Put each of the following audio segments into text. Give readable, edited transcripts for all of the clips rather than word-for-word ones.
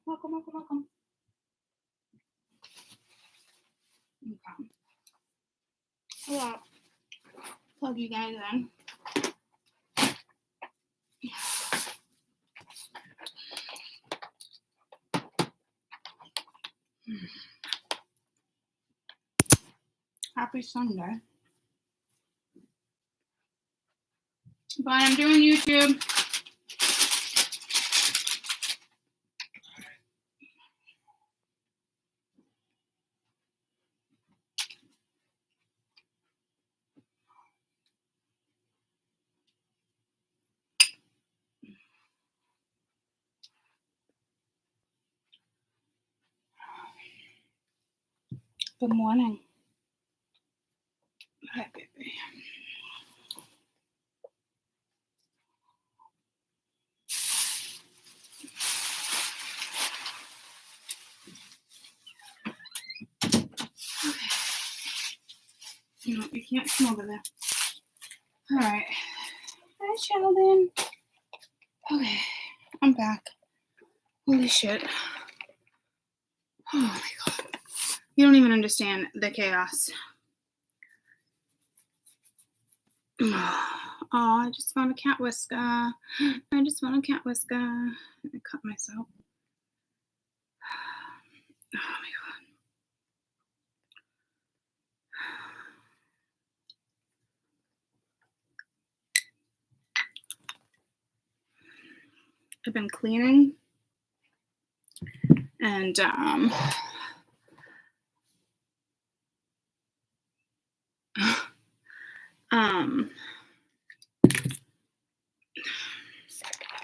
Welcome, welcome, welcome. Okay. Well, plug you guys in. Happy Sunday. But I'm doing YouTube. Good morning. Hi, baby. No, you can't come over there. All right. Hi, Sheldon. Okay, I'm back. Holy shit. Oh my god. You don't even understand the chaos. Oh, I just found a cat whisker. I cut myself. Oh my god. I've been cleaning and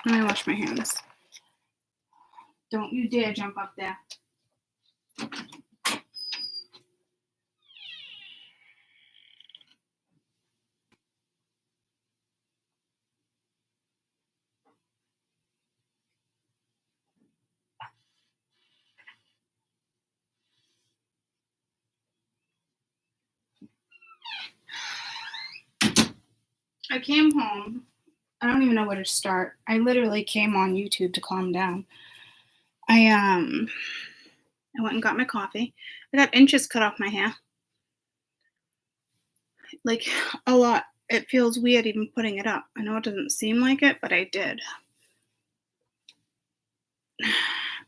let me wash my hands. Don't you dare jump up there. I came home. I don't even know where to start. I literally came on YouTube to calm down. I went and got my coffee. I got inches cut off my hair. Like a lot. It feels weird even putting it up. I know it doesn't seem like it, but I did.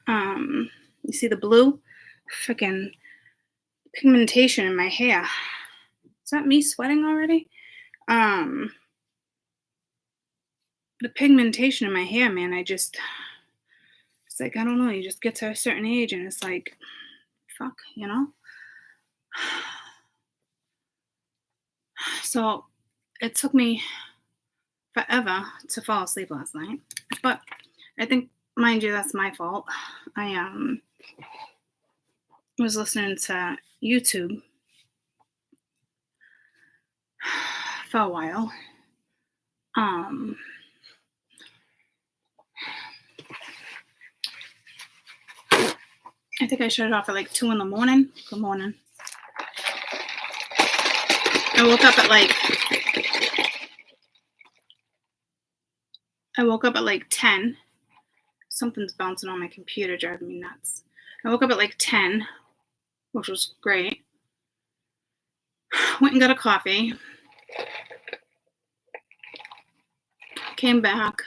You see the blue? Freaking pigmentation in my hair. Is that me sweating already? The pigmentation in my hair, man, it's like, I don't know, you just get to a certain age and it's like, fuck, you know? So it took me forever to fall asleep last night, but I think, mind you, that's my fault. I was listening to YouTube for a while. I think I shut it off at like 2 a.m. Good morning. I woke up at like 10. Something's bouncing on my computer, driving me nuts. I woke up at like 10, which was great. Went and got a coffee. Came back.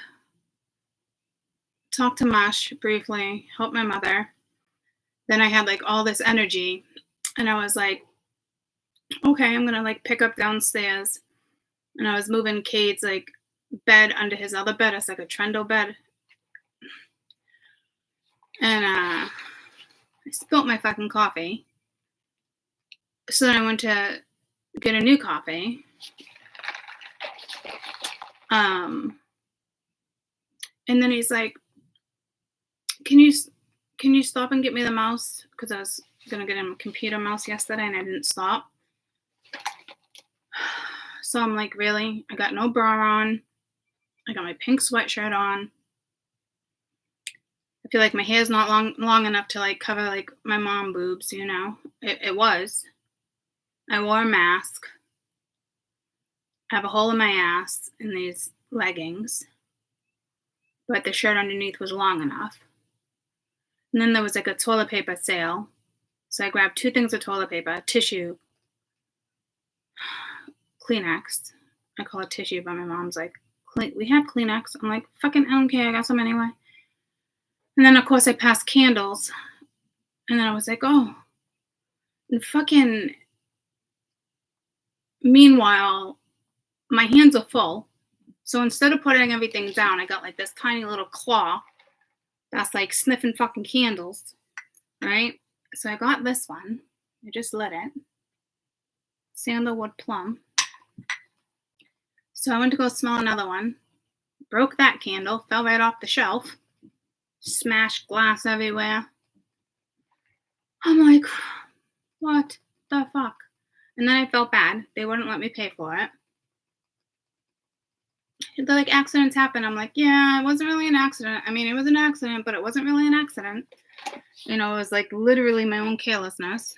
Talked to Mash briefly. Helped my mother. Then I had like all this energy. And I was like, okay, I'm going to like pick up downstairs. And I was moving Cade's like bed under his other bed. It's like a Trundle bed. And I spilt my fucking coffee. So then I went to get a new coffee. And then he's like, can you stop and get me the mouse? Because I was going to get him a computer mouse yesterday and I didn't stop. So I'm like, really? I got no bra on. I got my pink sweatshirt on. I feel like my hair's not long enough to like cover like my mom boobs, you know? It was. I wore a mask. I have a hole in my ass in these leggings. But the shirt underneath was long enough. And then there was like a toilet paper sale. So I grabbed 2 things of toilet paper, tissue, Kleenex. I call it tissue, but my mom's like, we have Kleenex. I'm like, fucking, I don't care. I got some anyway. And then, of course, I passed candles. And then I was like, oh. And fucking, meanwhile, my hands are full. So instead of putting everything down, I got like this tiny little claw that's like sniffing fucking candles, right? So I got this one. I just lit it. Sandalwood plum. So I went to go smell another one. Broke that candle, fell right off the shelf. Smashed glass everywhere. I'm like, what the fuck? And then I felt bad. They wouldn't let me pay for it. They're like, accidents happen. I'm like, yeah, it wasn't really an accident. I mean, it was an accident, but it wasn't really an accident. You know, it was like literally my own carelessness.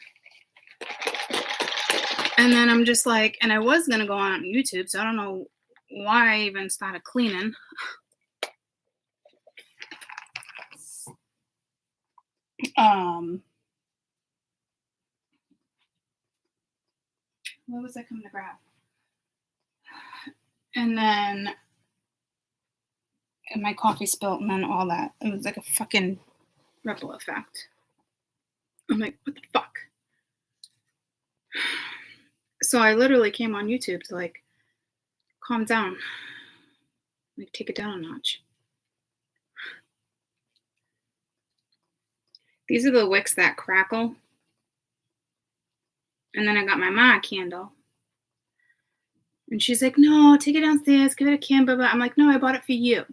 And then I'm just like, and I was going to go on YouTube, so I don't know why I even started cleaning. What was I coming to grab? And then my coffee spilt and then all that. It was like a fucking ripple effect. I'm like, what the fuck? So I literally came on YouTube to like calm down, like take it down a notch. These are the wicks that crackle. And then I got my ma a candle. And she's like, no, take it downstairs, give it a candle. I'm like, no, I bought it for you.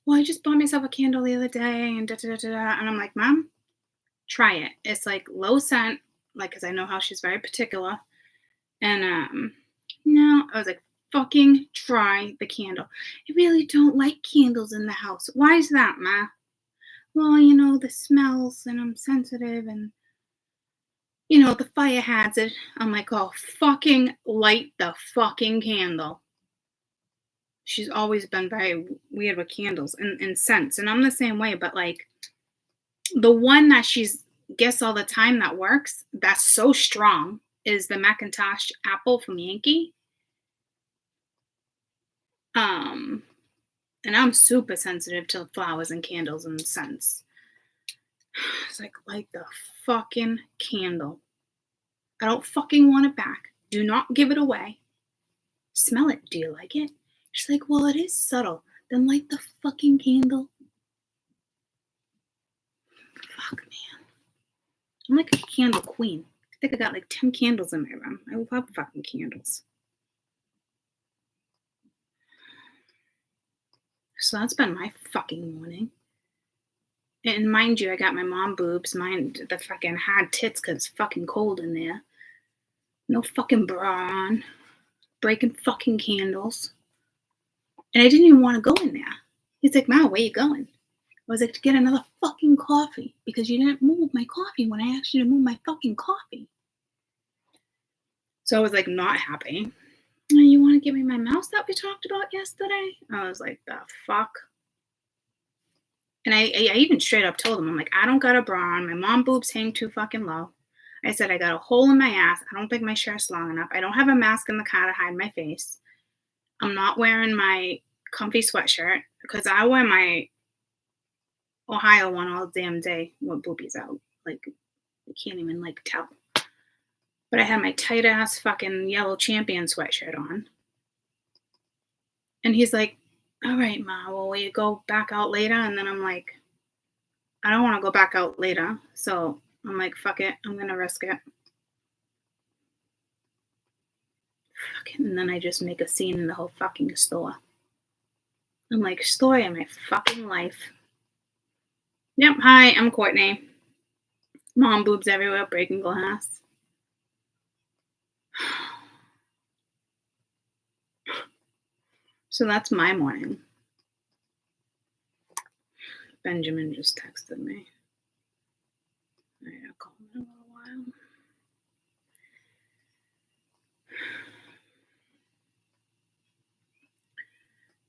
Well, I just bought myself a candle the other day and da-da-da-da-da. And I'm like, Mom, try it. It's like low scent, like, because I know how she's very particular. And no, I was like, fucking try the candle. I really don't like candles in the house. Why is that, Ma? Well, you know, the smells and I'm sensitive and, you know, the fire hazard. I'm like, oh, fucking light the fucking candle. She's always been very weird with candles and scents. And I'm the same way, but like the one that she's guess all the time that works, that's so strong, is the Macintosh apple from Yankee. And I'm super sensitive to flowers and candles and scents. It's like, light the fucking candle. I don't fucking want it back. Do not give it away. Smell it. Do you like it? She's like, well, it is subtle. Then light the fucking candle. Fuck, man. I'm like a candle queen. I think I got like 10 candles in my room. I love fucking candles. So that's been my fucking morning. And mind you, I got my mom boobs. Mine, the fucking hard tits because it's fucking cold in there. No fucking bra on. Breaking fucking candles. And I didn't even want to go in there. He's like, Ma, where you going? I was like, to get another fucking coffee. Because you didn't move my coffee when I asked you to move my fucking coffee. So I was like, not happy. You want to give me my mouse that we talked about yesterday? I was like, the fuck? And I even straight up told him, I'm like, I don't got a bra on. My mom boobs hang too fucking low. I said, I got a hole in my ass. I don't think my shirt's long enough. I don't have a mask in the car to hide my face. I'm not wearing my comfy sweatshirt because I wear my Ohio one all damn day with boobies out. Like, you can't even, like, tell. But I had my tight-ass fucking yellow Champion sweatshirt on. And he's like, all right, Ma, well, will you go back out later? And then I'm like, I don't want to go back out later. So I'm like, fuck it. I'm going to risk it. And then I just make a scene in the whole fucking store. I'm like, story of my fucking life. Yep, hi, I'm Courtney. Mom boobs everywhere, breaking glass. So that's my morning. Benjamin just texted me. All right, I'll call him in a little while.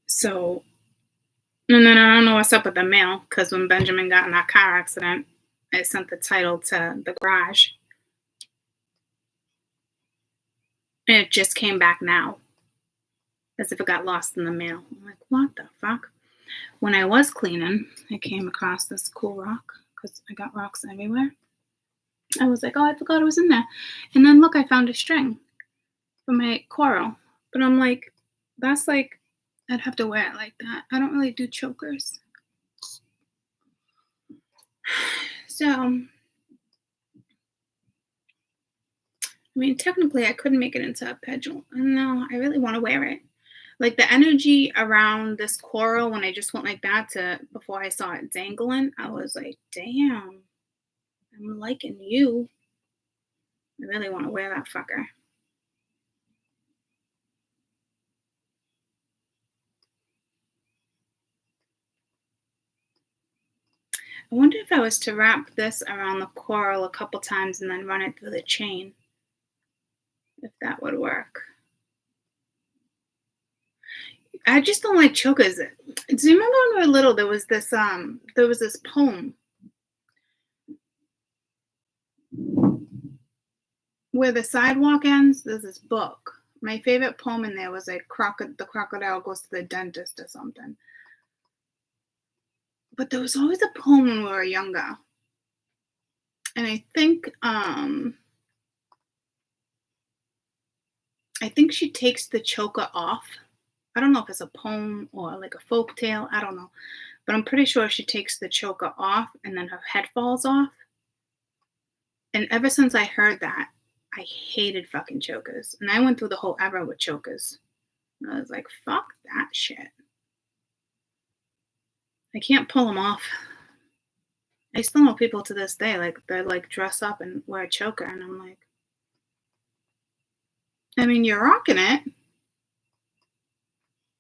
So And then I don't know what's up with the mail because when Benjamin got in that car accident, I sent the title to the garage and it just came back now as if it got lost in the mail. I'm like, what the fuck? When I was cleaning, I came across this cool rock because I got rocks everywhere. I was like, oh, I forgot it was in there. And then look, I found a string for my coral. But I'm like, that's like, I'd have to wear it like that. I don't really do chokers. So, I mean, technically, I couldn't make it into a pedal. No, I really want to wear it. Like the energy around this coral when I just went like that to before I saw it dangling, I was like, damn, I'm liking you. I really want to wear that fucker. I wonder if I was to wrap this around the coral a couple times and then run it through the chain, if that would work. I just don't like chokers. Do you remember when we were little? There was this poem where the sidewalk ends. There's this book. My favorite poem in there was like the crocodile goes to the dentist or something. But there was always a poem when we were younger, and I think she takes the choker off. I don't know if it's a poem or like a folk tale. I don't know. But I'm pretty sure she takes the choker off and then her head falls off. And ever since I heard that, I hated fucking chokers. And I went through the whole era with chokers. And I was like, fuck that shit. I can't pull them off. I still know people to this day, like, they like dress up and wear a choker. And I'm like, I mean, you're rocking it.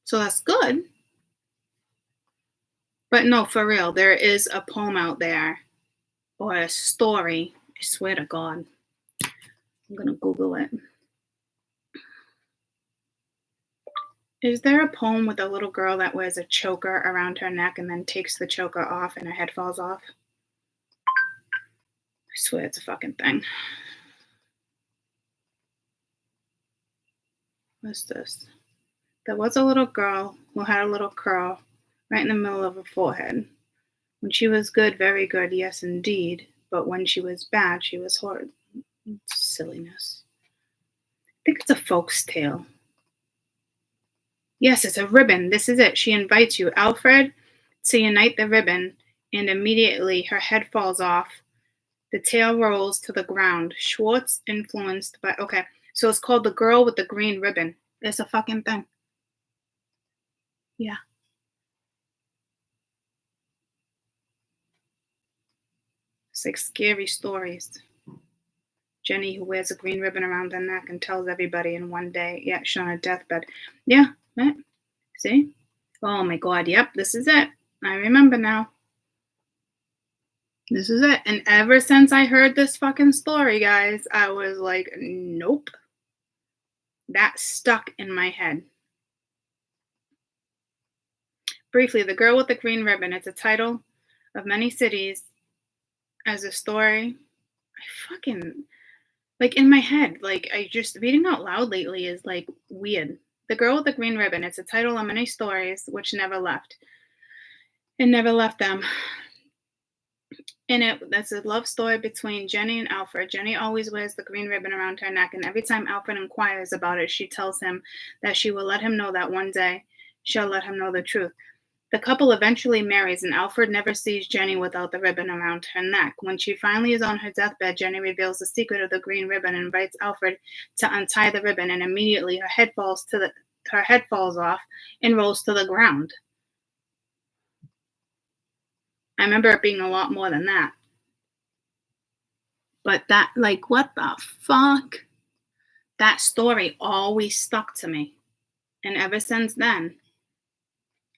So that's good. But no, for real, there is a poem out there or a story. I swear to God. I'm going to Google it. Is there a poem with a little girl that wears a choker around her neck and then takes the choker off and her head falls off? I swear it's a fucking thing. What's this? There was a little girl who had a little curl right in the middle of her forehead. When she was good, very good, yes indeed. But when she was bad, she was horrid. Silliness. I think it's a folk's tale. Yes, it's a ribbon. This is it. She invites you, Alfred, to unite the ribbon, and immediately her head falls off. The tail rolls to the ground. Schwartz influenced by... Okay, so it's called The Girl with the Green Ribbon. It's a fucking thing. Yeah. It's like scary stories. Jenny who wears a green ribbon around her neck and tells everybody in one day, yeah, she's on a deathbed. Yeah, right? See? Oh my God, yep, this is it. I remember now. This is it. And ever since I heard this fucking story, guys, I was like, nope. That stuck in my head. Briefly, The Girl with the Green Ribbon. It's a title of many cities as a story. I fucking, like, in my head, like, I just, reading out loud lately is, like, weird. The Girl with the Green Ribbon. It's a title of many stories which never left. It never left them. In it, that's a love story between Jenny and Alfred. Jenny always wears the green ribbon around her neck, and every time Alfred inquires about it, she tells him that she will let him know that one day she'll let him know the truth. The couple eventually marries, and Alfred never sees Jenny without the ribbon around her neck. When she finally is on her deathbed, Jenny reveals the secret of the green ribbon and invites Alfred to untie the ribbon, and immediately her head falls off and rolls to the ground. I remember it being a lot more than that. But that, like, what the fuck? That story always stuck to me. And ever since then,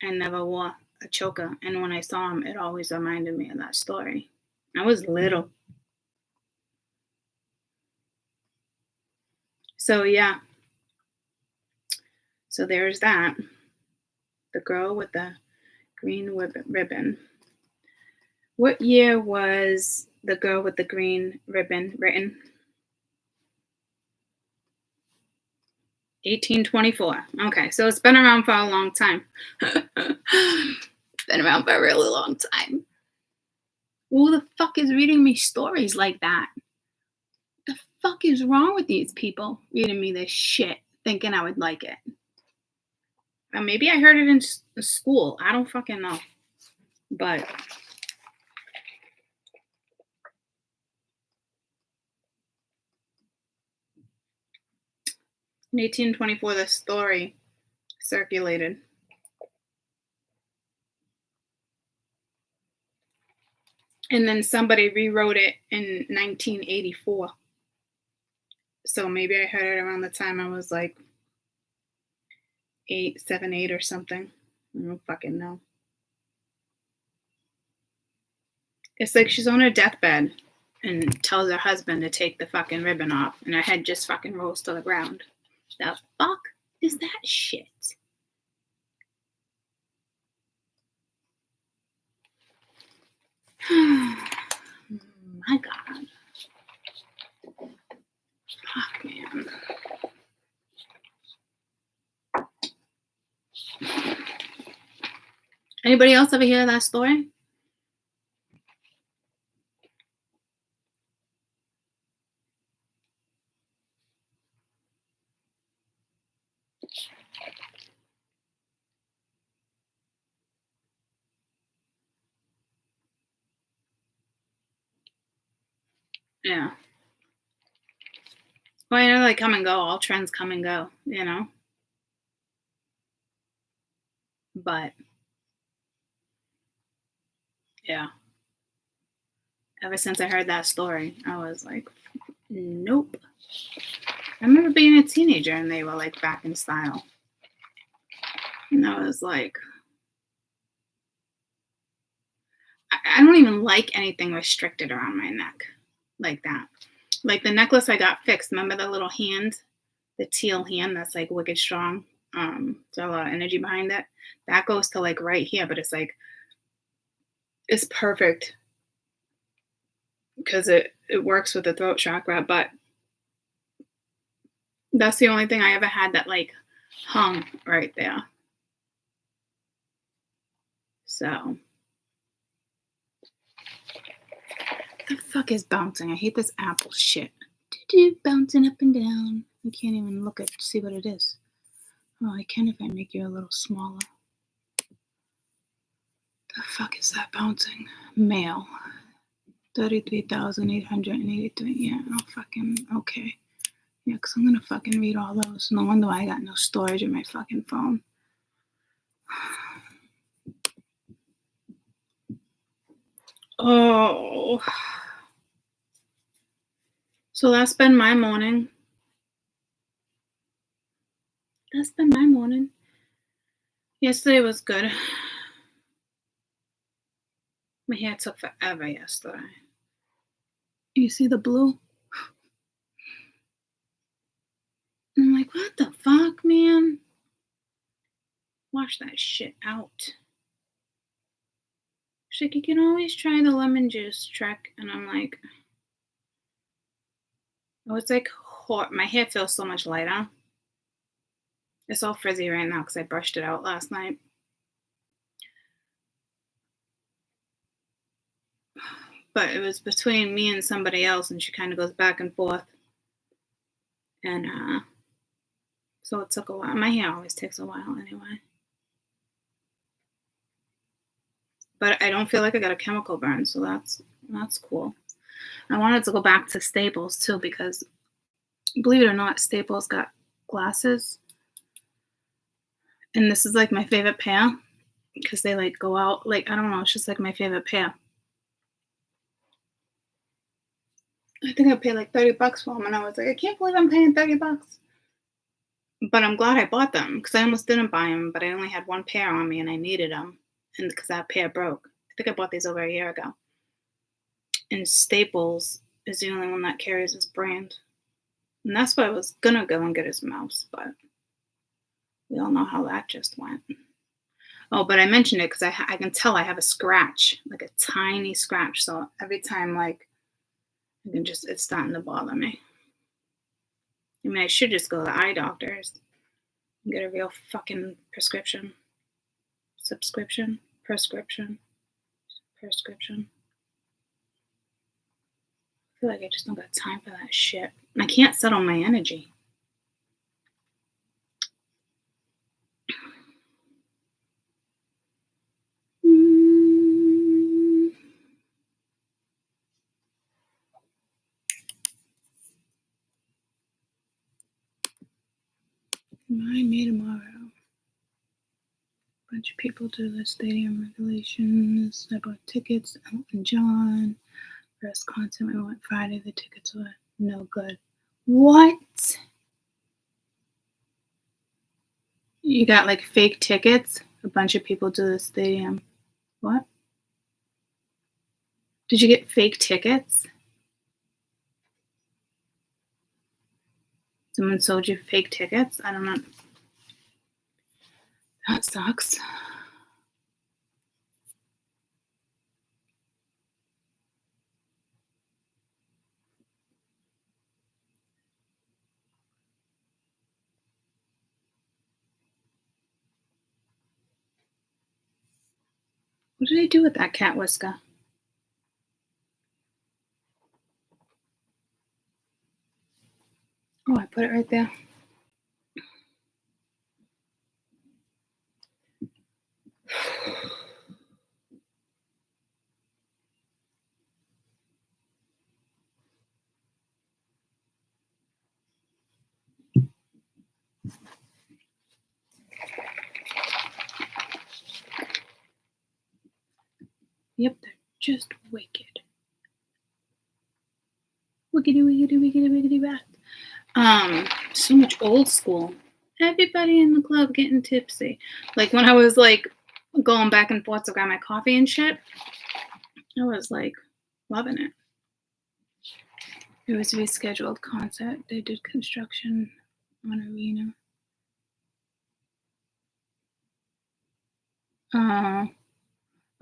I never wore a choker. And when I saw him, it always reminded me of that story. I was little. So, yeah. So there's that. The Girl with the Green ribbon. What year was The Girl with the Green Ribbon written? 1824. Okay, so it's been around for a long time. Been around for a really long time. Who the fuck is reading me stories like that? The fuck is wrong with these people reading me this shit, thinking I would like it? Or maybe I heard it in school. I don't fucking know. But in 1824, the story circulated. And then somebody rewrote it in 1984. So maybe I heard it around the time I was like 7, 8 or something. I don't fucking know. It's like she's on her deathbed and tells her husband to take the fucking ribbon off, and her head just fucking rolls to the ground. The fuck is that shit? My God. Fuck, man. Anybody else ever hear that story? Yeah. Well, you know, they come and go. All trends come and go, you know? But, yeah. Ever since I heard that story, I was like, nope. I remember being a teenager and they were like back in style. And I was like, I don't even like anything restricted around my neck like that. Like the necklace I got fixed. Remember the little hand, the teal hand that's like wicked strong? So a lot of energy behind it. That goes to like right here, but it's like, it's perfect because it works with the throat chakra. But that's the only thing I ever had that like hung right there. So. The fuck is bouncing? I hate this Apple shit. Bouncing up and down. I can't even look at see what it is. Oh, I can if I make you a little smaller. The fuck is that bouncing? Mail. 33,883. Yeah, oh fucking okay. Yeah, because I'm gonna fucking read all those. No wonder why I got no storage in my fucking phone. Oh. So that's been my morning. Yesterday was good. My hair took forever yesterday. You see the blue? I'm like, what the fuck, man? Wash that shit out. She's like, you can always try the lemon juice trick. And I'm like, oh, it's like, my hair feels so much lighter. It's all frizzy right now because I brushed it out last night. But it was between me and somebody else, and she kind of goes back and forth. And so it took a while. My hair always takes a while anyway. But I don't feel like I got a chemical burn, so that's cool. I wanted to go back to Staples too because, believe it or not, Staples got glasses. And this is like my favorite pair because they like go out, like, I don't know, it's just like my favorite pair. I think I paid like $30 for them, and I was like, I can't believe I'm paying $30. But I'm glad I bought them because I almost didn't buy them, but I only had one pair on me and I needed them, and because that pair broke. I think I bought these over a year ago. And Staples is the only one that carries this brand. And that's why I was gonna go and get his mouse, but we all know how that just went. Oh, but I mentioned it because I can tell I have a scratch, like a tiny scratch. So every time, like, I can just, it's starting to bother me. I mean, I should just go to the eye doctors and get a real fucking prescription. Subscription? Prescription? Prescription? I feel like I just don't got time for that shit. And I can't settle my energy. Remind me tomorrow. Bunch of people to the stadium regulations. I bought tickets. Elton John. First concert we went Friday. The tickets were no good. What? You got like fake tickets? A bunch of people to the stadium. What? Did you get fake tickets? Someone sold you fake tickets? I don't know. That sucks. What did I do with that cat whisker? Oh, I put it right there. Yep, they're just wicked. Wiggity, wiggity, wiggity, wiggity, rat. So much old school. Everybody in the club getting tipsy. Like when I was like going back and forth to grab my coffee and shit, I was like loving it. It was a rescheduled concert. They did construction on arena.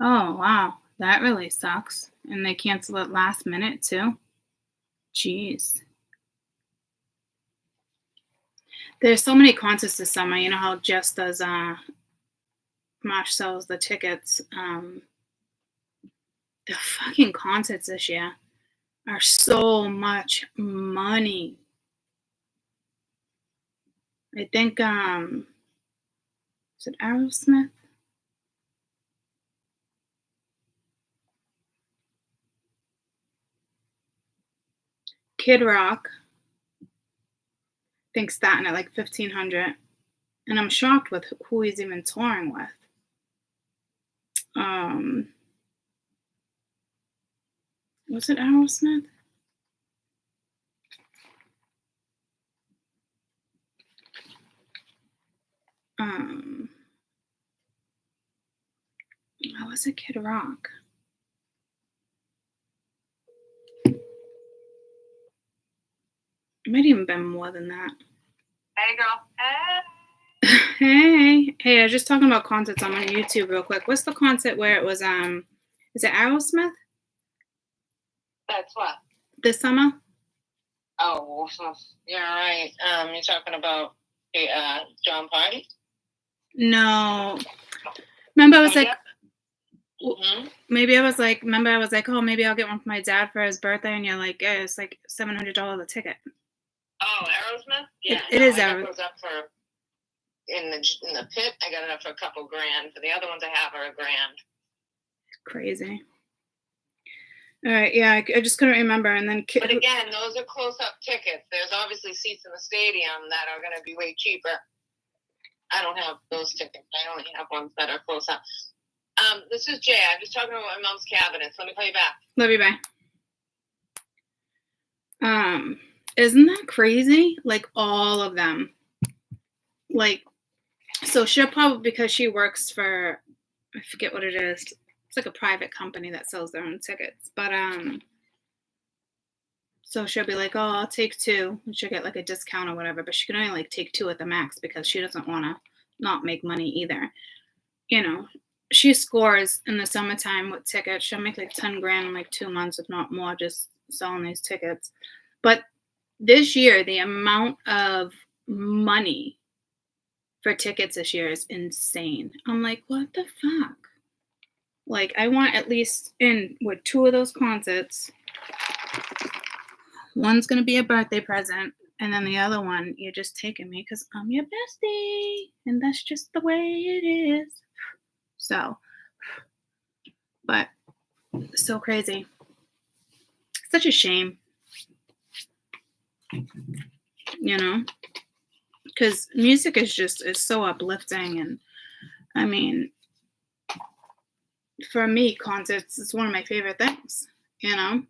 Oh, wow. That really sucks. And they cancel it last minute too. Jeez. There's so many concerts this summer. You know how Jess does Marsh sells the tickets. The fucking concerts this year are so much money. I think is it Aerosmith? Kid Rock. I think starting at like $1,500. And I'm shocked with who he's even touring with. Was it Aerosmith? How was it Kid Rock? It might even been more than that. Hey, girl. Hey, I was just talking about concerts on my YouTube real quick. What's the concert where it was, is it Aerosmith? That's what? This summer? Oh, you're right. You're talking about John Party? No. Remember I was like, Mm-hmm. maybe I was like, oh, maybe I'll get one for my dad for his birthday. And you're like, yeah, it's like $700 a ticket. Oh, Aerosmith? Yeah. It is Aerosmith. I got those up for, in the pit, I got it up for a couple grand. For the other ones I have are $1,000. Crazy. All right, yeah, I just couldn't remember. And then, but again, those are close-up tickets. There's obviously seats in the stadium that are going to be way cheaper. I don't have those tickets. I only have ones that are close-up. This is Jay. I'm just talking about my mom's cabinets. Let me call you back. Love you, bye. Isn't that crazy? Like all of them. Like, so she'll probably, because she works for, I forget what it is. It's like a private company that sells their own tickets. But so she'll be like, oh, I'll take 2. And she'll get like a discount or whatever. But she can only like take 2 at the max because she doesn't want to not make money either. you know, she scores in the summertime with tickets. She'll make like 10 grand in like 2 months, if not more, just selling these tickets. But this year, the amount of money for tickets this year is insane. I'm like, what the fuck? Like, I want at least in with 2 of those concerts. One's going to be a birthday present. And then the other one, you're just taking me because I'm your bestie. And that's just the way it is. So, but so crazy. Such a shame. You know? Because music is so uplifting. And I mean, for me, concerts is one of my favorite things, you know?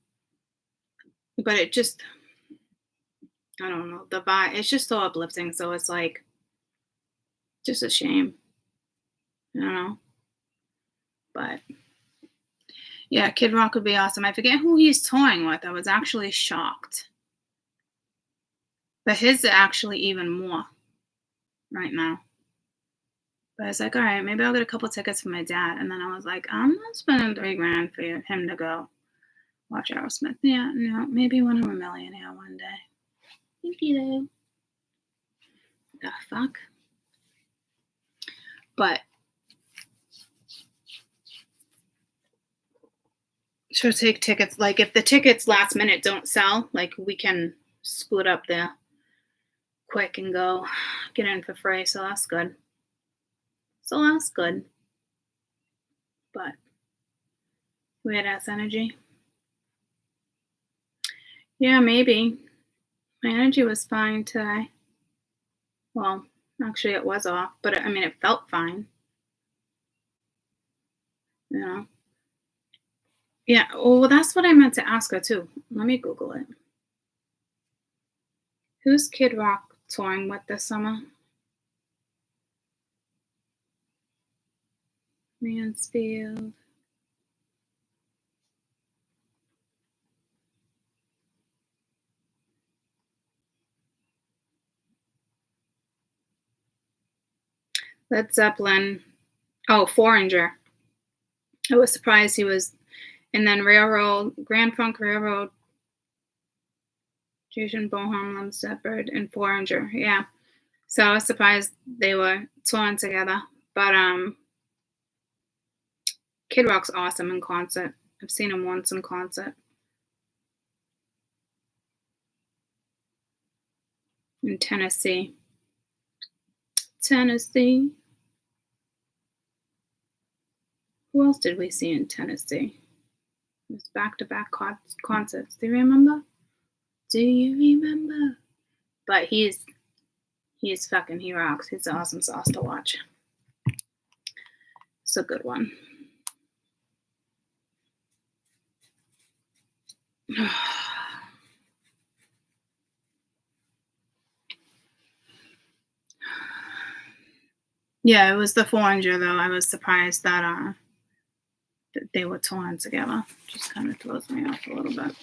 But it just, I don't know, the vibe, it's just so uplifting. So it's like, just a shame, you know? But yeah, Kid Rock would be awesome. I forget who he's touring with. I was actually shocked. But his are actually even more right now. But I was like, all right, maybe I'll get a couple tickets for my dad. And then I was like, I'm not spending $3 grand for him to go watch Aerosmith. Yeah, no, maybe when I'm a millionaire one day. Thank you. The fuck? But she'll take tickets. Like, if the tickets last minute don't sell, like, we can split up there quick and go get in for free. So that's good. But weird ass energy. Yeah, maybe. My energy was fine today. Well, actually it was off, but I mean, it felt fine. You know? Yeah, well, that's what I meant to ask her too. Let me Google it. Who's Kid Rock touring with this summer? Mansfield. Led Zeppelin. Oh, Foreigner. I was surprised he was. And then Railroad, Grand Funk Railroad, Jason Bonham, Lem Shepherd, and Foreigner. Yeah. So I was surprised they were touring together. But Kid Rock's awesome in concert. I've seen him once in concert. In Tennessee. Who else did we see in Tennessee? It was back-to-back concerts. Do you remember? But he's fucking, he rocks. He's an awesome sauce to watch. It's a good one. Yeah, it was the Foreigner though. I was surprised that they were touring together. Just kind of throws me off a little bit.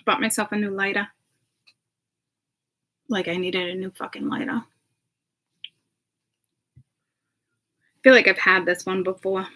Bought myself a new lighter. Like I needed a new fucking lighter. I feel like I've had this one before.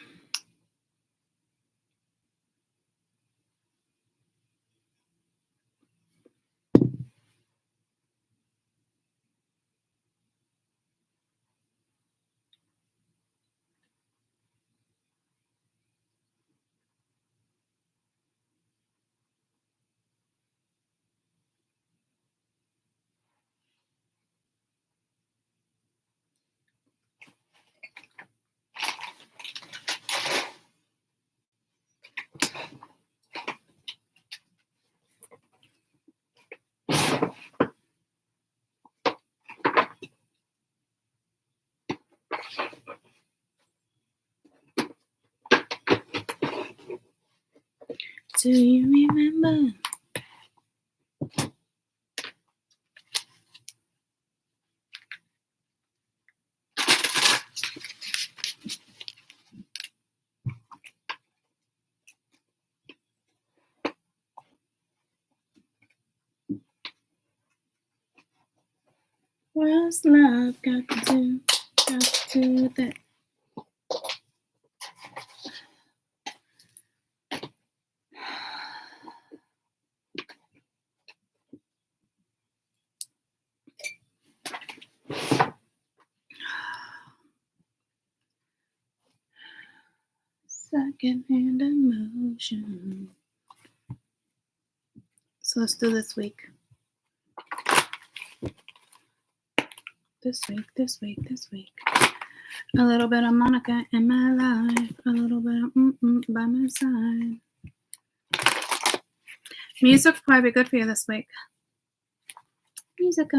Do you remember? What's love got to do with it? Secondhand emotion. So let's do this week. This week. A little bit of Monica in my life. A little bit of by my side. Music will probably be good for you this week. Musica.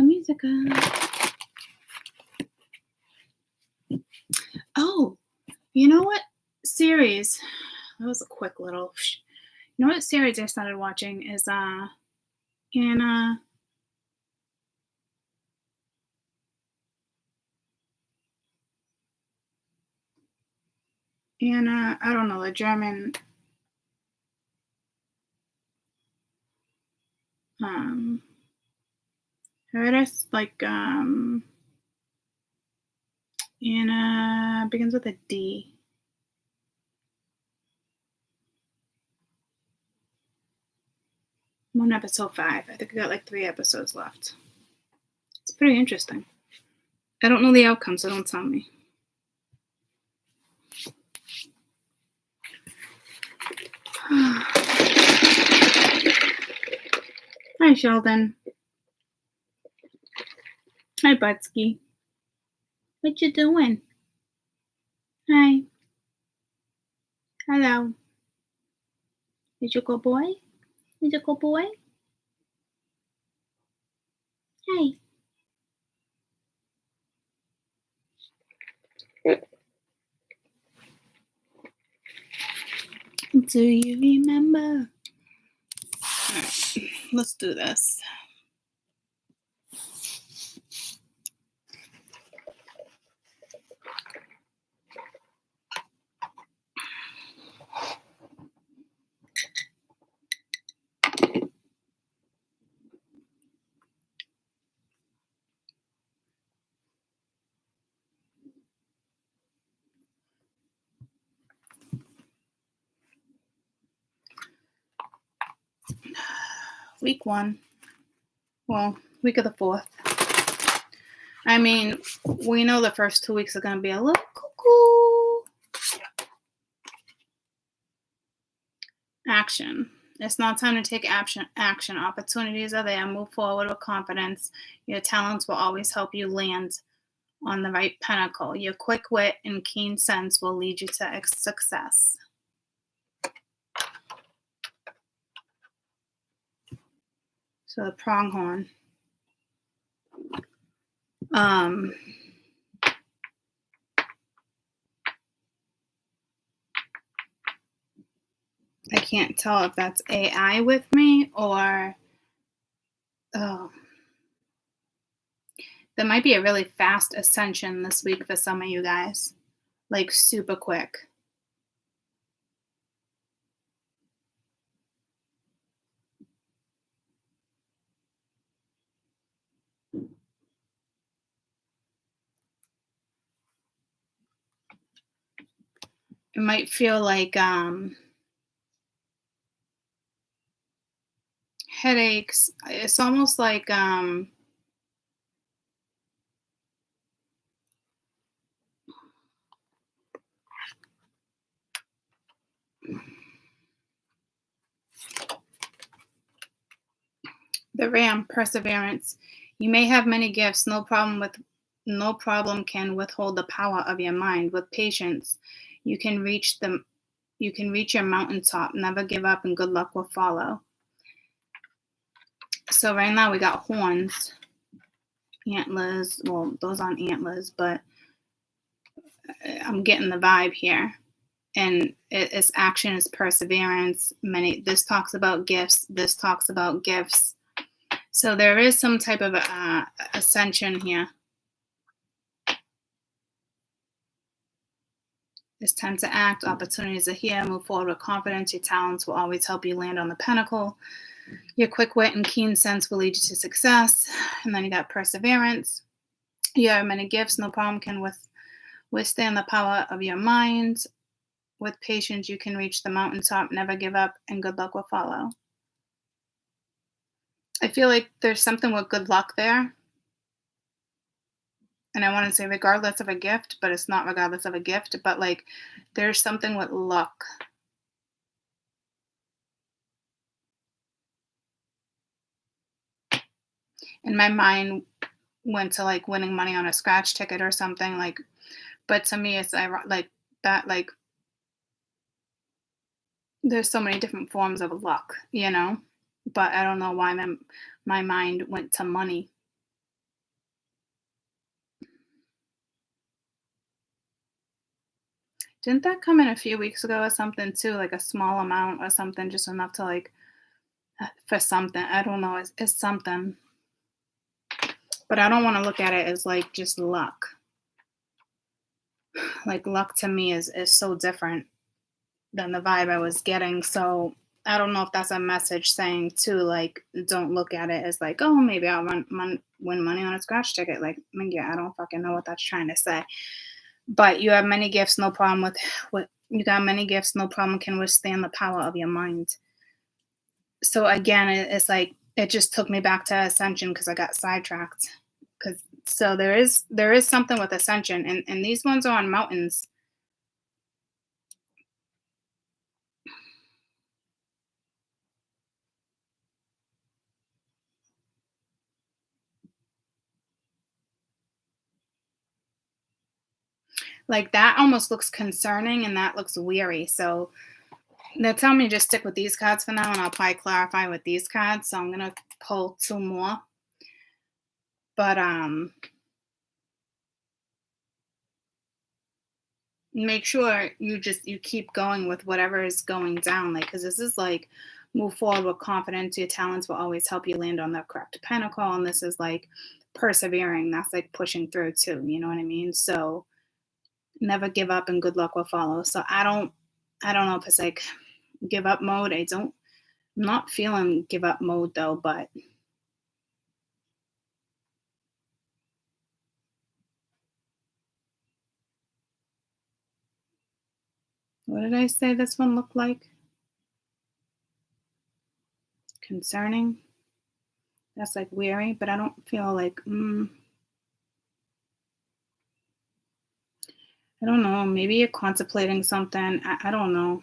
Oh, you know what series? That was a quick little. You know what series I started watching is Anna. I don't know, the German heard us like Anna begins with a D. I'm on episode 5. I think I got like 3 episodes left. It's pretty interesting. I don't know the outcome, so don't tell me. Hi, Sheldon. Hi, Butsky. What you doing? Hi. Hello. Is you good boy? Is you good boy? Hey. Do you remember? All right, let's do this. Week 1. Well, week of the 4th. I mean, we know the first 2 weeks are going to be a little cuckoo. Action. It's not time to take action. Opportunities are there. Move forward with confidence. Your talents will always help you land on the right pinnacle. Your quick wit and keen sense will lead you to success. So the pronghorn. I can't tell if that's AI with me or there might be a really fast ascension this week for some of you guys, like super quick. It might feel like headaches. It's almost like the Ram, perseverance. You may have many gifts, no problem can withhold the power of your mind. With patience, you can reach your mountaintop. Never give up and good luck will follow. So right now we got horns, antlers. Well, those aren't antlers, but I'm getting the vibe here. And it's action, it's perseverance. This talks about gifts. This talks about gifts. So there is some type of ascension here. It's time to act. Opportunities are here. Move forward with confidence. Your talents will always help you land on the pinnacle. Your quick wit and keen sense will lead you to success. And then you got perseverance. You have many gifts, no problem can withstand the power of your mind. With patience, you can reach the mountaintop, never give up, and good luck will follow. I feel like there's something with good luck there. And I want to say regardless of a gift, but it's not regardless of a gift, but like there's something with luck. And my mind went to like winning money on a scratch ticket or something like, but to me it's like that, like there's so many different forms of luck, but I don't know why my mind went to money. Didn't that come in a few weeks ago or something too, like a small amount or something, just enough to like for something. I don't know. It's something, but I don't want to look at it as like just luck. Like luck to me is so different than the vibe I was getting. So I don't know if that's a message saying too, like don't look at it as like, oh, maybe I'll win money on a scratch ticket. Like, I mean, yeah, I don't fucking know what that's trying to say. But you have many gifts, no problem with you got many gifts, no problem can withstand the power of your mind. So again, it's like it just took me back to ascension because I got sidetracked. Because so there is something with ascension, and these ones are on mountains. Like that almost looks concerning, and that looks weary. So they're telling me just stick with these cards for now, and I'll probably clarify with these cards. So I'm gonna pull two more. But make sure you keep going with whatever is going down, like because this is like move forward with confidence. Your talents will always help you land on the correct pinnacle, and this is like persevering. That's like pushing through too. You know what I mean? So never give up, and good luck will follow. So I don't know if it's like give up mode. I'm not feeling give up mode though, but what did I say this one looked like? Concerning. That's like weary, but I don't feel like I don't know. Maybe you're contemplating something. I don't know.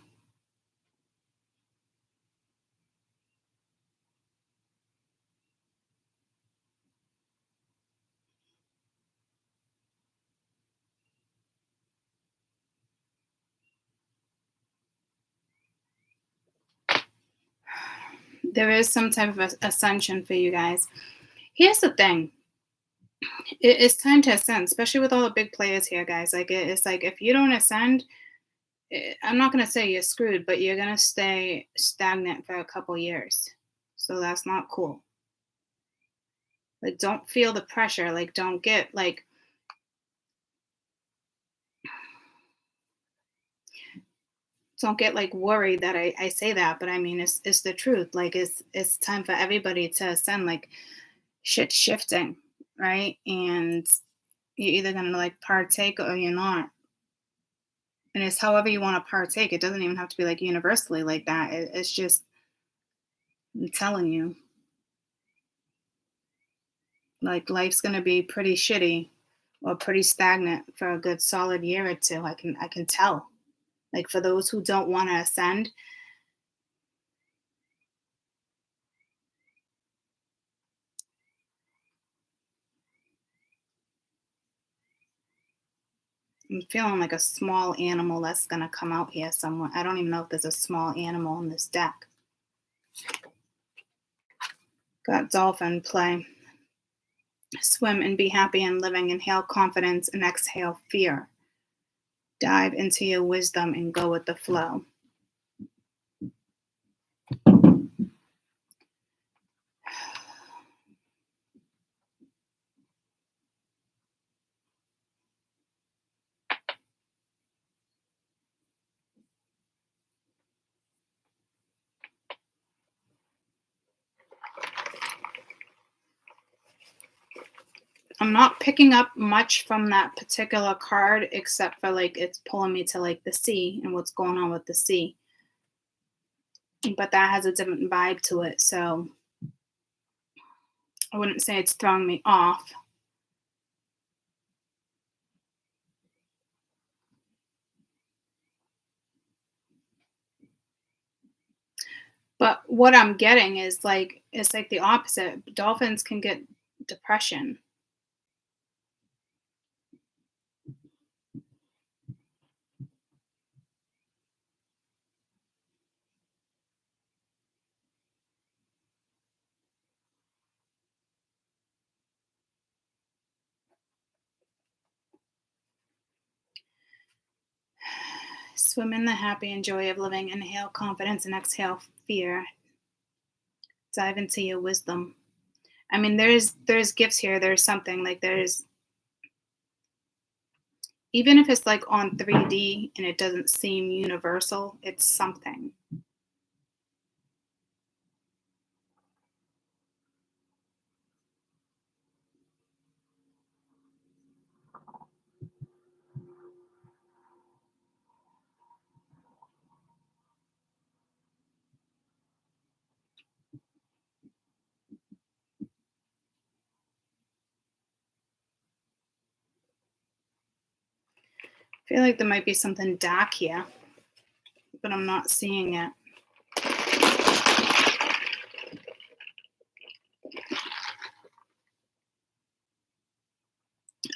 There is some type of ascension for you guys. Here's the thing. It's time to ascend, especially with all the big players here, guys. Like it's like if you don't ascend, I'm not gonna say you're screwed, but you're gonna stay stagnant for a couple years. So that's not cool. Like don't feel the pressure. Like don't get like worried that I say that, but I mean it's the truth. Like it's time for everybody to ascend. Like shit's shifting, right? And you're either gonna like partake or you're not. And it's however you want to partake. It doesn't even have to be like universally like that. It's just I'm telling you, like life's gonna be pretty shitty or pretty stagnant for a good solid year or two. I can tell. Like for those who don't want to ascend, I'm feeling like a small animal that's gonna come out here somewhere. I don't even know if there's a small animal in this deck. Got dolphin play. Swim and be happy in living. Inhale confidence and exhale fear. Dive into your wisdom and go with the flow. I'm not picking up much from that particular card, except for like it's pulling me to like the sea and what's going on with the sea. But that has a different vibe to it, so I wouldn't say it's throwing me off. But what I'm getting is like, it's like the opposite. Dolphins can get depression. Swim in the happy and joy of living. Inhale confidence and exhale fear. Dive into your wisdom. I mean, there's gifts here. There's something like there's, even if it's like on 3D and it doesn't seem universal, it's something. I feel like there might be something dark here, but I'm not seeing it.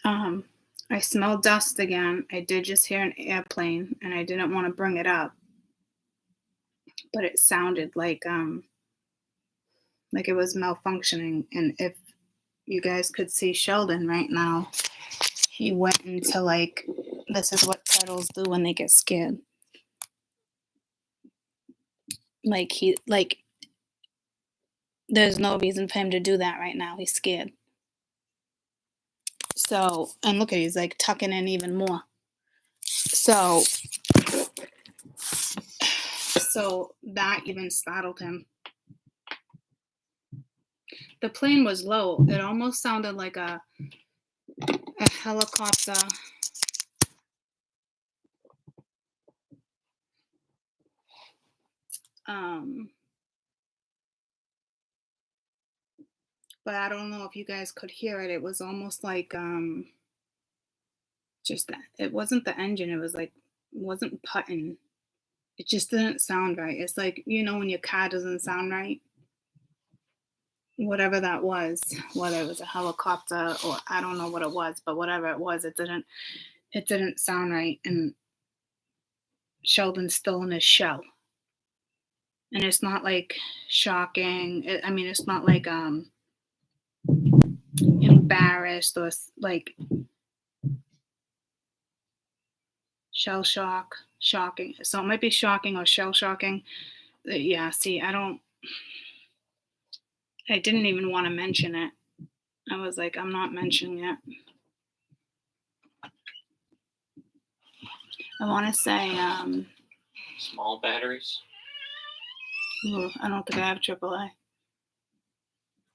I smell dust again. I did just hear an airplane, and I didn't want to bring it up, but it sounded like it was malfunctioning. And if you guys could see Sheldon right now, he went into like, this is what turtles do when they get scared. Like there's no reason for him to do that right now. He's scared. So, and look at, he's like tucking in even more. So that even startled him. The plane was low. It almost sounded like a helicopter. But I don't know if you guys could hear it. It was almost like just that. It wasn't the engine. It was like, it wasn't putting. It just didn't sound right. It's like, you know, when your car doesn't sound right. Whatever that was, whether it was a helicopter or I don't know what it was, but whatever it was, it didn't sound right. And Sheldon's still in his shell. And it's not like shocking. It's not like embarrassed or like shell shock, shocking. So it might be shocking or shell shocking. Yeah, see, I didn't even want to mention it. I was like, I'm not mentioning it. I want to say small batteries. Ooh, I don't think I have AAA.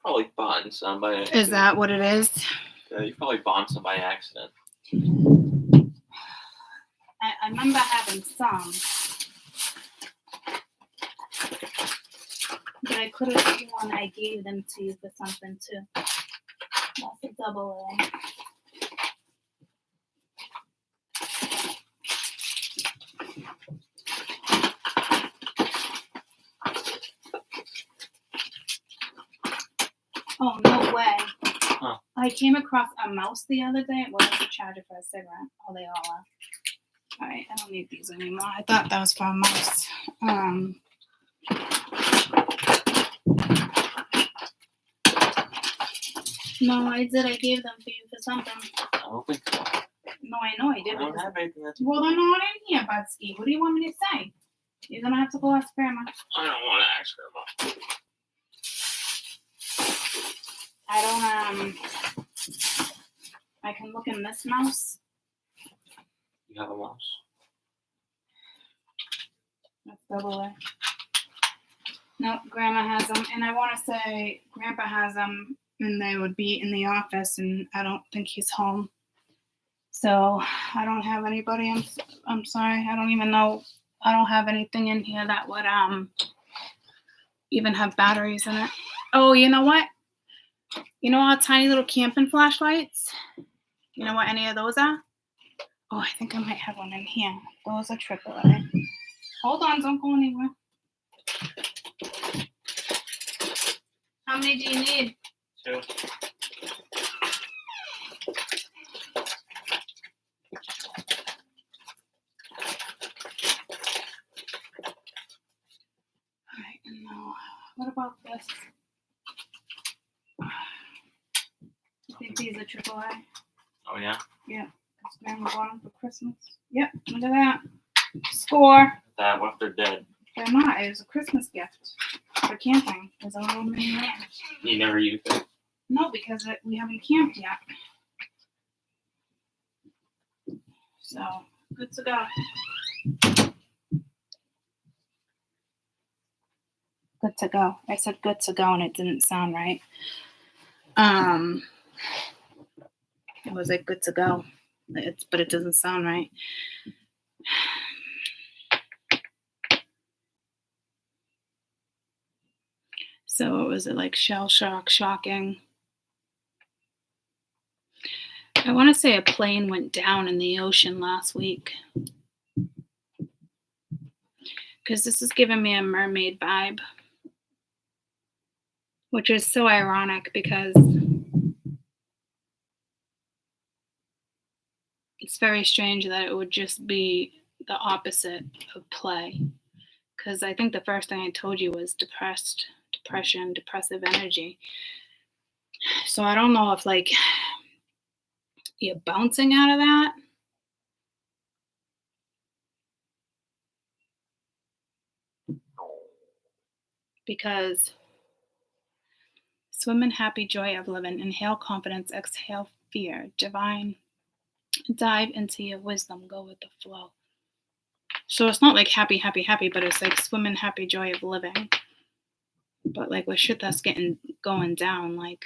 Probably bought in some by accident. Is that what it is? Yeah, you probably bought some by accident. I remember having some, but I could have sworn I gave them to you for something too. That's a AA. Oh, no way. Huh. I came across a mouse the other day. It wasn't a charger for a cigarette. Oh, they all are. All right, I don't need these anymore. I thought that was for a mouse. No, I did. I gave them for you for something. I don't think so. No, I know I did. I don't have anything that's... Well, they're not in here, Budsky. What do you want me to say? You're going to have to go ask Grandma. I don't want to ask Grandma. I can look in this mouse. You have a mouse? That's AA. No, Grandma has them. And I want to say Grandpa has them. and they would be in the office, and I don't think he's home. So I don't have anybody. I'm sorry. I don't even know. I don't have anything in here that would even have batteries in it. Oh, you know what? You know our tiny little camping flashlights? You know what any of those are? Oh, I think I might have one in here. Those are AAA. Hold on, don't go anywhere. How many do you need? 2. Alright, and now, what about this? I think these are AAA. Oh yeah. Yeah, because Grandma bought them for Christmas. Yep, look at that. Score. That what if they're dead? They're not. It was a Christmas gift for camping. There's a little mini ranch. You never used it. No, because we haven't camped yet. So, good to go. Good to go. I said good to go and it didn't sound right. It was like good to go. But it doesn't sound right. So was it like shell shock, shocking? I want to say a plane went down in the ocean last week. Because this is giving me a mermaid vibe. Which is so ironic because it's very strange that it would just be the opposite of play. Because I think the first thing I told you was depression, depressive energy. So I don't know if like you're bouncing out of that. Because swim in happy joy of living, inhale confidence, exhale fear, divine, dive into your wisdom, go with the flow. So it's not like happy, happy, happy, but it's like swim in happy joy of living. But like with shit that's going down, like,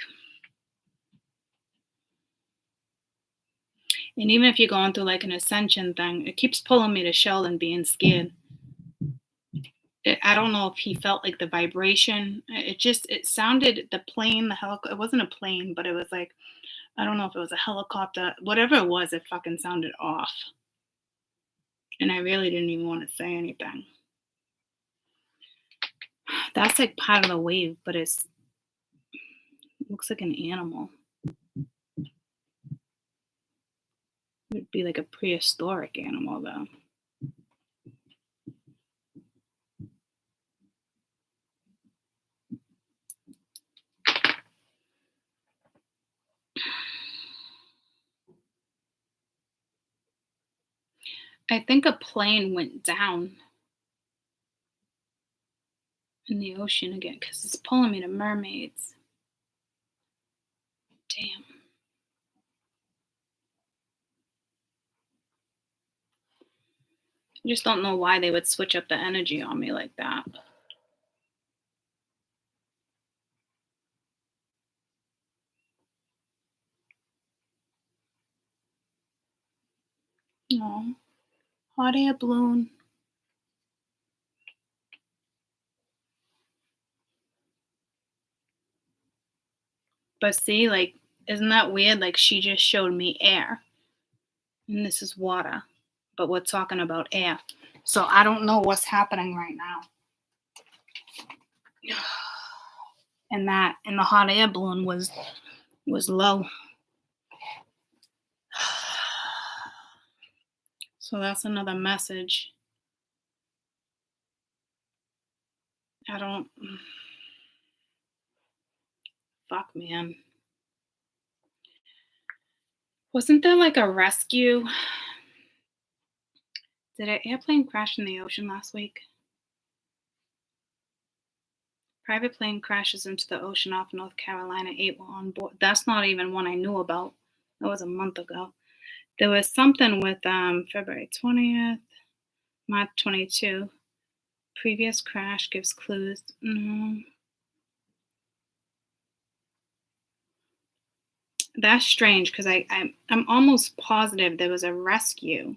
and even if you're going through like an ascension thing, it keeps pulling me to Sheldon being scared. I don't know if he felt like the vibration. It sounded, the plane, the helicopter, it wasn't a plane, but it was like, I don't know if it was a helicopter, whatever it was, it fucking sounded off. And I really didn't even want to say anything. That's like part of the wave, but it looks like an animal. It would be like a prehistoric animal, though. I think a plane went down in the ocean again because it's pulling me to mermaids. Damn. I just don't know why they would switch up the energy on me like that. No. Hot air balloon. But see, like, isn't that weird? Like, she just showed me air. And this is water. But we're talking about air. So I don't know what's happening right now. And the hot air balloon was low. So that's another message. Fuck, man. Wasn't there like a rescue? Did an airplane crash in the ocean last week? Private plane crashes into the ocean off North Carolina. 8 were on board. That's not even one I knew about. That was a month ago. There was something with February 20th, March 22. Previous crash gives clues. No. That's strange because I'm almost positive there was a rescue.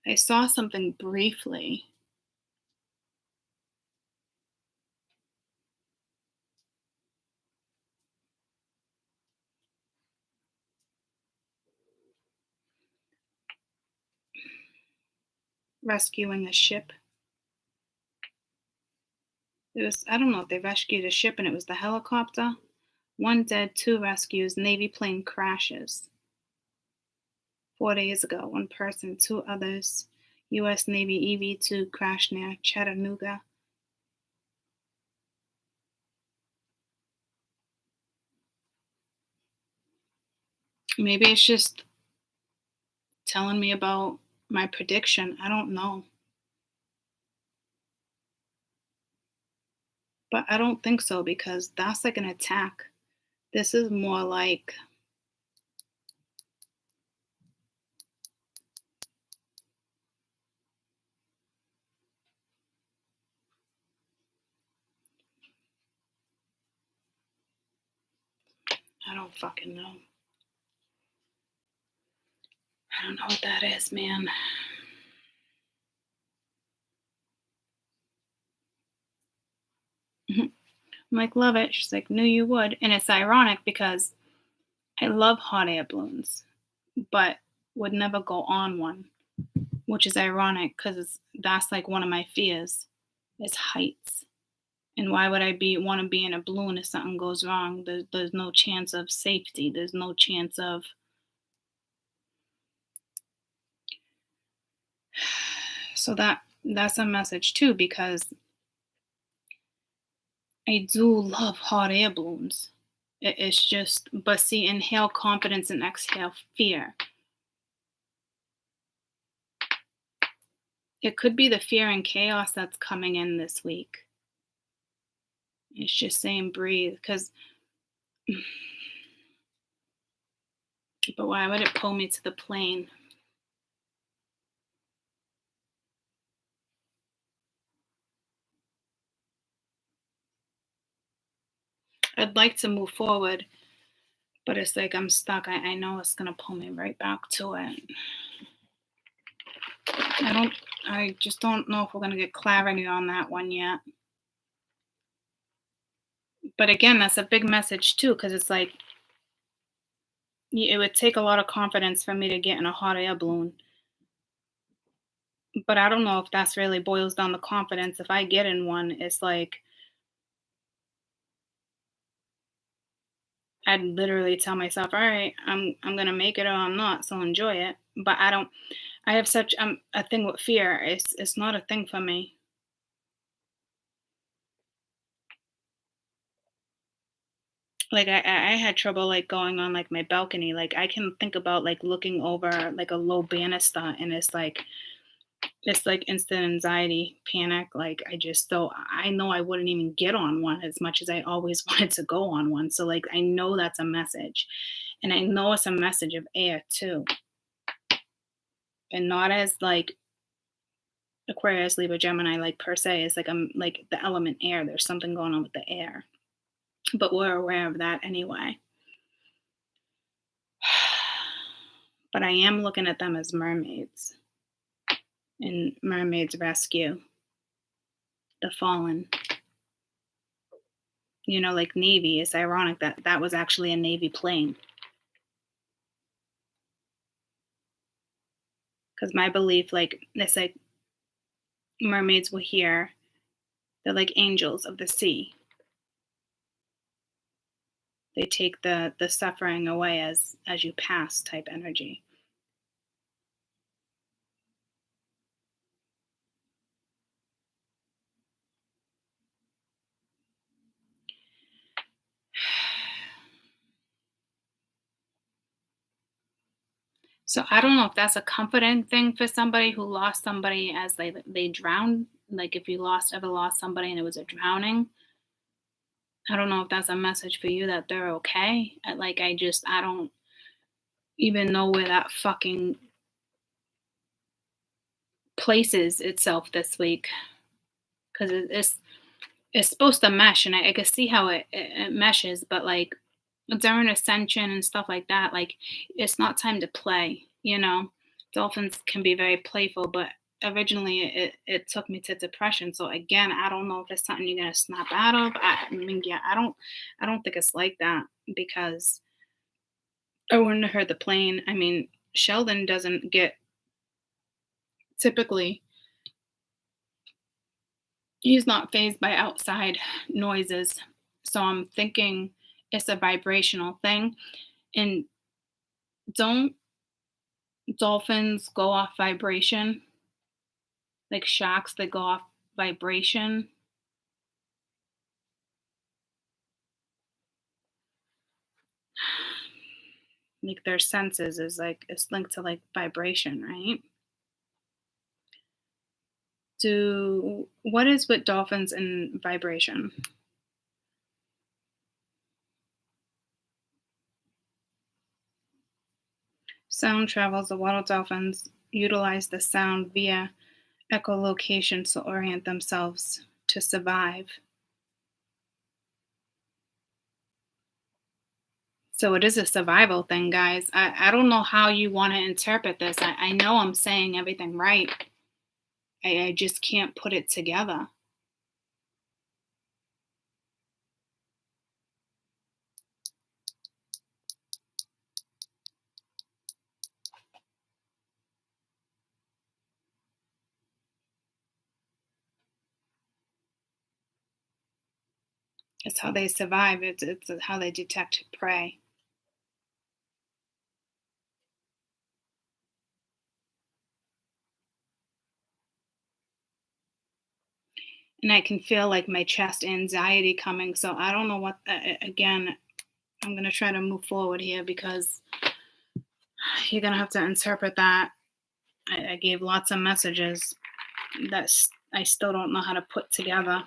I saw something briefly. Rescuing a ship. It was, I don't know if they rescued a ship and it was the helicopter. 1 dead, 2 rescues, Navy plane crashes. 4 days ago, 1 person, 2 others. U.S. Navy EV-2 crashed near Chattanooga. Maybe it's just telling me about my prediction. I don't know. But I don't think so because that's like an attack. This is more like I don't fucking know. I don't know what that is, man. I'm like, love it. She's like, knew you would. And it's ironic because I love hot air balloons, but would never go on one, which is ironic because that's like one of my fears is heights. And why would I want to be in a balloon if something goes wrong? There's no chance of safety. There's no chance of. So that's a message too, because I do love hot air balloons. It's just, but see, inhale confidence and exhale fear. It could be the fear and chaos that's coming in this week. It's just saying breathe, because, but why would it pull me to the plane? I'd like to move forward, but it's like I'm stuck. I know it's gonna pull me right back to it. I just don't know if we're gonna get clarity on that one yet. But again, that's a big message too, because it's like it would take a lot of confidence for me to get in a hot air balloon. But I don't know if that's really boils down to confidence. If I get in one, it's like I'd literally tell myself, all right, I'm gonna make it or I'm not, so enjoy it. But I have such a thing with fear. It's not a thing for me. Like I had trouble like going on like my balcony. Like I can think about like looking over like a low banister and it's like instant anxiety, panic. Like I know I wouldn't even get on one as much as I always wanted to go on one. So like I know that's a message. And I know it's a message of air too. And not as like Aquarius, Libra, Gemini, like per se. It's like I'm like the element air. There's something going on with the air. But we're aware of that anyway. But I am looking at them as mermaids. And Mermaids rescue the fallen. You know, like Navy. It's ironic that that was actually a Navy plane. Because my belief, like, it's like mermaids were here. They're like angels of the sea. They take the suffering away as you pass type energy. So I don't know if that's a comforting thing for somebody who lost somebody as they drowned. Like if you ever lost somebody and it was a drowning. I don't know if that's a message for you that they're okay. I don't even know where that fucking places itself this week. Because it's supposed to mesh and I can see how it meshes, but like during ascension and stuff like that, like, it's not time to play, you know? Dolphins can be very playful, but originally it took me to depression. So again, I don't know if it's something you're gonna snap out of. I mean, yeah, I don't think it's like that because I wouldn't have heard the plane. I mean, Sheldon doesn't get typically he's not fazed by outside noises. So I'm thinking it's a vibrational thing. And don't dolphins go off vibration? Like sharks that go off vibration? Like their senses is like it's linked to like vibration, right? Do what is with dolphins and vibration? Sound travels. The water dolphins utilize the sound via echolocation to orient themselves to survive. So it is a survival thing, guys. I don't know how you want to interpret this. I know I'm saying everything right. I just can't put it together. It's how they survive. It's how they detect prey. And I can feel like my chest anxiety coming. So I don't know what. Again, I'm gonna try to move forward here because you're gonna have to interpret that. I gave lots of messages that I still don't know how to put together.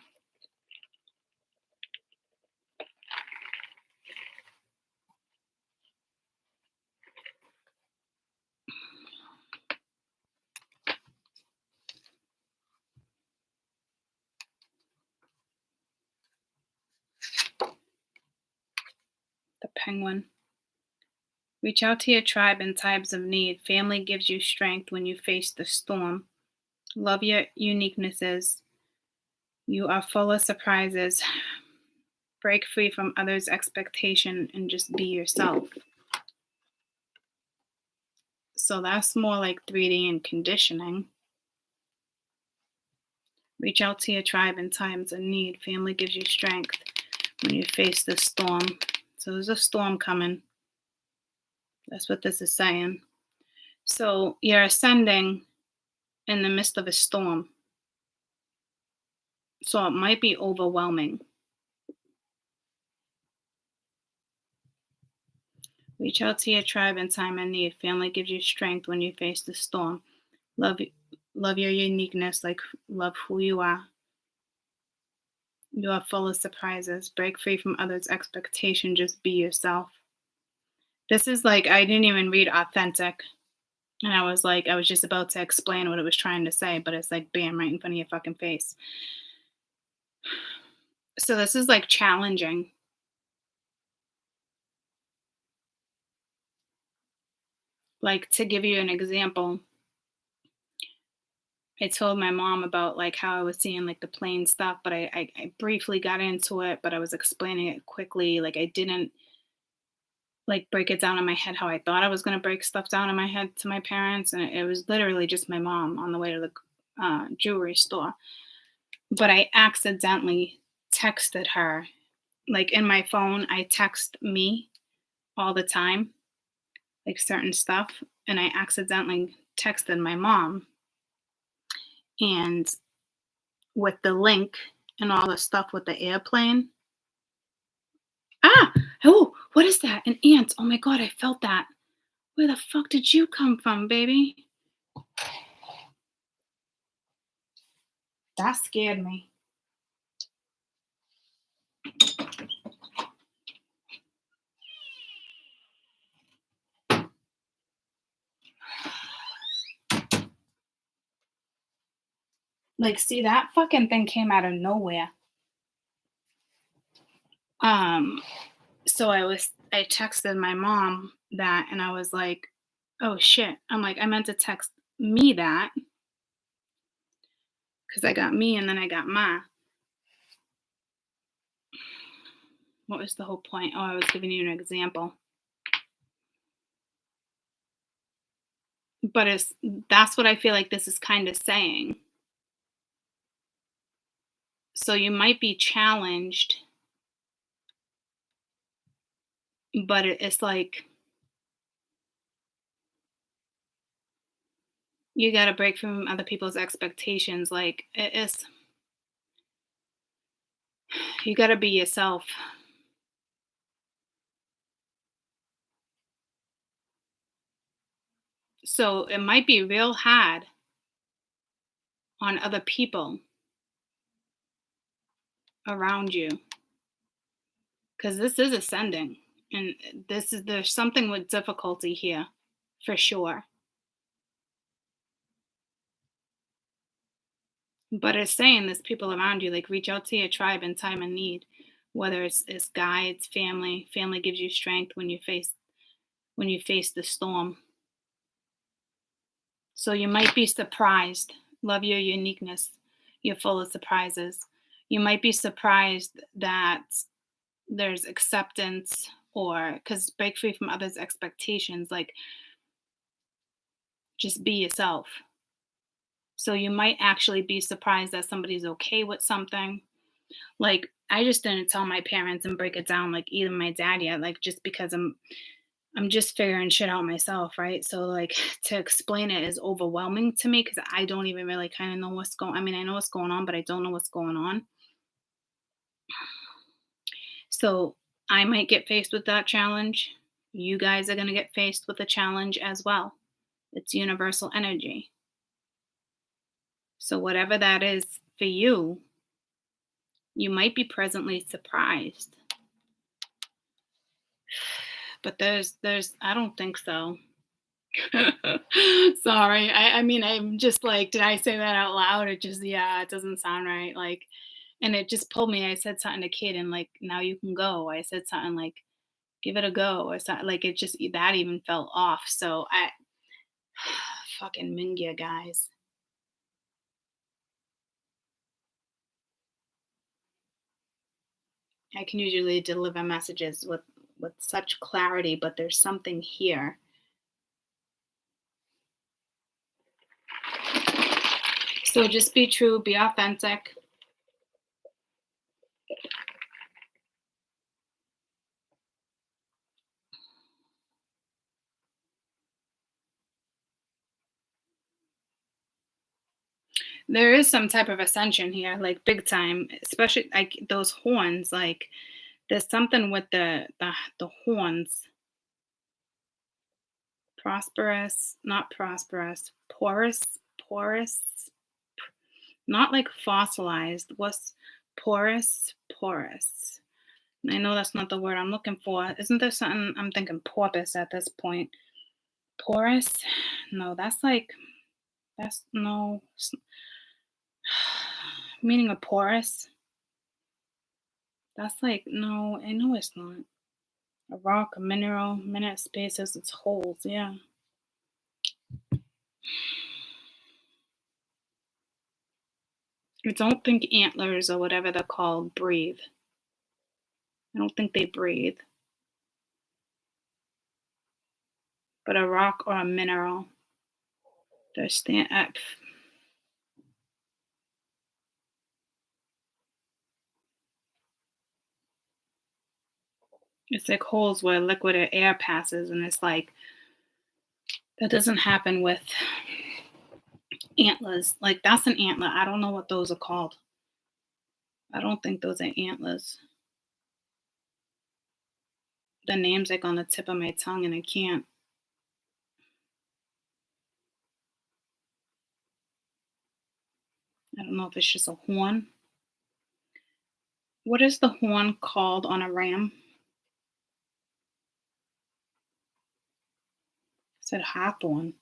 The penguin. Reach out to your tribe in times of need. Family gives you strength when you face the storm. Love your uniquenesses. You are full of surprises. Break free from others' expectation and just be yourself. So that's more like 3D and conditioning. Reach out to your tribe in times of need. Family gives you strength when you face the storm. So there's a storm coming. That's what this is saying. So you're ascending in the midst of a storm. So it might be overwhelming. Reach out to your tribe in time of need. Family gives you strength when you face the storm. Love your uniqueness, like love who you are. You are full of surprises. Break free from others' expectation. Just be yourself. This is like, I didn't even read authentic. And I was just about to explain what it was trying to say, but it's like, bam, right in front of your fucking face. So this is like challenging. Like, to give you an example, I told my mom about like how I was seeing like the plane stuff, but I briefly got into it, but I was explaining it quickly. Like I didn't like break it down in my head how I thought I was going to break stuff down in my head to my parents. And it was literally just my mom on the way to the jewelry store. But I accidentally texted her. Like in my phone, I text me all the time, like certain stuff. And I accidentally texted my mom. And with the link and all the stuff with the airplane. Ah! Oh, what is that? An ant. Oh my God, I felt that. Where the fuck did you come from, baby? That scared me. Like, see, that fucking thing came out of nowhere. So I was I texted my mom that and I was like, "Oh shit." I'm like, I meant to text me that because I got me and then I got ma. What was the whole point? Oh, I was giving you an example. But that's what I feel like this is kind of saying. So you might be challenged, but it's like you got to break from other people's expectations. Like it's you got to be yourself. So it might be real hard on other people around you because this is ascending and there's something with difficulty here for sure. But it's saying there's people around you, like reach out to your tribe in time of need, whether it's guides, family. Family gives you strength when you face the storm. So you might be surprised. Love your uniqueness. You're full of surprises. You might be surprised that there's acceptance or because break free from others' expectations, like just be yourself. So you might actually be surprised that somebody's okay with something. Like I just didn't tell my parents and break it down like even my dad yet, like just because I'm just figuring shit out myself, right? So like to explain it is overwhelming to me because I don't even really kind of know what's going. I mean, I know what's going on, but I don't know what's going on. So I might get faced with that challenge. You guys are going to get faced with a challenge as well. It's universal energy. So whatever that is for you, you might be presently surprised. But there's I don't think so. Sorry. I mean, I'm just like, did I say that out loud? It just, yeah, it doesn't sound right. Like, and it just pulled me. I said something to Kaden, like, now you can go. I said something like, give it a go. Or something like it just, that even felt off. So fucking Mingya guys. I can usually deliver messages with such clarity, but there's something here. So just be true, be authentic. There is some type of ascension here, like big time, especially like those horns. Like there's something with the horns. Prosperous, not prosperous. Porous, not like fossilized. What's porous? Porous. I know that's not the word I'm looking for. Isn't there something I'm thinking porpoise at this point? Porous? No, that's like that's no meaning of porous. That's like no, I know it's not. A rock, a mineral, minute space has its holes, yeah. I don't think antlers or whatever they're called breathe. I don't think they breathe. But a rock or a mineral, they're stand up. It's like holes where liquid or air passes, and it's like that doesn't happen with antlers. Like that's an antler. I don't know what those are called. I don't think those are antlers. The name's like on the tip of my tongue, and I can't. I don't know if it's just a horn. What is the horn called on a ram? I said hawthorn.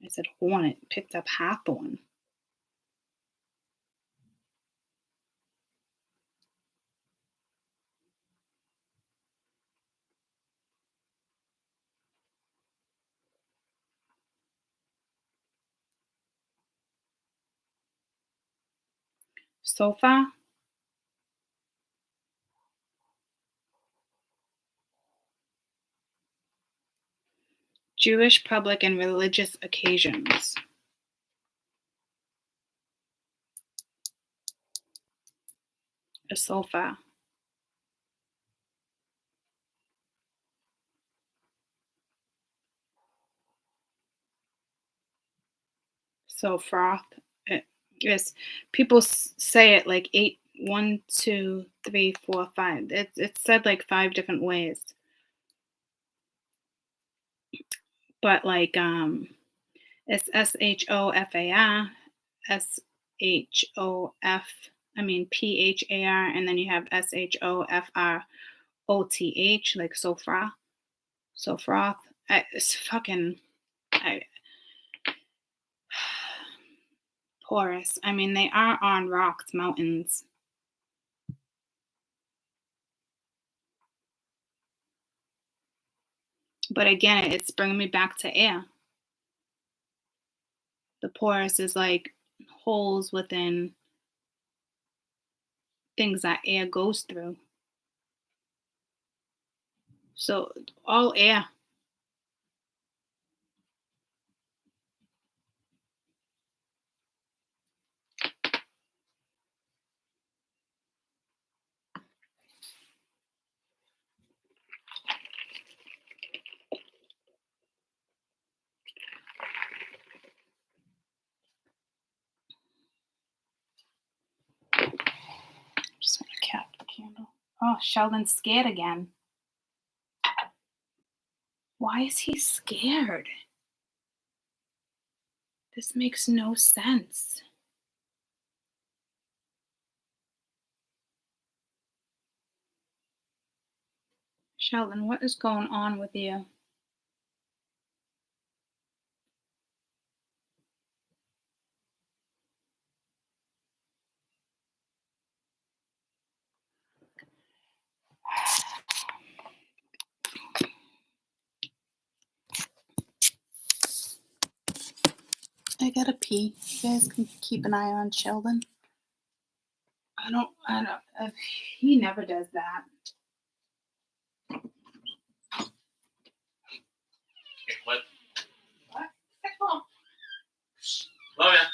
I said horn. It picked up hawthorn. Sofa. Jewish public and religious occasions. A sofa. So froth. Yes, people say it like 8, 1, 2, 3, 4, 5. It's said like 5 different ways. But like it's SHOFAR, PHAR, and then you have SHOFROTH, like Sofra. Sofroth. It's fucking porous. I mean, they are on rocks, mountains. But again, it's bringing me back to air. The porous is like holes within things that air goes through. So all air. Just want to cap the candle. Oh, Sheldon's scared again. Why is he scared? This makes no sense. Sheldon, what is going on with you? I gotta pee. You guys can keep an eye on Sheldon. I don't, he never does that. What? What? Oh. Oh, yeah.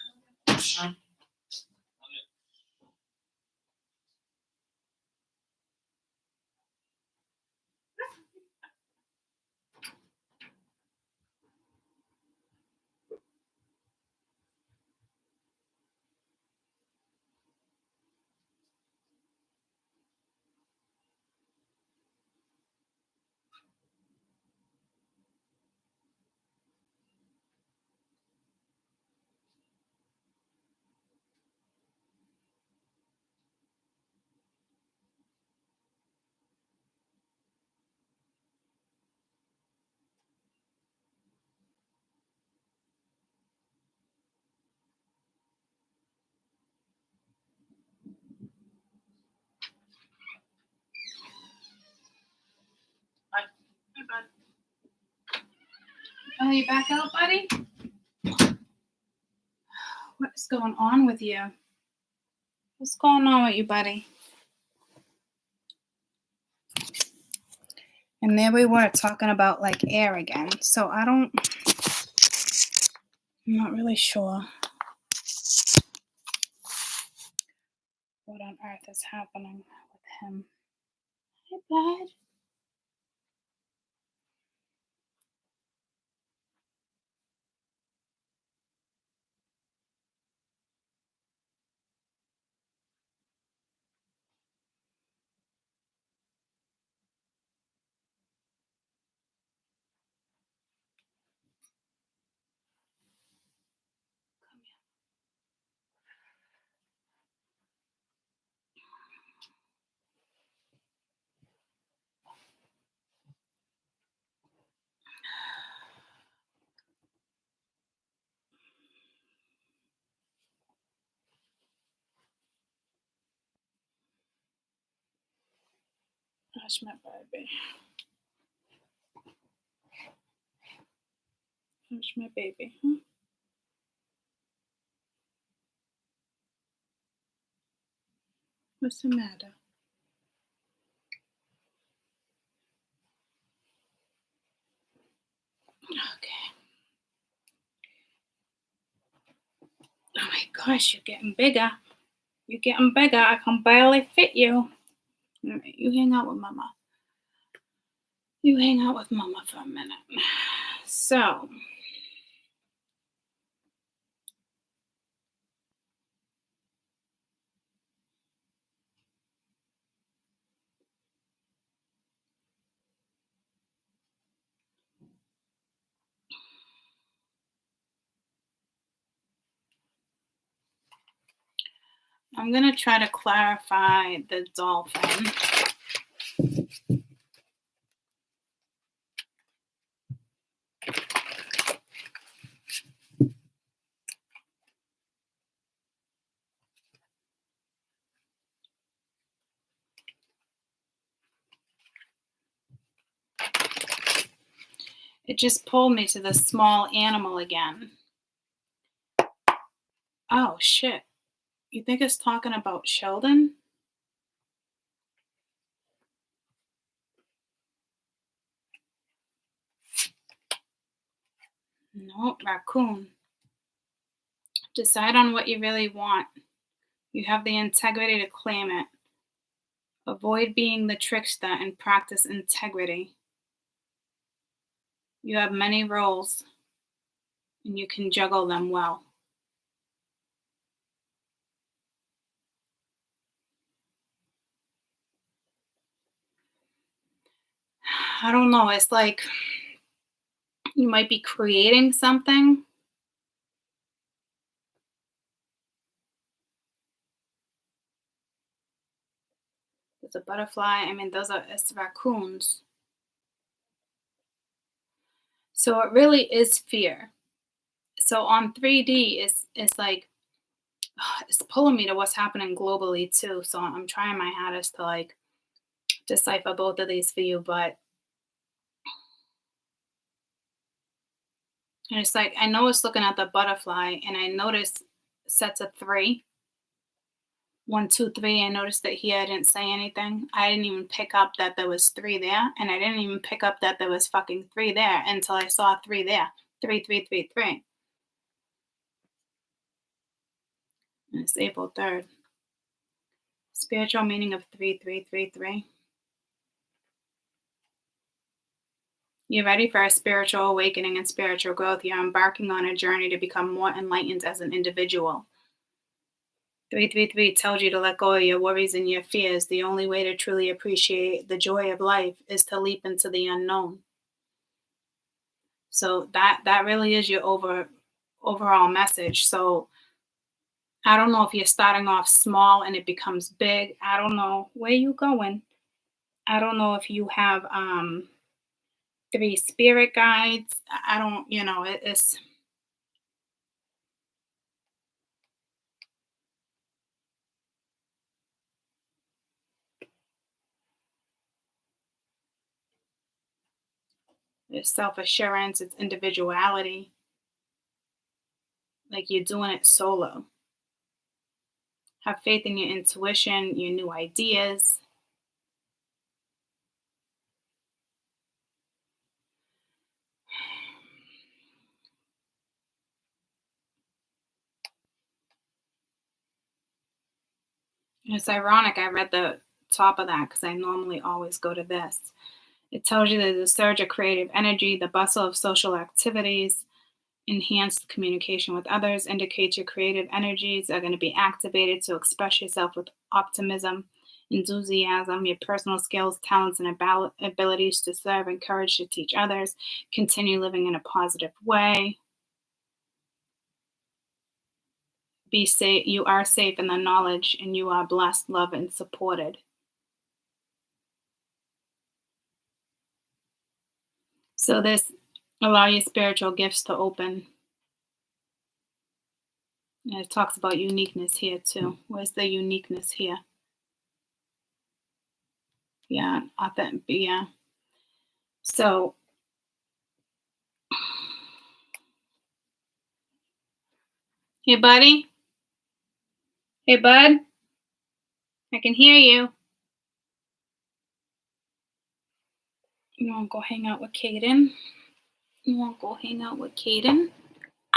Oh, you back out, buddy? What is going on with you? What's going on with you, buddy? And there we were talking about like air again. So I'm not really sure what on earth is happening with him. Hey, bud. That's my baby. That's my baby. What's the matter? Okay. Oh my gosh, you're getting bigger. You're getting bigger. I can barely fit you. All right, you hang out with Mama. You hang out with Mama for a minute. So, I'm going to try to clarify the dolphin. It just pulled me to the small animal again. Oh, shit. You think it's talking about Sheldon? No, raccoon. Decide on what you really want. You have the integrity to claim it. Avoid being the trickster and practice integrity. You have many roles, and you can juggle them well. I don't know. It's like you might be creating something. There's a butterfly. I mean, it's raccoons. So it really is fear. So on 3D, it's like it's pulling me to what's happening globally too. So I'm trying my hardest to like decipher both of these for you, but and it's like I know it's looking at the butterfly, and I noticed sets of three. 1, 2, 3. I noticed that here I didn't say anything. I didn't even pick up that there was 3 there, and I didn't even pick up that there was fucking 3 there until I saw 3 there. 3, 3, 3, 3. And it's April 3rd. Spiritual meaning of 3, 3, 3, 3. You're ready for a spiritual awakening and spiritual growth. You're embarking on a journey to become more enlightened as an individual. 333 tells you to let go of your worries and your fears. The only way to truly appreciate the joy of life is to leap into the unknown. So that really is your overall message. So I don't know if you're starting off small and it becomes big. I don't know where you going. I don't know if you have 3 spirit guides. I don't, it's self-assurance, it's individuality. Like you're doing it solo. Have faith in your intuition, your new ideas. And it's ironic I read the top of that because I normally always go to this. It tells you there's a surge of creative energy, the bustle of social activities, enhanced communication with others indicates your creative energies are going to be activated to express yourself with optimism, enthusiasm, your personal skills, talents, and abilities to serve and courage to teach others. Continue living in a positive way. Be safe. You are safe in the knowledge, and you are blessed, loved, and supported. So this allow your spiritual gifts to open. And it talks about uniqueness here too. Where's the uniqueness here? Yeah, authentic. Yeah. So hey buddy. Hey bud. I can hear you. You want to go hang out with Caden? You want to go hang out with Caden?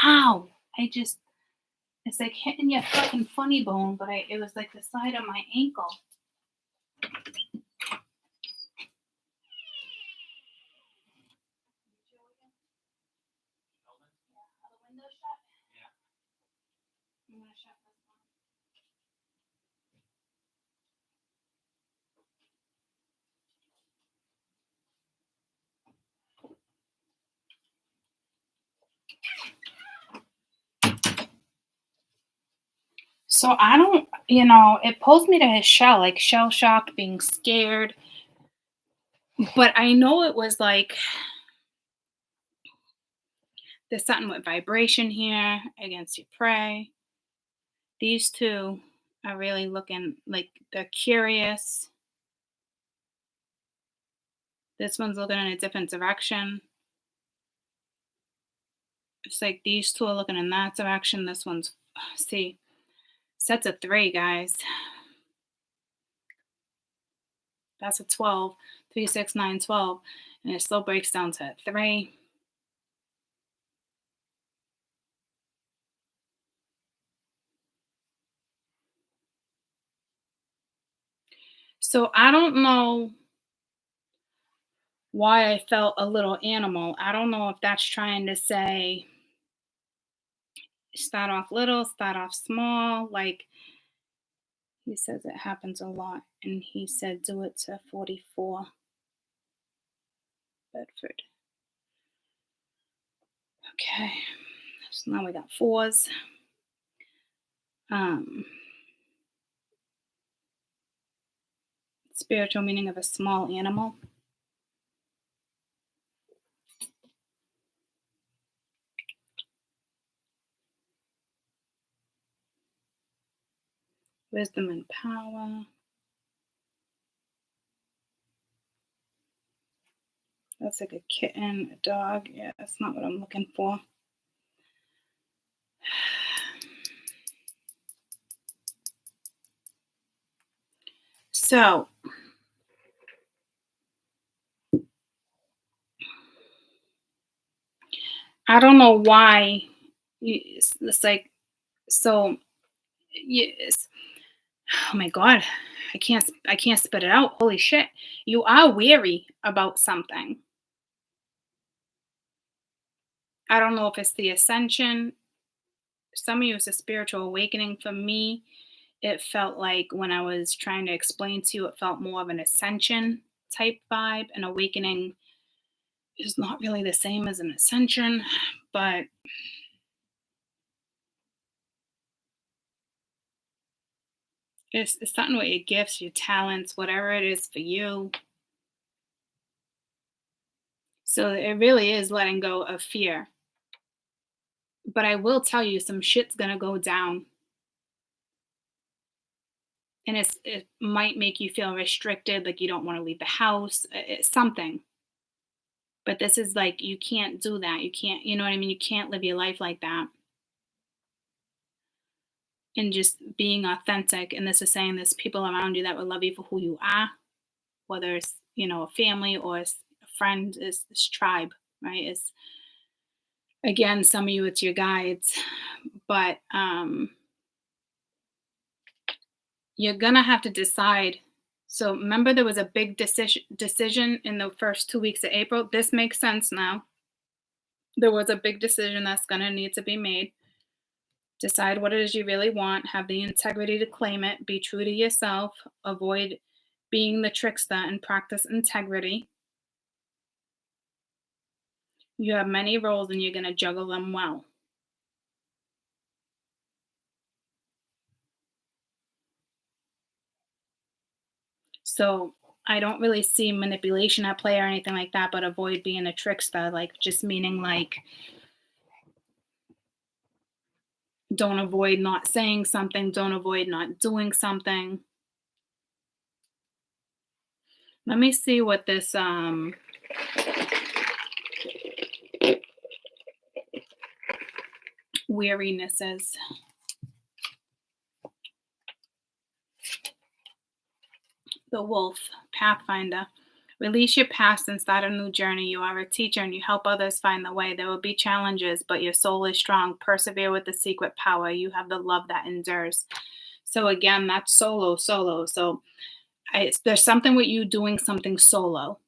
Ow! It's like hitting your fucking funny bone, but it was like the side of my ankle. So I don't, it pulls me to his shell, like shell shocked, being scared. But I know it was like there's something with vibration here against your prey. These two are really looking like they're curious. This one's looking in a different direction. It's like these two are looking in that direction. This one's, see, sets of 3, guys. That's a 12. 3, 6, 9, 12. And it still breaks down to 3. So I don't know why I felt a little animal. I don't know if that's trying to say start off little, start off small. Like he says it happens a lot. And he said do it to 44 Bedford. Okay. So now we got 4s. Spiritual meaning of a small animal. Wisdom and power. That's like a kitten, a dog. Yeah, that's not what I'm looking for. So, I don't know why it's like, so, yes. Oh my God, I can't spit it out. Holy shit. You are weary about something. I don't know if it's the ascension. Some of you, it's a spiritual awakening. For me, it felt like when I was trying to explain to you, it felt more of an ascension type vibe. An awakening is not really the same as an ascension, but it's something with your gifts, your talents, whatever it is for you. So it really is letting go of fear. But I will tell you, some shit's gonna go down. And it might make you feel restricted, like you don't want to leave the house. It's something. But this is like, you can't do that. You can't, you know what I mean? You can't live your life like that. And just being authentic. And this is saying there's people around you that will love you for who you are, whether it's, a family or a friend, is tribe, right? It's, again, some of you, it's your guides. But you're going to have to decide. So remember, there was a big decision in the first 2 weeks of April. This makes sense now. There was a big decision that's going to need to be made. Decide what it is you really want. Have the integrity to claim it. Be true to yourself. Avoid being the trickster and practice integrity. You have many roles and you're going to juggle them well. So I don't really see manipulation at play or anything like that, but avoid being a trickster, like just meaning like don't avoid not saying something, don't avoid not doing something. Let me see what this weariness is. The wolf, pathfinder. Release your past and start a new journey. You are a teacher and you help others find the way. There will be challenges, but your soul is strong. Persevere with the secret power. You have the love that endures. So again, that's solo. So there's something with you doing something solo.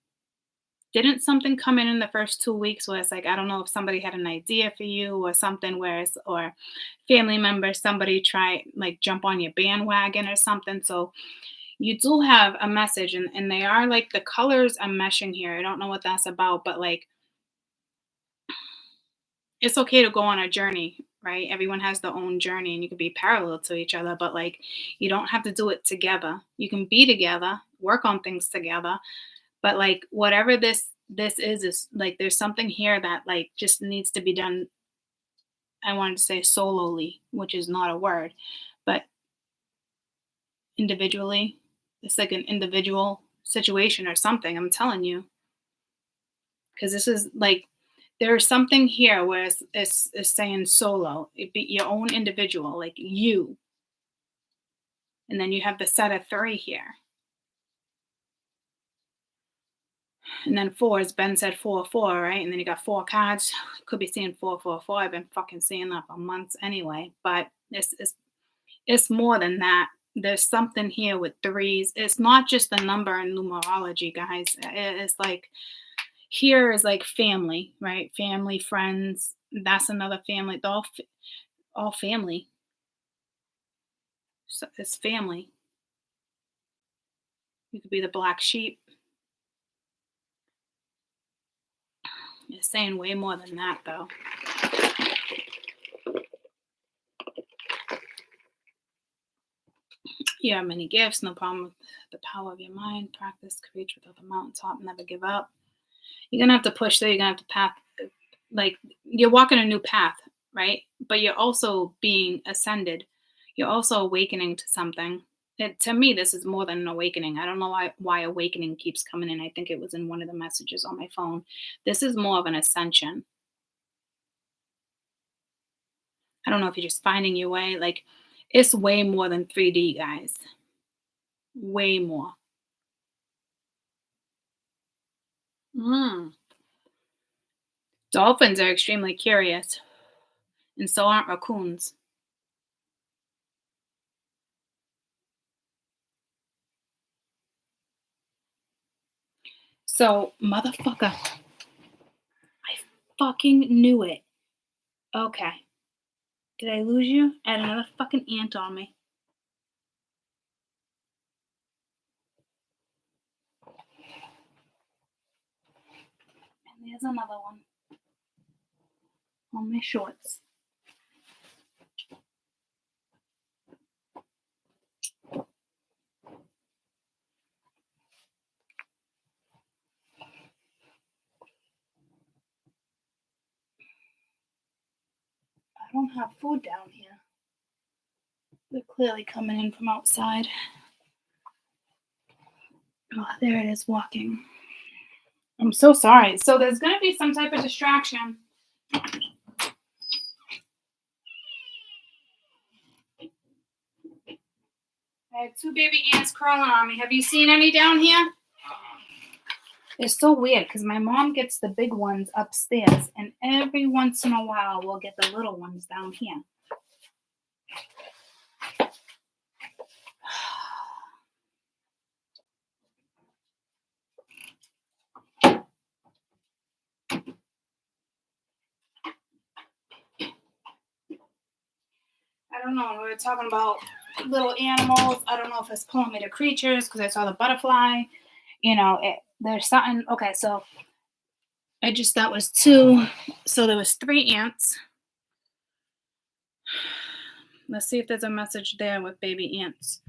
Didn't something come in the first 2 weeks where it's like, I don't know if somebody had an idea for you or something or family members, somebody try like jump on your bandwagon or something. So you do have a message and they are like the colors are meshing here. I don't know what that's about, but like it's okay to go on a journey, right? Everyone has their own journey and you can be parallel to each other, but like you don't have to do it together. You can be together, work on things together, but like whatever this is like there's something here that like just needs to be done. I wanted to say solely, which is not a word, but individually. It's like an individual situation or something. I'm telling you, because this is like there's something here where it's saying solo. It be your own individual, like you, and then you have the set of 3 here. And then 4, as Ben said, 4, 4, right? And then you got 4 cards. Could be seeing 4, 4, 4. I've been fucking seeing that for months anyway. But it's more than that. There's something here with 3s. It's not just the number in numerology, guys. It's like here is like family, right? Family, friends. That's another family. They're all family. So it's family. You could be the black sheep. It's saying way more than that, though. You have many gifts, no problem with the power of your mind. Practice, reach without the mountaintop, never give up. You're going to have to push through. You're going to have to like you're walking a new path, right? But you're also being ascended. You're also awakening to something. To me, this is more than an awakening. I don't know why awakening keeps coming in. I think it was in one of the messages on my phone. This is more of an ascension. I don't know if you're just finding your way. Like, it's way more than 3D, guys. Way more. Dolphins are extremely curious, and so aren't raccoons. So, motherfucker, I fucking knew it. Okay. Did I lose you? I had another fucking ant on me. And there's another one on my shorts. I don't have food down here. They're clearly coming in from outside. Oh, there it is walking. I'm so sorry. So there's going to be some type of distraction. I had 2 baby ants crawling on me. Have you seen any down here? It's so weird because my mom gets the big ones upstairs, and every once in a while we'll get the little ones down here. I don't know. We were talking about little animals. I don't know if it's pulling me to creatures because I saw the butterfly. You know, there's something. Okay, so that was 2. So there was 3 ants. Let's see if there's a message there with baby ants.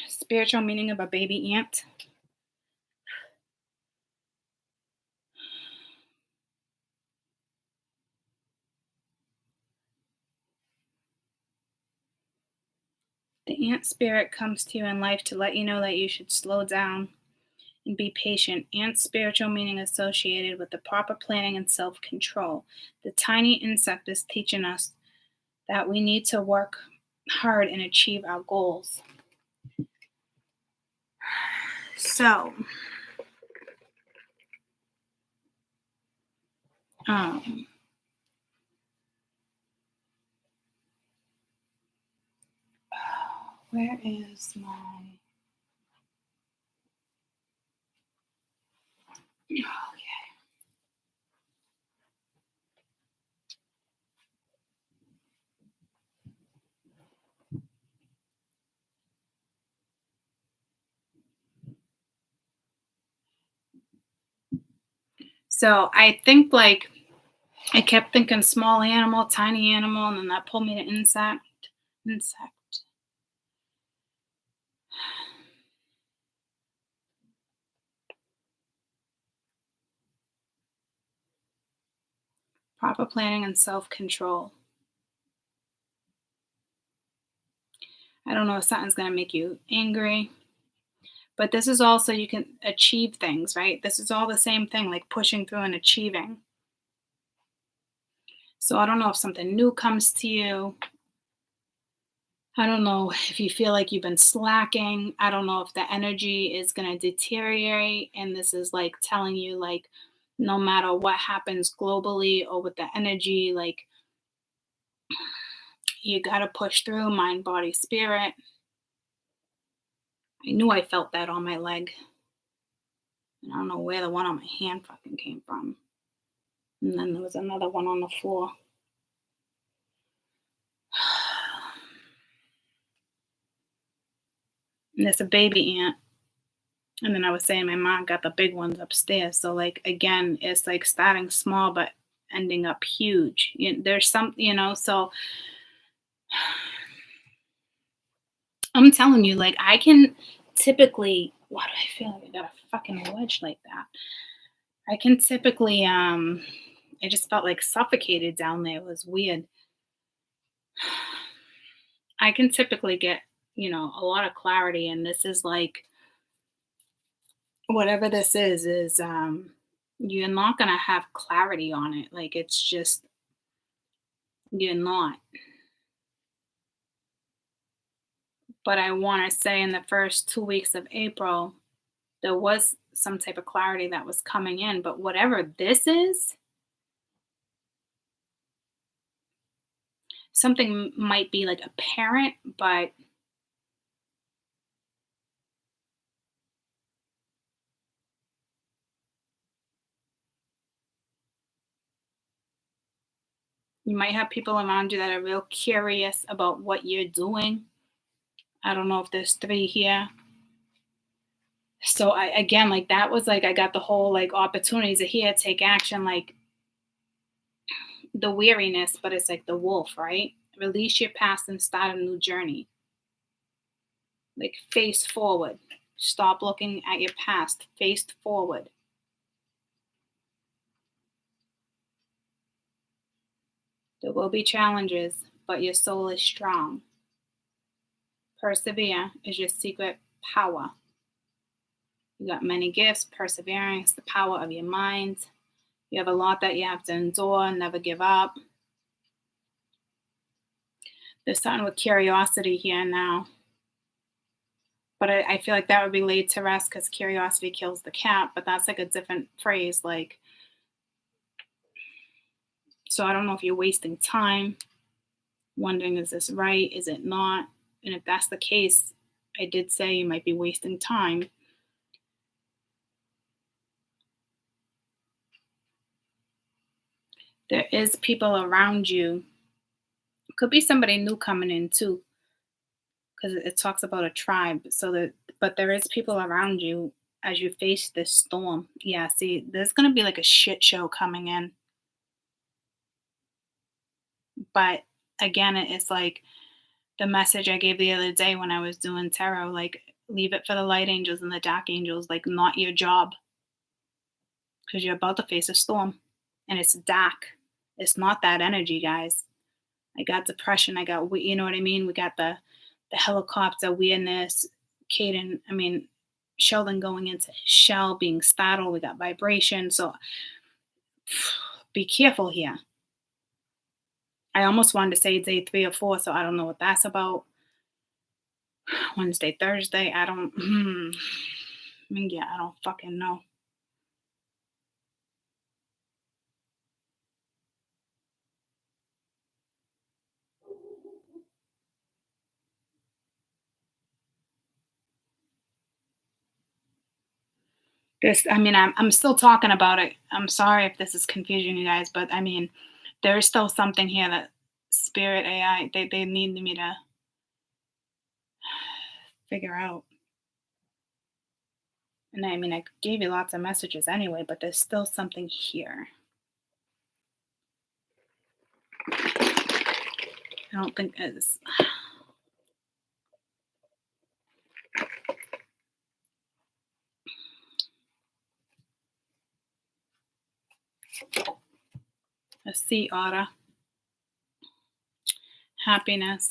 Spiritual meaning of a baby ant. The ant spirit comes to you in life to let you know that you should slow down and be patient. Ant spiritual meaning associated with the proper planning and self-control. The tiny insect is teaching us that we need to work hard and achieve our goals. So, where is my... Okay. So I think like I kept thinking small animal, tiny animal, and then that pulled me to insect. Proper planning and self-control. I don't know if something's going to make you angry, but this is also, you can achieve things, right? This is all the same thing, like pushing through and achieving. So I don't know if something new comes to you. I don't know if you feel like you've been slacking. I don't know if the energy is going to deteriorate. And this is like telling you, like, no matter what happens globally or with the energy, like, you got to push through, mind, body, spirit. I knew I felt that on my leg. And I don't know where the one on my hand fucking came from. And then there was another one on the floor. And there's a baby ant. And then I was saying my mom got the big ones upstairs. So, like, again, it's like starting small but ending up huge. There's some, so I'm telling you, like, I can typically, why do I feel like I got a fucking wedge like that? I can typically, I just felt like suffocated down there. It was weird. I can typically get, a lot of clarity. And this is like, whatever this is, you're not going to have clarity on it. Like, it's just, you're not. But I want to say in the first 2 weeks of April, there was some type of clarity that was coming in. But whatever this is, something might be like apparent, but you might have people around you that are real curious about what you're doing. I don't know if there's 3 here. So again, like, that was like, I got the whole like opportunities to here, take action, like the weariness, but it's like the wolf, right? Release your past and start a new journey. Like, face forward. Stop looking at your past. Face forward. There will be challenges, but your soul is strong. Persevere is your secret power. You got many gifts. Perseverance, the power of your mind. You have a lot that you have to endure. Never give up. There's something with curiosity here now. But I feel like that would be laid to rest because curiosity kills the cat. But that's like a different phrase. Like, so I don't know if you're wasting time, wondering, is this right? Is it not? And if that's the case, I did say you might be wasting time. There is people around you. Could be somebody new coming in too, because it talks about a tribe. But there is people around you as you face this storm. Yeah, see, there's gonna be like a shit show coming in. But again, it's like the message I gave the other day when I was doing tarot, like, leave it for the light angels and the dark angels, like, not your job. Because you're about to face a storm and it's dark. It's not that energy, guys. I got depression. You know what I mean? We got the helicopter weirdness, Sheldon going into his shell, being startled. We got vibration. So be careful here. I almost wanted to say day 3 or 4, so I don't know what that's about. Wednesday, Thursday, I don't, mean, yeah, I don't fucking know. I'm still talking about it. I'm sorry if this is confusing you guys, but I mean, there's still something here that Spirit AI, they need me to figure out. And I mean, I gave you lots of messages anyway, but there's still something here. I don't think it's. A sea otter. Happiness.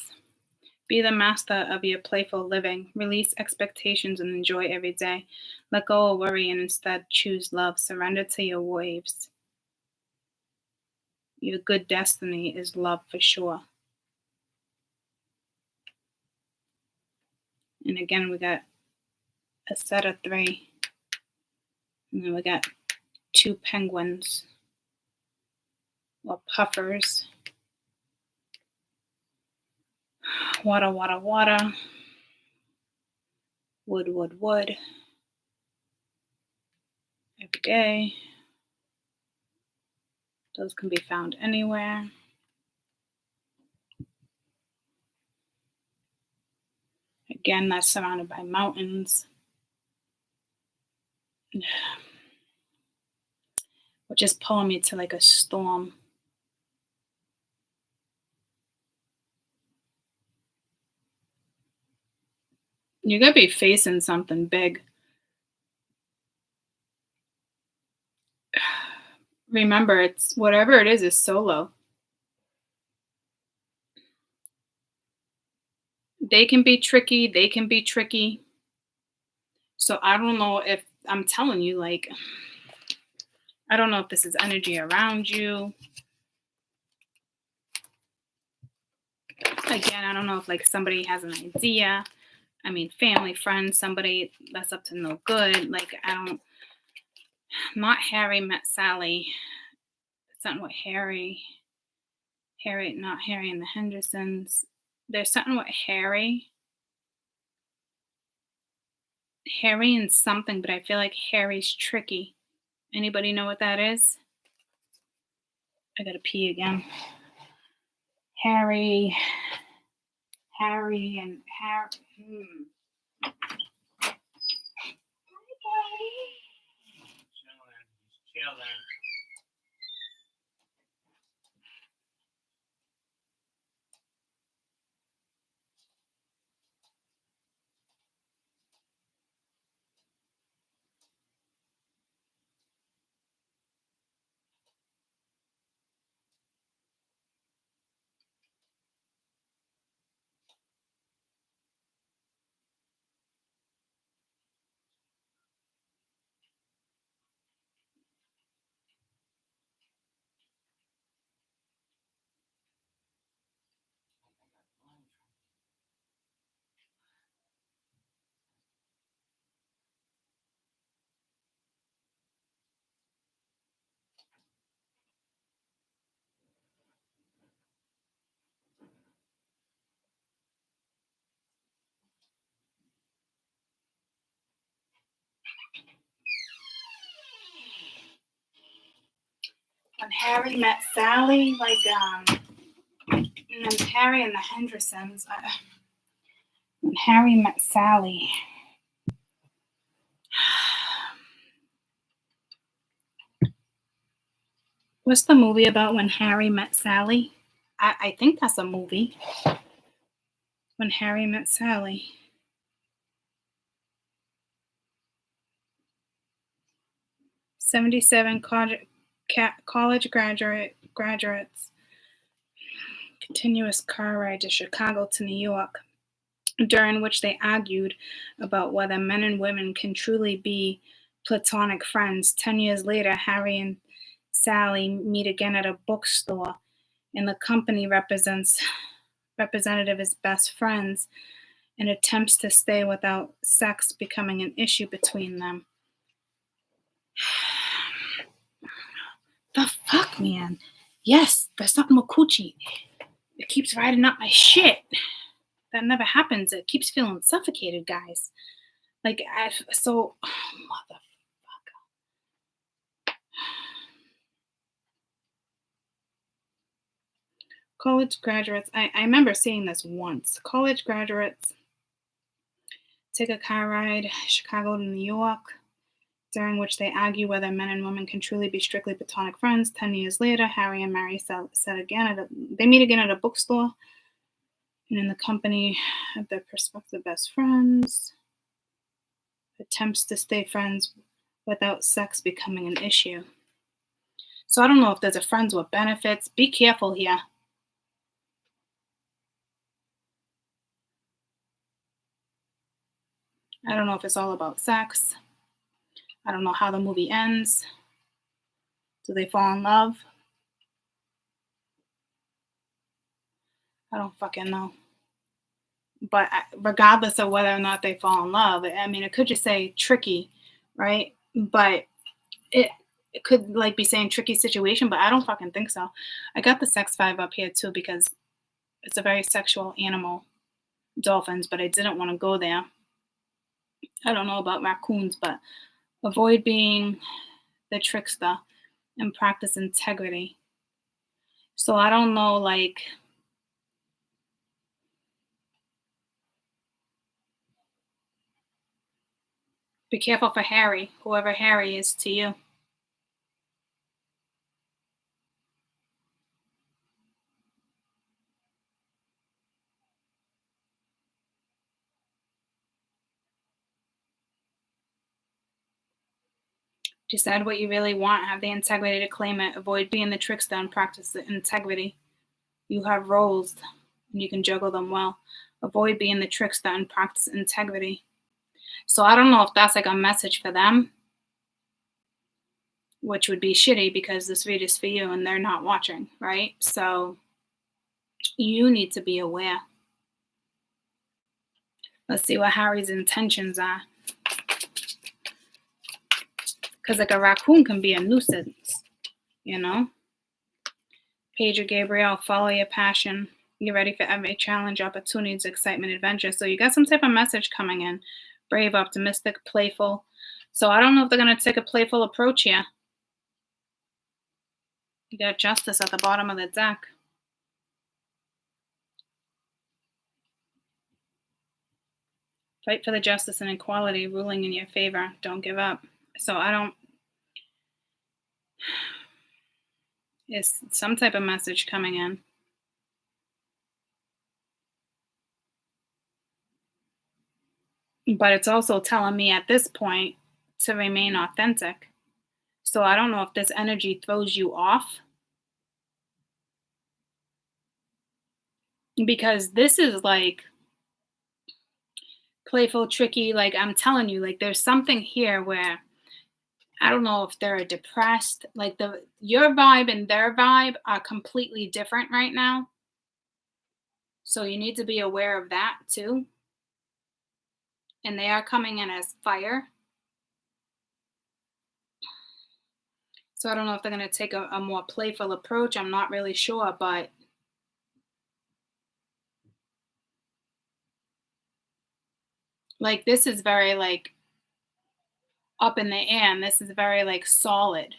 Be the master of your playful living. Release expectations and enjoy every day. Let go of worry and instead choose love. Surrender to your waves. Your good destiny is love for sure. And again, we got a set of 3. And then we got 2 penguins or puffers. Water, water, water. Wood, wood, wood. Every day. Those can be found anywhere. Again, that's surrounded by mountains, which is pulling me to like a storm. You're going to be facing something big. Remember, it's whatever it is solo. They can be tricky. So I don't know if I'm telling you, like, I don't know if this is energy around you. Again, I don't know if like somebody has an idea. I mean, family, friends, somebody that's up to no good. Like, not Harry met Sally. Something with Harry, not Harry and the Hendersons. There's something with Harry and something, but I feel like Harry's tricky. Anybody know what that is? I gotta pee again. Harry and Harry. Chilling. When Harry met Sally, like, and then Harry and the Hendersons. When Harry met Sally. What's the movie about when Harry met Sally? I think that's a movie. When Harry met Sally. '77 college graduates. Continuous car ride to Chicago to New York, during which they argued about whether men and women can truly be platonic friends. 10 years later, Harry and Sally meet again at a bookstore, and the company representative is best friends. and attempts to stay without sex becoming an issue between them. The fuck, man? Yes, there's something with coochie. It keeps riding up my shit. That never happens. It keeps feeling suffocated, guys. Like, motherfucker. College graduates, I remember seeing this once. College graduates take a car ride, Chicago to New York, during which they argue whether men and women can truly be strictly platonic friends. 10 years later, Harry and Mary they meet again at a bookstore and in the company of their prospective best friends. Attempts to stay friends without sex becoming an issue. So I don't know if there's a friends with benefits. Be careful here. I don't know if it's all about sex. I don't know how the movie ends. Do they fall in love? I don't fucking know. But regardless of whether or not they fall in love, I mean, it could just say tricky, right? But it could like be saying tricky situation, but I don't fucking think so. I got the sex vibe up here too because it's a very sexual animal, dolphins, but I didn't want to go there. I don't know about raccoons, but avoid being the trickster and practice integrity. So I don't know, like, be careful for Harry, whoever Harry is to you. Decide what you really want. Have the integrity to claim it. Avoid being the trickster and practice the integrity. You have roles and you can juggle them well. Avoid being the trickster and practice integrity. So I don't know if that's like a message for them, which would be shitty because this read is for you and they're not watching, right? So you need to be aware. Let's see what Harry's intentions are. Because like a raccoon can be a nuisance, you know? Page of Gabriel, follow your passion. You're ready for every challenge, opportunities, excitement, adventure. So you got some type of message coming in. Brave, optimistic, playful. So I don't know if they're going to take a playful approach here. You got justice at the bottom of the deck. Fight for the justice and equality ruling in your favor. Don't give up. So it's some type of message coming in. But it's also telling me at this point to remain authentic. So I don't know if this energy throws you off. Because this is like playful, tricky. Like I'm telling you, like there's something here where I don't know if they're depressed. Like your vibe and their vibe are completely different right now. So you need to be aware of that too. And they are coming in as fire. So I don't know if they're going to take a more playful approach. I'm not really sure, but like this is very like up in the air, and this is very like solid.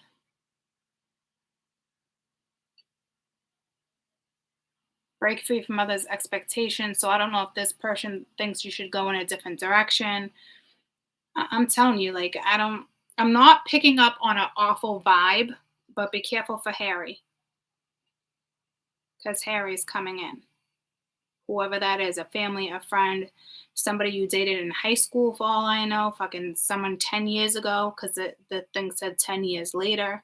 Break free from others' expectations. So I don't know if this person thinks you should go in a different direction. I'm telling you, like I'm not picking up on an awful vibe, but be careful for Harry. Because Harry's coming in. Whoever that is, a family, a friend, somebody you dated in high school for all I know, fucking someone 10 years ago, because the thing said 10 years later.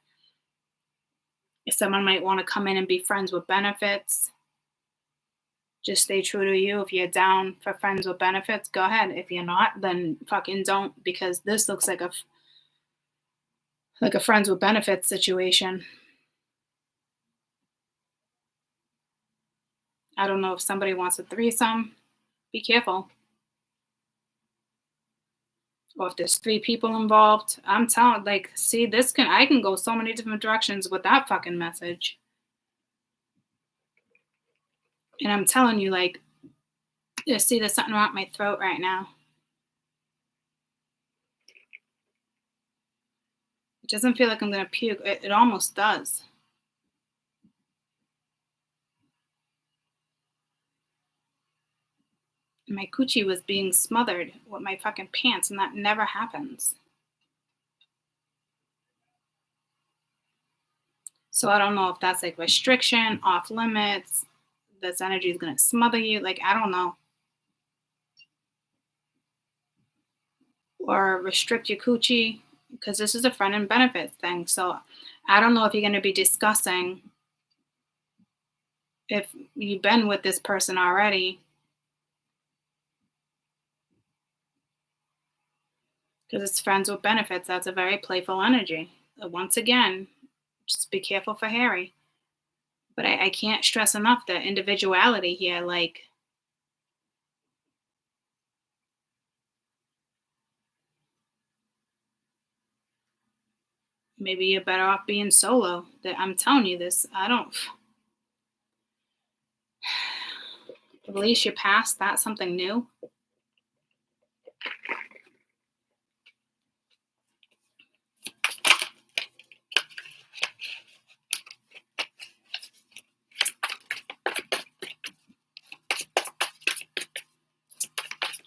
If someone might want to come in and be friends with benefits, just stay true to you. If you're down for friends with benefits, go ahead. If you're not, then fucking don't, because this looks like a friends with benefits situation. I don't know if somebody wants a threesome. Be careful. Or if there's 3 people involved, I'm telling, like, see, I can go so many different directions with that fucking message. And I'm telling you, like, see, there's something around my throat right now. It doesn't feel like I'm gonna puke. It almost does. My coochie was being smothered with my fucking pants, and that never happens. So I don't know if that's like restriction, off limits. This energy is gonna smother you. Like, I don't know. Or restrict your coochie, because this is a friend and benefits thing. So I don't know if you're gonna be discussing if you've been with this person already. Because it's friends with benefits. That's a very playful energy. Once again, just be careful for Harry. But I can't stress enough the individuality here. Like, maybe you're better off being solo. I'm telling you this. I don't. Release your past. That's something new.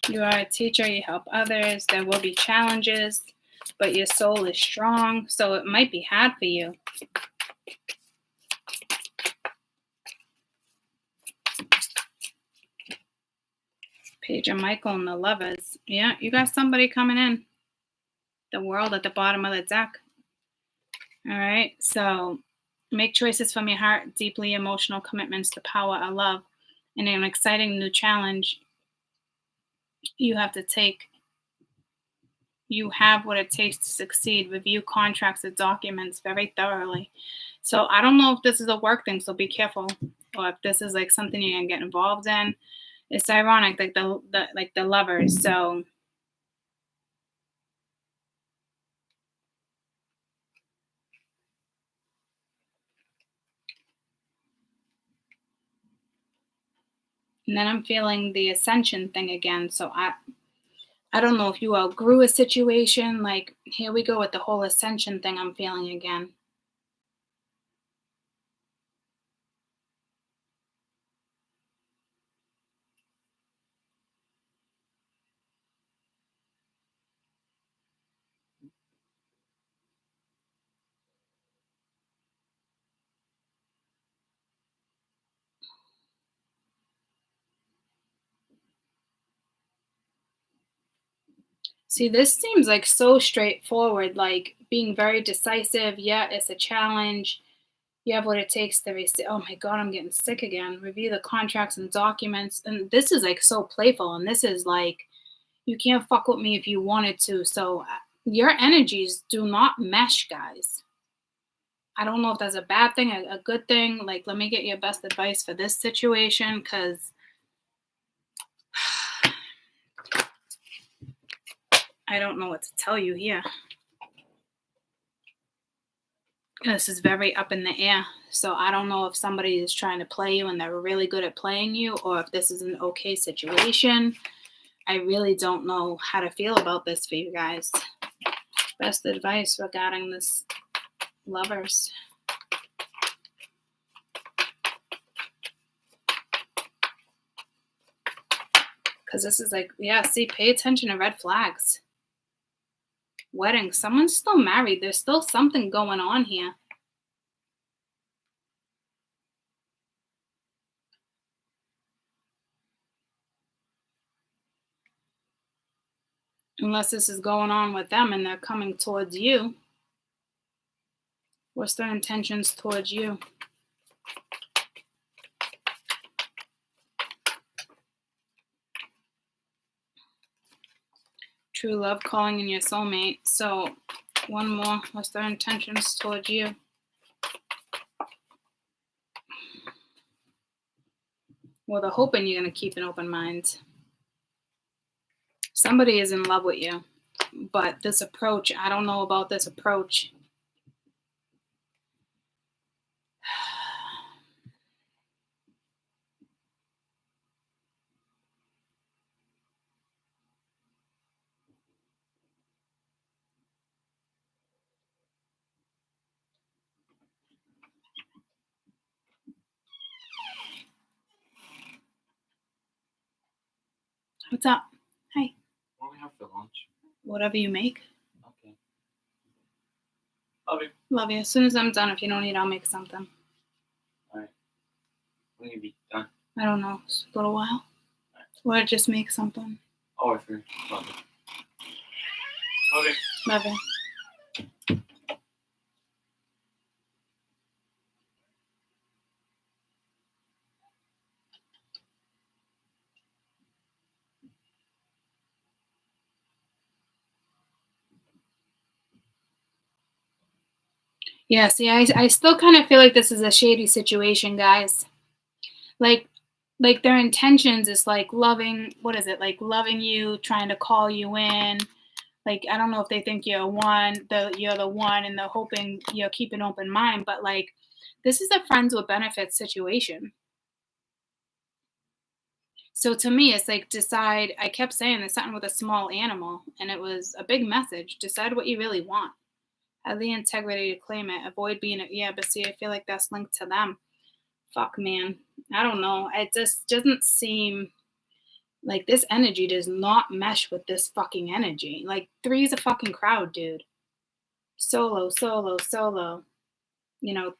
You are a teacher, you help others, there will be challenges, but your soul is strong, so it might be hard for you. Page of Michael and the Lovers. Yeah, you got somebody coming in. The World at the bottom of the deck. All right, so make choices from your heart, deeply emotional commitments to power or love, and an exciting new challenge you have to take. You have what it takes to succeed. Review contracts and documents very thoroughly. So I don't know if this is a work thing, so be careful. Or if this is like something you're gonna get involved in. It's ironic, like the Lovers. So and then I'm feeling the Ascension thing again. So I don't know if you outgrew a situation. Like, here we go with the whole Ascension thing I'm feeling again. See, this seems like so straightforward, like being very decisive. Yeah, it's a challenge. You have what it takes to oh my God, I'm getting sick again. Review the contracts and documents. And this is like so playful. And this is like, you can't fuck with me if you wanted to. So your energies do not mesh, guys. I don't know if that's a bad thing, a good thing. Like, let me get your best advice for this situation, because I don't know what to tell you here. This is very up in the air. So I don't know if somebody is trying to play you and they're really good at playing you, or if this is an okay situation. I really don't know how to feel about this for you guys. Best advice regarding this Lovers. Because this is like, yeah, see, pay attention to red flags. Wedding. Someone's still married. There's still something going on here. Unless this is going on with them and they're coming towards you. What's their intentions towards you? True love calling in your soulmate. So one more. What's their intentions towards you? Well, they're hoping you're going to keep an open mind. Somebody is in love with you. But this approach, I don't know about this approach. What's up? Hi. What do we have for lunch? Whatever you make. Okay. Love you. Love you. As soon as I'm done, if you don't eat, I'll make something. Alright. When are you be done? I don't know. It's a little while. Or just make something. Oh, I forgot. Love you. Okay. Love you. Yeah, see, I still kind of feel like this is a shady situation, guys. Like their intentions is like loving, what is it? Like loving you, trying to call you in. Like, I don't know if they think you're the one and they're hoping you'll keep an open mind, but like this is a friends with benefits situation. So to me, it's like decide, I kept saying there's something with a small animal, and it was a big message. Decide what you really want. Have the integrity to claim it. Avoid being but see, I feel like that's linked to them. Fuck, man. I don't know. It just doesn't seem like this energy does not mesh with this fucking energy. Like, 3 is a fucking crowd, dude. Solo, solo, solo. You know,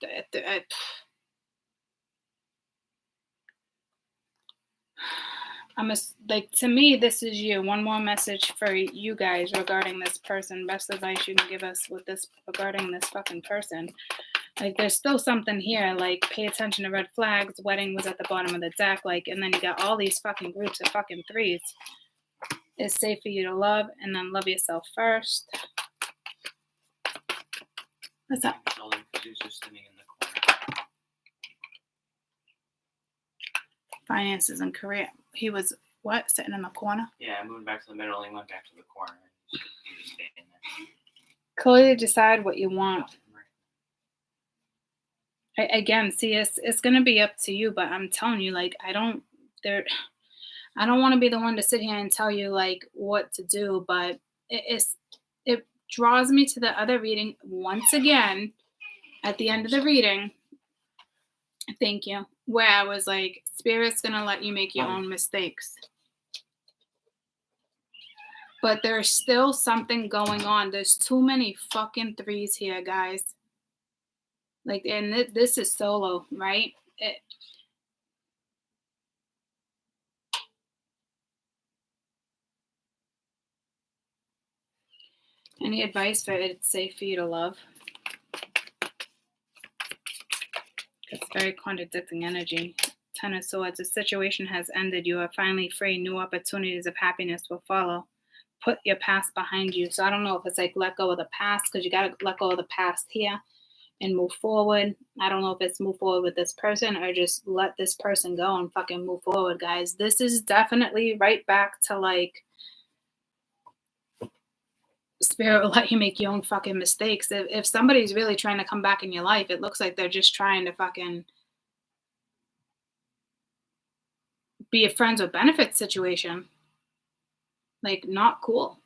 like, to me, this is you. One more message for you guys regarding this person. Best advice you can give us with this regarding this fucking person. Like, there's still something here. Like, pay attention to red flags. Wedding was at the bottom of the deck. Like, and then you got all these fucking groups of fucking 3s. It's safe for you to love, and then love yourself first. What's up? He's just sitting in the corner. Finances and career. He was what? Sitting in the corner? Yeah, I moved back to the middle. He went back to the corner. He was standing there. Clearly decide what you want. Again, see, it's going to be up to you, but I'm telling you, like, I don't want to be the one to sit here and tell you like what to do, but it draws me to the other reading once again at the end of the reading. Thank you. Where I was like, Spirit's going to let you make your own mistakes. But there's still something going on. There's too many fucking 3s here, guys. Like, and this is solo, right? Any advice for it's safe for you to love? It's very contradicting energy. 10 of Swords. The situation has ended. You are finally free. New opportunities of happiness will follow. Put your past behind you. So I don't know if it's like let go of the past, because you got to let go of the past here and move forward. I don't know if it's move forward with this person or just let this person go and fucking move forward, guys. This is definitely right back to like Spirit will let you make your own fucking mistakes. If somebody's really trying to come back in your life, it looks like they're just trying to fucking be a friends with benefits situation. Like, not cool.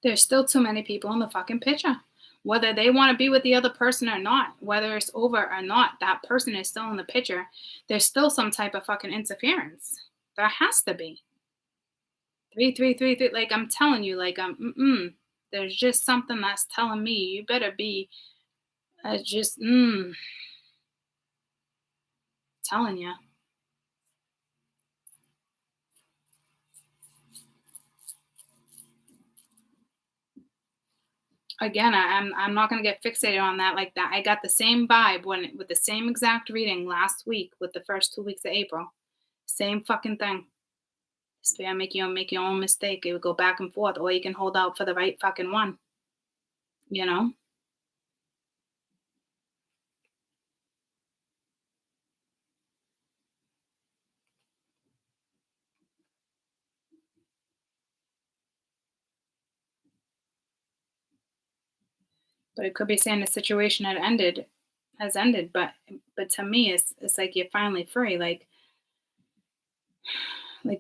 There's still too many people in the fucking picture. Whether they want to be with the other person or not, whether it's over or not, that person is still in the picture. There's still some type of fucking interference. There has to be. 3, 3, 3, 3. Like, I'm telling you, like, there's just something that's telling me you better be telling you. Again, I'm not going to get fixated on that like that. I got the same vibe with the same exact reading last week with the first 2 weeks of April. Same fucking thing. Spirit make your own mistake. It would go back and forth, or you can hold out for the right fucking one. You know? But it could be saying the situation has ended. But to me, it's like you're finally free. Like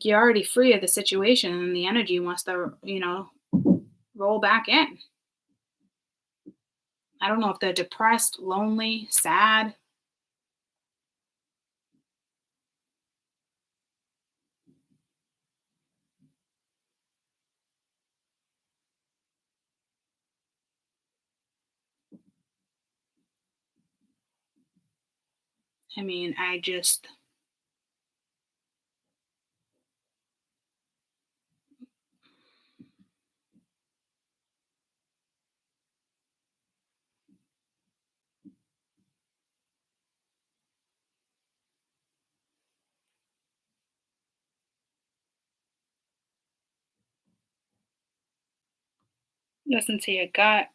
you're already free of the situation, and the energy wants to, roll back in. I don't know if they're depressed, lonely, sad. I mean, listen to your gut.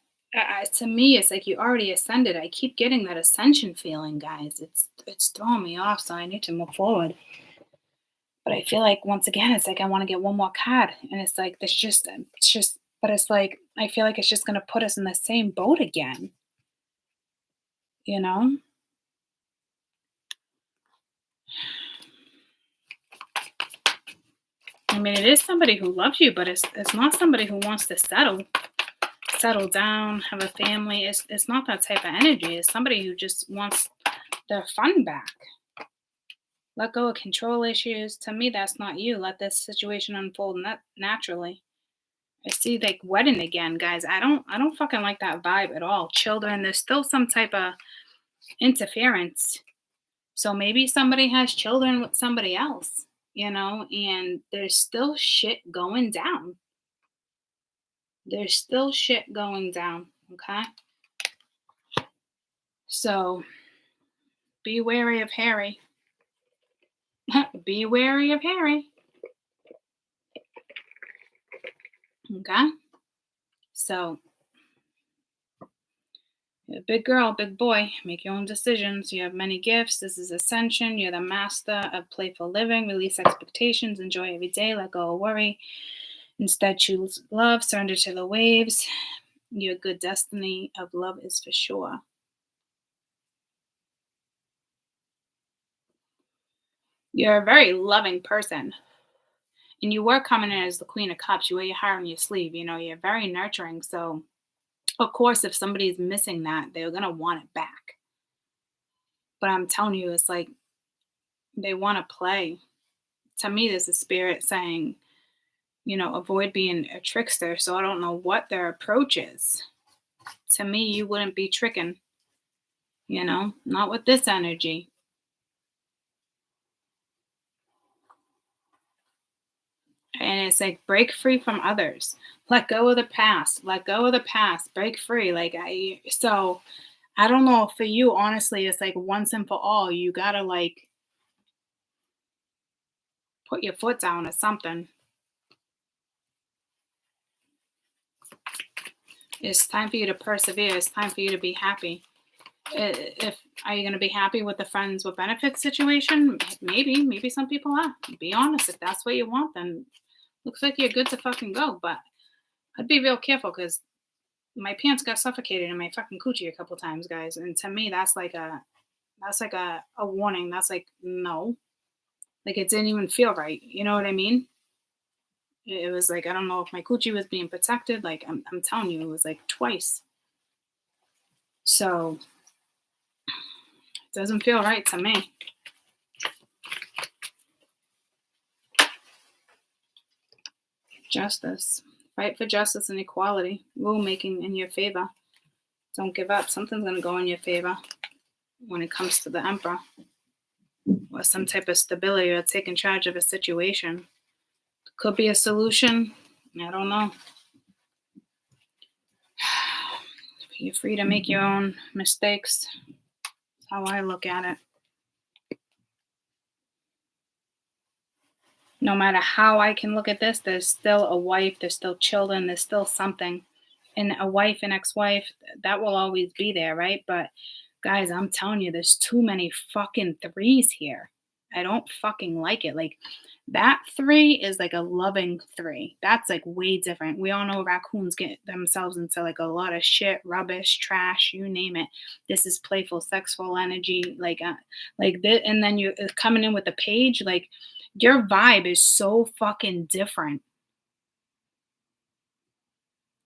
To me, it's like you already ascended. I keep getting that ascension feeling, guys. It's throwing me off, so I need to move forward. But I feel like once again, it's like I want to get one more card, and it's like but it's like I feel like it's just gonna put us in the same boat again. You know? I mean, it is somebody who loves you, but it's not somebody who wants to settle down, have a family. It's not that type of energy. It's somebody who just wants their fun back. Let go of control issues. To me, that's not you. Let this situation unfold naturally. I see like wedding again, guys. I don't fucking like that vibe at all. Children, there's still some type of interference. So maybe somebody has children with somebody else, and there's still shit going down. There's still shit going down, okay? So be wary of Harry. Be wary of Harry. Okay? So, you're a big girl, big boy. Make your own decisions. You have many gifts. This is ascension. You're the master of playful living. Release expectations. Enjoy every day. Let go of worry. Instead, choose love. Surrender to the waves. Your good destiny of love is for sure. You're a very loving person. And you were coming in as the Queen of Cups. You wear your heart on your sleeve. You're very nurturing. So, of course, if somebody's missing that, they're going to want it back. But I'm telling you, it's like they want to play. To me, there's a spirit saying, avoid being a trickster. So I don't know what their approach is. To me, you wouldn't be tricking, not with this energy. And it's like break free from others. Let go of the past. Let go of the past. Break free. So I don't know, for you, honestly, it's like once and for all, you gotta like put your foot down or something. It's time for you to persevere. It's time for you to be happy. Are you going to be happy with the friends with benefits situation? Maybe some people are. Be honest. If that's what you want, then looks like you're good to fucking go. But I'd be real careful because my pants got suffocated in my fucking coochie a couple times, guys. And to me, that's like a warning. That's like, no, like it didn't even feel right. You know what I mean? It was like, I don't know if my coochie was being protected. Like I'm telling you, it was like twice. So it doesn't feel right to me. Justice. Fight for justice and equality. Rulemaking in your favor. Don't give up. Something's going to go in your favor when it comes to the Emperor. Or some type of stability or taking charge of a situation. Could be a solution. I don't know. You're free to make your own mistakes. That's how I look at it. No matter how I can look at this, there's still a wife, there's still children, there's still something. And a wife and ex-wife, that will always be there, right? But guys, I'm telling you, there's too many fucking threes here. I don't fucking like it. Like that 3 is like a loving 3. That's like way different. We all know raccoons get themselves into like a lot of shit, rubbish, trash, you name it. This is playful, sexual energy, like this. And then you coming in with the page, like your vibe is so fucking different.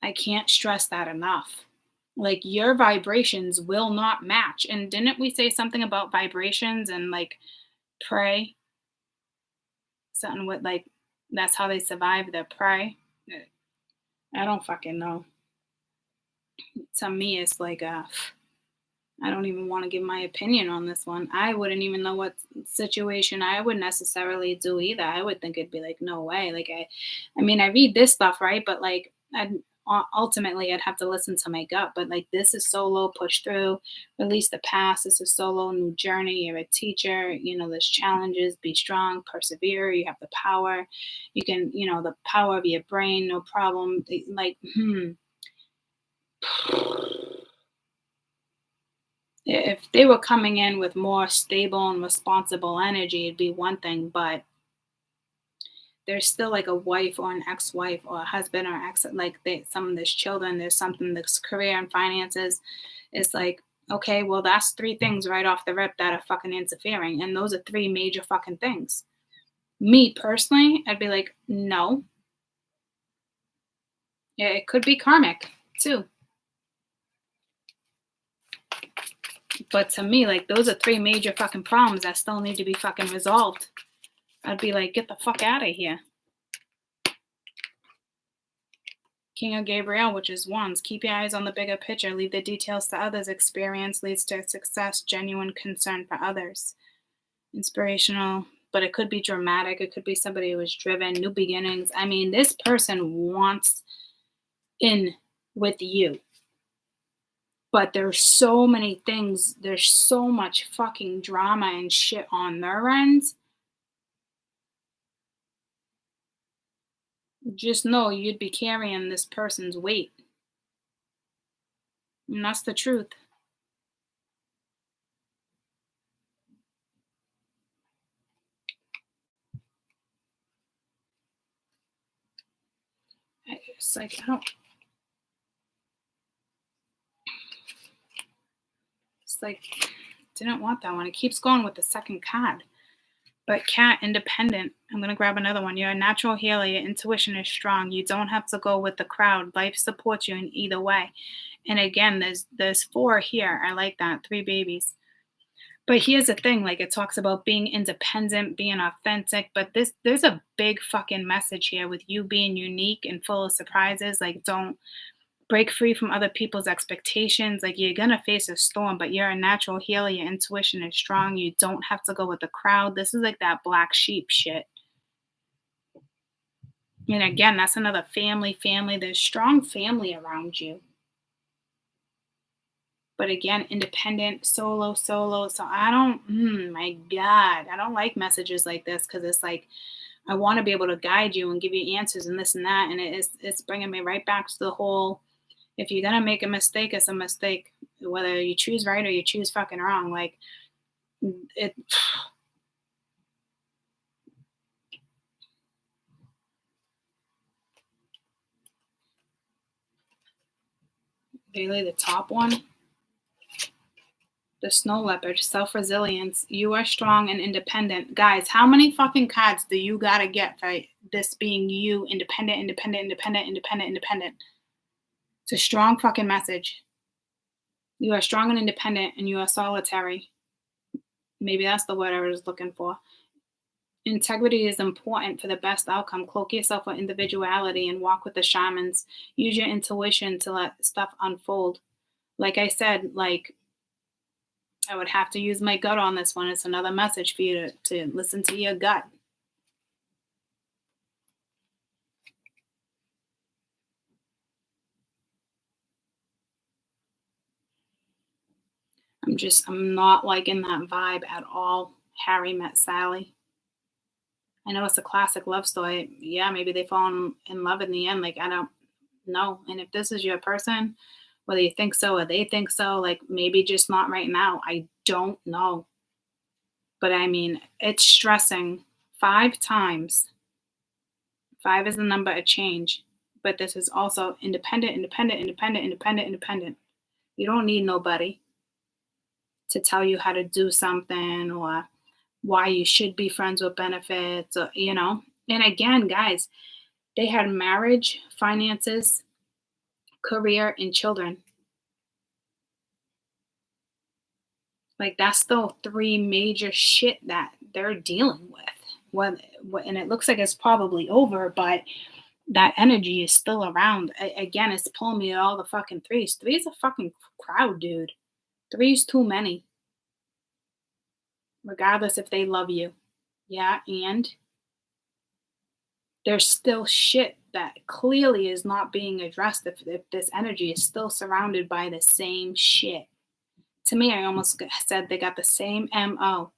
I can't stress that enough. Like your vibrations will not match. And didn't we say something about vibrations and like prey? Something with like that's how they survive their prey. I don't fucking know. To me, it's like I don't even want to give my opinion on this one. I wouldn't even know what situation I would necessarily do either. I would think it'd be like no way. Like I mean, I read this stuff right, but like ultimately I'd have to listen to my gut. But like this is solo, push through, release the past. This is solo, new journey. You're a teacher. You know, there's challenges. Be strong, persevere. You have the power. You can, you know, the power of your brain, no problem. Like, if they were coming in with more stable and responsible energy, it'd be one thing, but there's still like a wife or an ex-wife or a husband or ex, like some of there's children, there's something that's career and finances. It's like, okay, well, that's 3 things right off the rip that are fucking interfering. And those are 3 major fucking things. Me personally, I'd be like, no. Yeah, it could be karmic too. But to me, like, those are 3 major fucking problems that still need to be fucking resolved. I'd be like, get the fuck out of here. King of Gabriel, which is wands. Keep your eyes on the bigger picture. Leave the details to others. Experience leads to success. Genuine concern for others. Inspirational, but it could be dramatic. It could be somebody who was driven. New beginnings. I mean, this person wants in with you. But there's so many things. There's so much fucking drama and shit on their end. Just know you'd be carrying this person's weight. And that's the truth. It's like, it's like, didn't want that one. It keeps going with the second card. But cat, independent. I'm going to grab another one. You're a natural healer. Your intuition is strong. You don't have to go with the crowd. Life supports you in either way. And again, there's 4 here. I like that. 3 babies. But here's the thing. Like, it talks about being independent, being authentic. But there's a big fucking message here with you being unique and full of surprises. Like, don't break free from other people's expectations. Like, you're going to face a storm, but you're a natural healer. Your intuition is strong. You don't have to go with the crowd. This is like that black sheep shit. And again, that's another family. There's strong family around you. But again, independent, solo. So I don't, my God, I don't like messages like this because it's like, I want to be able to guide you and give you answers and this and that. And it's bringing me right back to the whole, if you're going to make a mistake, it's a mistake. Whether you choose right or you choose fucking wrong. Like, it. Really, the top one. The snow leopard, self-resilience. You are strong and independent. Guys, how many fucking cards do you gotta get for this being you? Independent. It's a strong fucking message. You are strong and independent, and you are solitary. Maybe that's the word I was looking for. Integrity is important for the best outcome. Cloak yourself with individuality and walk with the shamans. Use your intuition to let stuff unfold. Like I said, like, I would have to use my gut on this one. It's another message for you to listen to your gut. I'm not liking that vibe at all. Harry met Sally. I know it's a classic love story. Yeah, maybe they fall in love in the end. Like, I don't know. And if this is your person, whether you think so or they think so, like, maybe just not right now. I don't know. But I mean, it's stressing 5 times. 5 is the number of change, but this is also independent, independent, independent, independent, independent. You don't need nobody to tell you how to do something or why you should be friends with benefits or, you know. And again, guys, they had marriage, finances, career, and children. Like that's the 3 major shit that they're dealing with. And it looks like it's probably over, but that energy is still around. Again, it's pulling me all the fucking threes. Three's a fucking crowd, dude. Three's too many. Regardless if they love you. Yeah, and there's still shit that clearly is not being addressed if this energy is still surrounded by the same shit. To me, I almost said they got the same MO.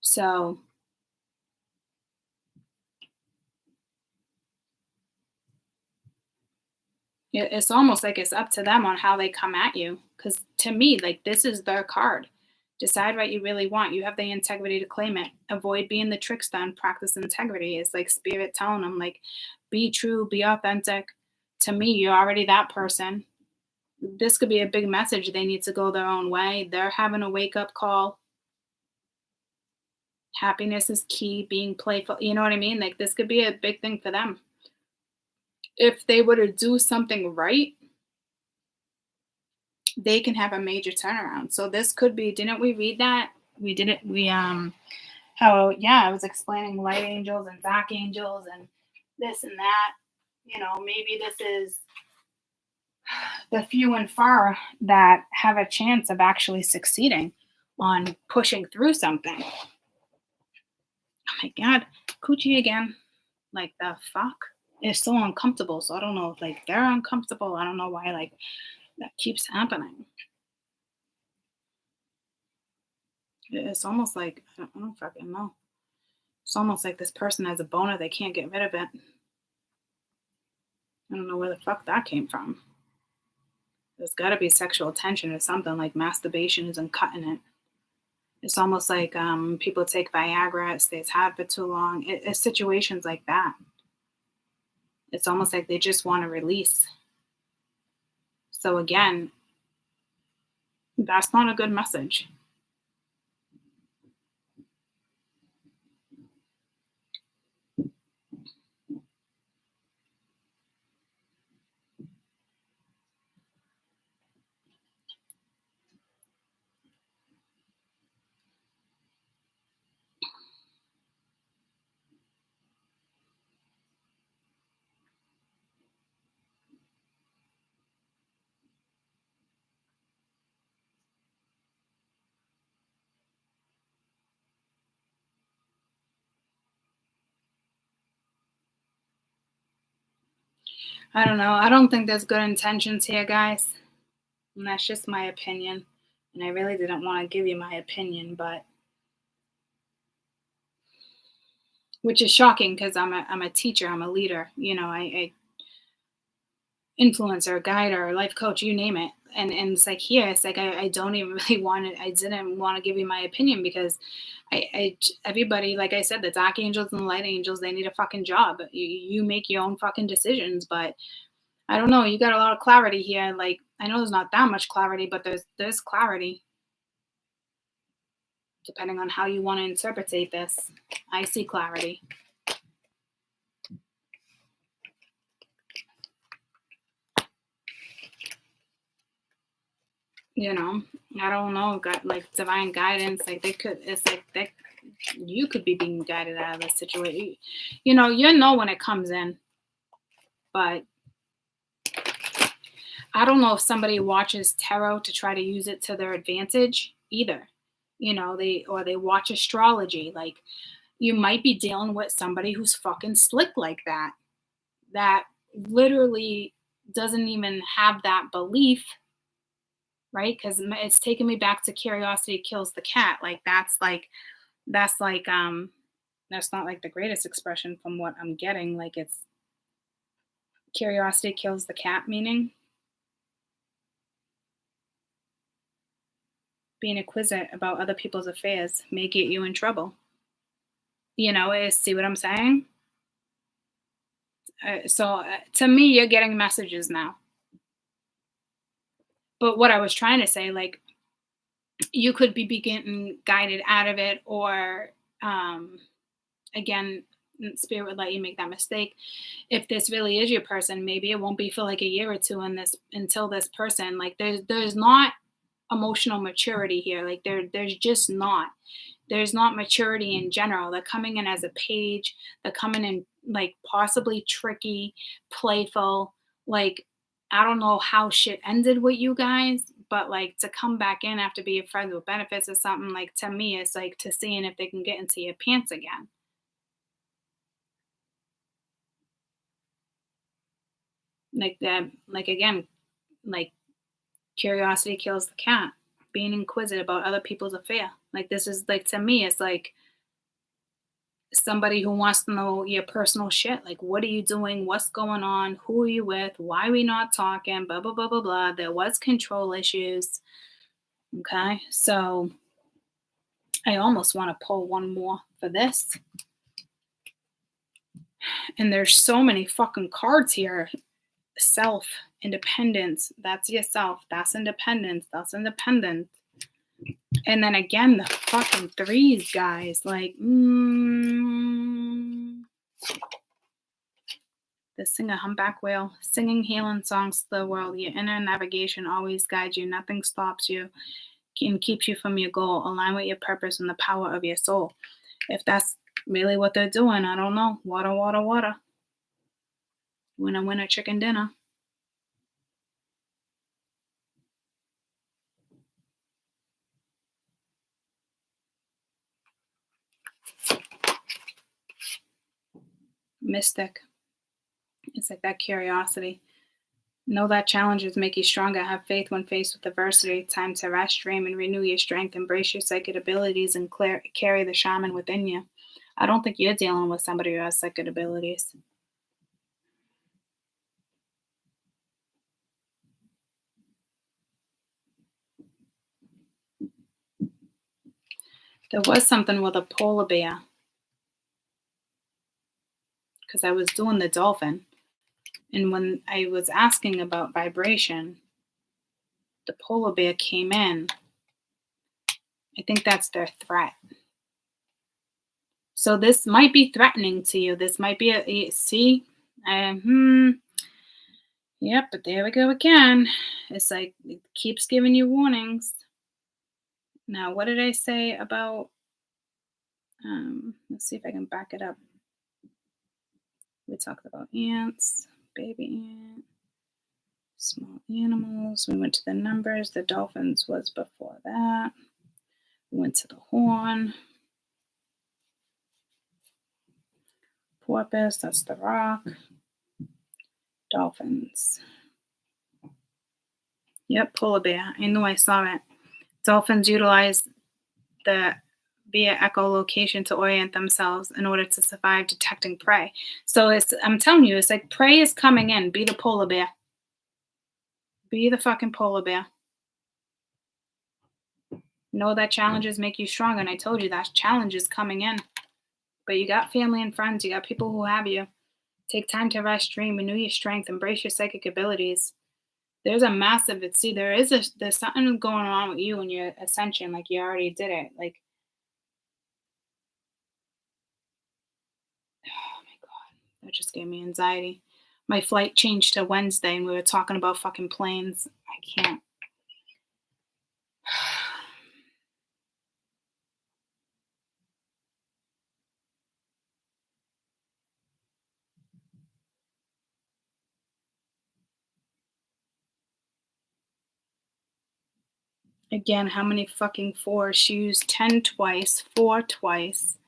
So it's almost like it's up to them on how they come at you. Because to me, like this is their card. Decide what you really want. You have the integrity to claim it. Avoid being the trickster and practice integrity. It's like spirit telling them, like, be true, be authentic. To me, you're already that person. This could be a big message. They need to go their own way. They're having a wake up call. Happiness is key, being playful. You know what I mean? Like, this could be a big thing for them. If they were to do something right, they can have a major turnaround. So this could be, didn't we read that? We did it. I was explaining light angels and dark angels and this and that. You know, maybe this is the few and far that have a chance of actually succeeding on pushing through something. Oh my God, coochie again. Like the fuck? It's so uncomfortable. So I don't know if like they're uncomfortable. I don't know why like that keeps happening. It's almost like, I don't fucking know. It's almost like this person has a boner. They can't get rid of it. I don't know where the fuck that came from. There's got to be sexual tension or something, like masturbation isn't cutting it. It's almost like people take Viagra, it stays hot for too long. It's situations like that. It's almost like they just want to release. So again, that's not a good message. I don't know. I don't think there's good intentions here, guys. And that's just my opinion. And I really didn't want to give you my opinion, but which is shocking because I'm a teacher, I'm a leader, you know, I influencer, guide, or life coach, you name it. And it's like here, it's like I don't even really want it. I didn't want to give you my opinion because everybody, like I said, the dark angels and the light angels, they need a fucking job. You make your own fucking decisions, but I don't know. You got a lot of clarity here. Like I know there's not that much clarity, but there's clarity. Depending on how you want to interpret this, I see clarity. You know, I don't know, got like divine guidance, like you could be being guided out of this situation. You know when it comes in, but I don't know if somebody watches tarot to try to use it to their advantage either. You know, they watch astrology. Like you might be dealing with somebody who's fucking slick like that literally doesn't even have that belief. Right? Because it's taken me back to curiosity kills the cat. Like that's not like the greatest expression from what I'm getting. Like it's curiosity kills the cat, meaning being inquisitive about other people's affairs may get you in trouble. See what I'm saying? So to me, you're getting messages now. But what I was trying to say, like, you could be getting guided out of it, or again, spirit would let you make that mistake. If this really is your person, maybe it won't be for like a year or two until this person, like, there's not emotional maturity here. Like, there's just not. There's not maturity in general. They're coming in as a page. They're coming in like possibly tricky, playful. Like, I don't know how shit ended with you guys, but like, to come back in after being friends with benefits or something, like, to me, it's like to seeing if they can get into your pants again. Like that, like, again, like, curiosity kills the cat. Being inquisitive about other people's affair. Like, this is like, to me, it's like somebody who wants to know your personal shit. Like, what are you doing? What's going on? Who are you with? Why are we not talking? Blah, blah, blah, blah, blah. There was control issues. Okay. So I almost want to pull one more for this. And there's so many fucking cards here. Self, independence. That's yourself. That's independence. That's independent. And then again, the fucking threes, guys. Like, the singer, humpback whale, singing healing songs to the world. Your inner navigation always guides you. Nothing stops you and keeps you from your goal. Align with your purpose and the power of your soul. If that's really what they're doing, I don't know. Water, water, water. Winner, winner, chicken dinner. Mystic. It's like that curiosity. Know that challenges make you stronger. Have faith when faced with adversity. Time to rest, dream, and renew your strength. Embrace your psychic abilities and carry the shaman within you. I don't think you're dealing with somebody who has psychic abilities. There was something with a polar bear. Because I was doing the dolphin. And when I was asking about vibration, the polar bear came in. I think that's their threat. So this might be threatening to you. This might be Yep, but there we go again. It's like, it keeps giving you warnings. Now, what did I say about, let's see if I can back it up. We talked about ants, baby ant, small animals. We went to the numbers. The dolphins was before that. We went to the horn. Porpoise, that's the rock. Dolphins. Yep, polar bear. I knew I saw it. Dolphins utilize the via echolocation to orient themselves in order to survive detecting prey. So I'm telling you, it's like prey is coming in. Be the polar bear. Be the fucking polar bear. Know that challenges make you stronger. And I told you that challenge is coming in. But you got family and friends. You got people who have you. Take time to rest, dream, renew your strength, embrace your psychic abilities. There's a massive, there's something going on with you and your ascension. Like, you already did it. Like, oh my God, that just gave me anxiety. My flight changed to Wednesday and we were talking about fucking planes. I can't. Again, how many fucking fours? She used 10 twice, 4 twice.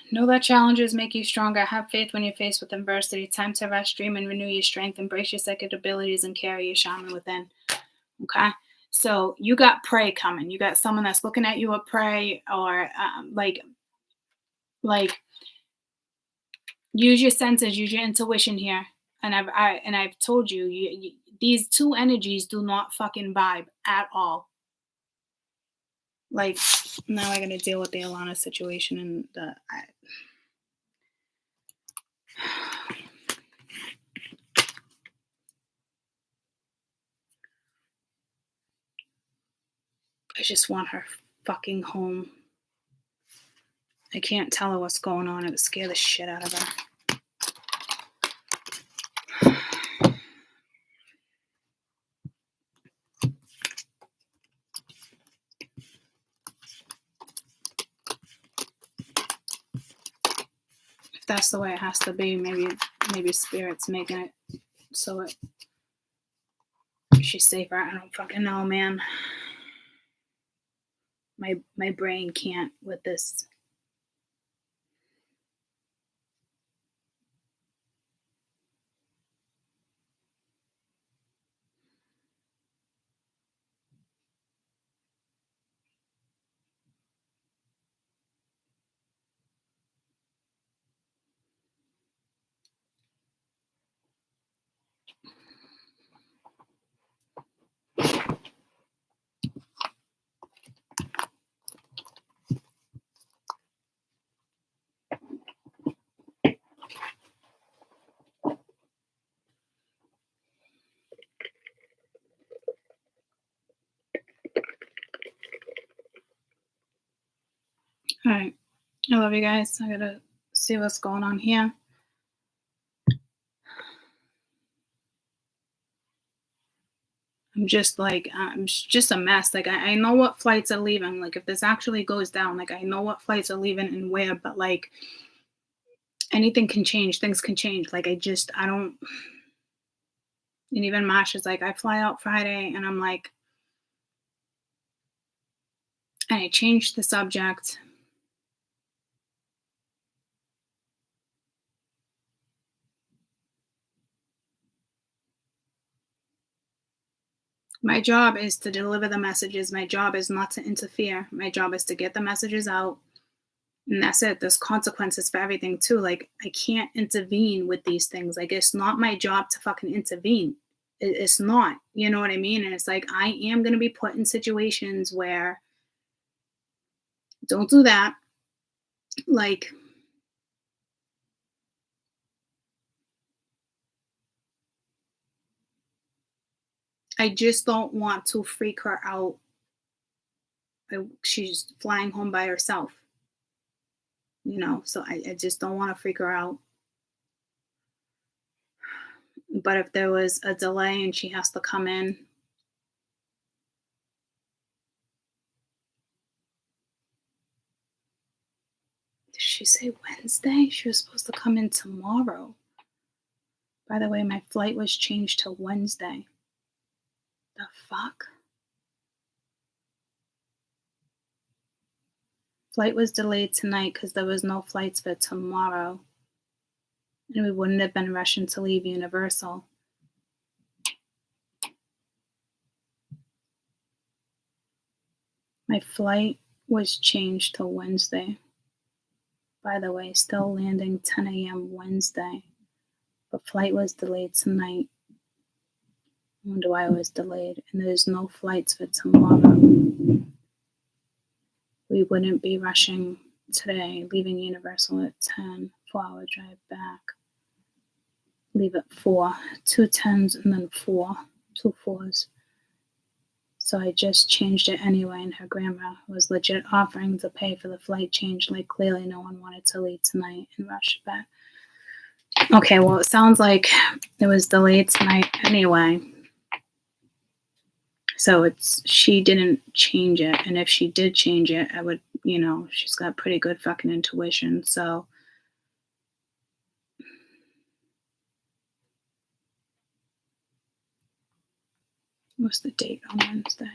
Know that challenges make you stronger. Have faith when you're faced with adversity. Time to rest, dream, and renew your strength. Embrace your psychic abilities and carry your shaman within. Okay? So you got prey coming. You got someone that's looking at you with prey, or like use your senses, use your intuition here. And I've told you, these two energies do not fucking vibe at all. Like, now I gotta deal with the Alana situation and I just want her fucking home. I can't tell her what's going on. It would scare the shit out of her. If that's the way it has to be, maybe Spirit's making it so she's safer. I don't fucking know, man. My brain can't with this. All right. I love you guys. I gotta see what's going on here. I'm just a mess. Like, I know what flights are leaving. Like, if this actually goes down, like, I know what flights are leaving and where, but like, anything can change. Things can change. Like, I don't. And even Masha's like, I fly out Friday, and I'm like, and I changed the subject. My job is to deliver the messages. My job is not to interfere. My job is to get the messages out. And that's it. There's consequences for everything too. Like, I can't intervene with these things. Like, it's not my job to fucking intervene. It's not. You know what I mean? And it's like, I am going to be put in situations where don't do that. Like, I just don't want to freak her out. She's flying home by herself. You know, so I just don't want to freak her out. But if there was a delay and she has to come in, did she say Wednesday? She was supposed to come in tomorrow. By the way, my flight was changed to Wednesday. The fuck? Flight was delayed tonight because there was no flights for tomorrow. And we wouldn't have been rushing to leave Universal. My flight was changed to Wednesday. By the way, still landing 10 a.m. Wednesday. But flight was delayed tonight. I wonder why it was delayed. And there's no flights for tomorrow. We wouldn't be rushing today, leaving Universal at 10, 4-hour drive back. Leave at 4, 2 10s and then 4, 2 4s. So I just changed it anyway, and her grandma was legit offering to pay for the flight change. Like, clearly no one wanted to leave tonight and rush back. Okay, well, it sounds like it was delayed tonight anyway. So she didn't change it. And if she did change it, I would, she's got pretty good fucking intuition. So what's the date on Wednesday?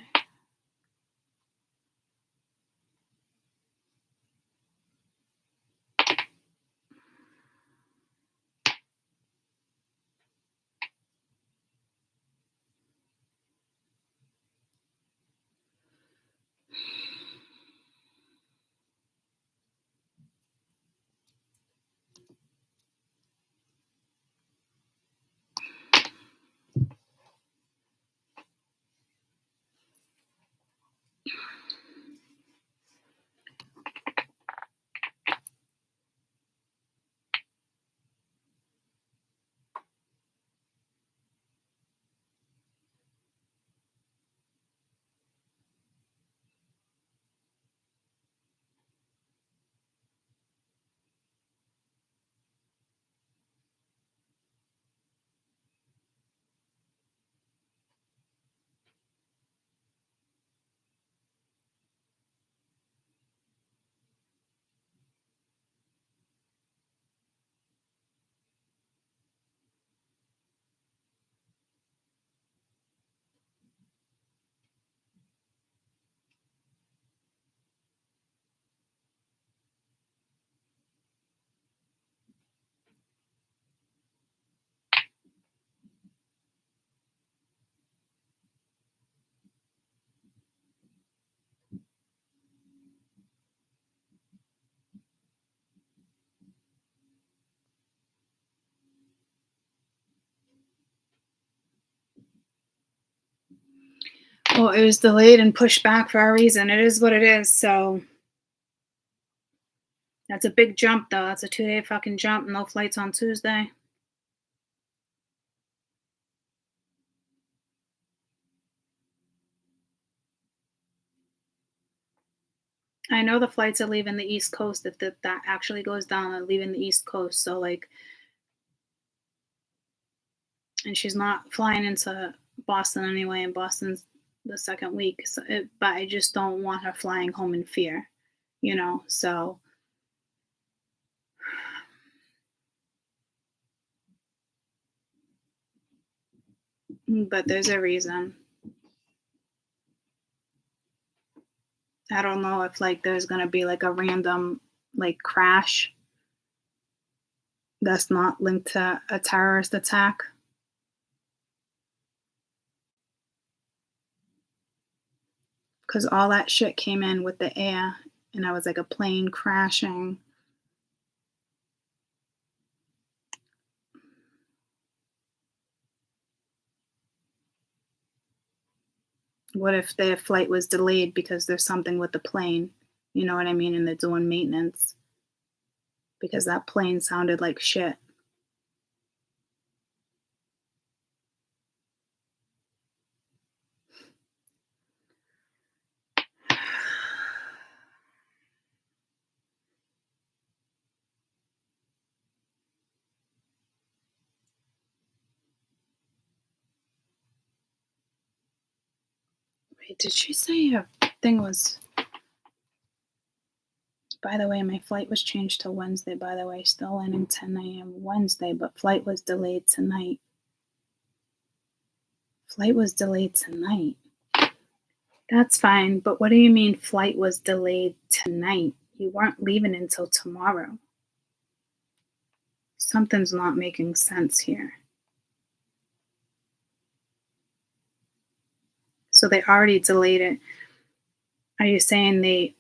Well, it was delayed and pushed back for a reason. It is what it is. So that's a big jump, though. That's a 2-day fucking jump. No flights on Tuesday. I know the flights are leaving the East Coast. If that actually goes down, they're leaving the East Coast. So, like, and she's not flying into Boston anyway, and Boston's the second week. So but I just don't want her flying home in fear, you know? So, but there's a reason. I don't know if, like, there's going to be, like, a random, like, crash that's not linked to a terrorist attack. Because all that shit came in with the air, and I was like a plane crashing. What if their flight was delayed because there's something with the plane? You know what I mean? And they're doing maintenance. Because that plane sounded like shit. Wait, did she say her thing was... By the way, my flight was changed to Wednesday, by the way. Still landing 10 a.m. Wednesday, but flight was delayed tonight. Flight was delayed tonight. That's fine, but what do you mean flight was delayed tonight? You weren't leaving until tomorrow. Something's not making sense here. So they already delayed it. Are you saying they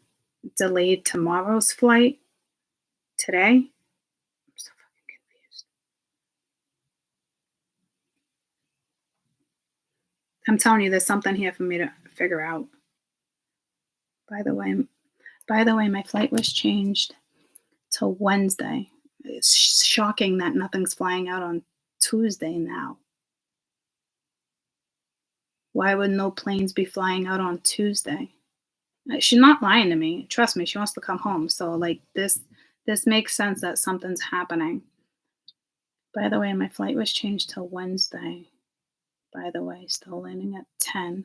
delayed tomorrow's flight today? I'm so fucking confused. I'm telling you, there's something here for me to figure out. By the way, my flight was changed to Wednesday. It's shocking that nothing's flying out on Tuesday now. Why would no planes be flying out on Tuesday? She's not lying to me. Trust me, she wants to come home. So, like, this makes sense that something's happening. By the way, my flight was changed to Wednesday. By the way, still landing at 10.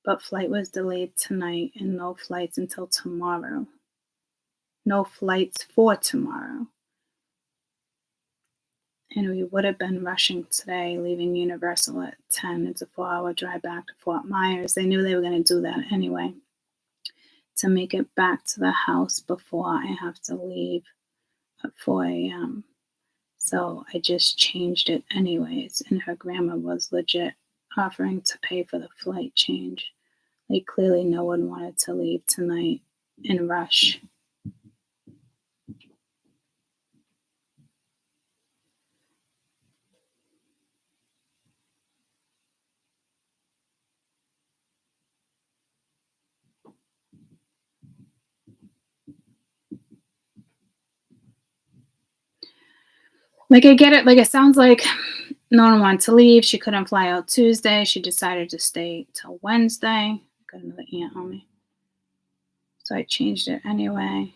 But flight was delayed tonight and no flights until tomorrow. No flights for tomorrow. And we would have been rushing today, leaving Universal at 10. It's a 4-hour drive back to Fort Myers. They knew they were going to do that anyway, to make it back to the house before I have to leave at 4 a.m. So I just changed it anyways. And her grandma was legit offering to pay for the flight change. Like, clearly no one wanted to leave tonight and rush. Like, I get it. Like, it sounds like no one wanted to leave. She couldn't fly out Tuesday. She decided to stay till Wednesday. Got another ant on me. So I changed it anyway.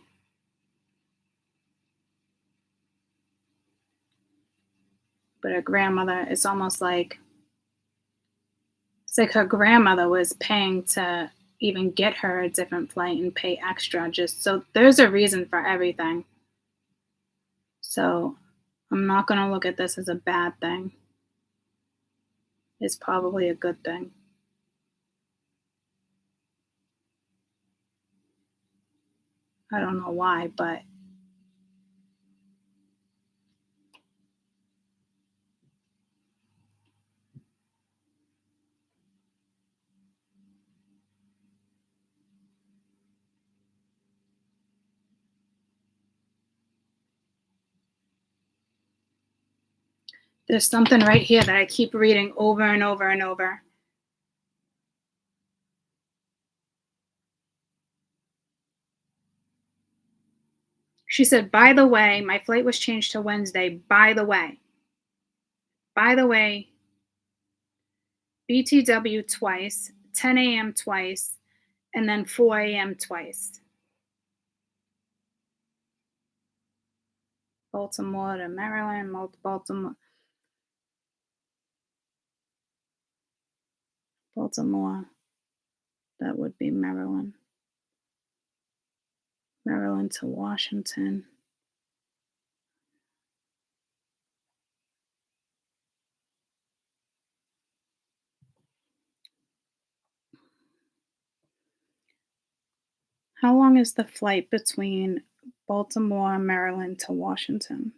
But her grandmother, it's almost like, it's like her grandmother was paying to even get her a different flight and pay extra. Just so there's a reason for everything. So I'm not going to look at this as a bad thing. It's probably a good thing. I don't know why, but there's something right here that I keep reading over and over and over. She said, by the way, my flight was changed to Wednesday. By the way, BTW twice, 10 a.m. twice, and then 4 a.m. twice. Baltimore to Maryland, Baltimore. That would be Maryland. Maryland to Washington. How long is the flight between Baltimore, Maryland to Washington?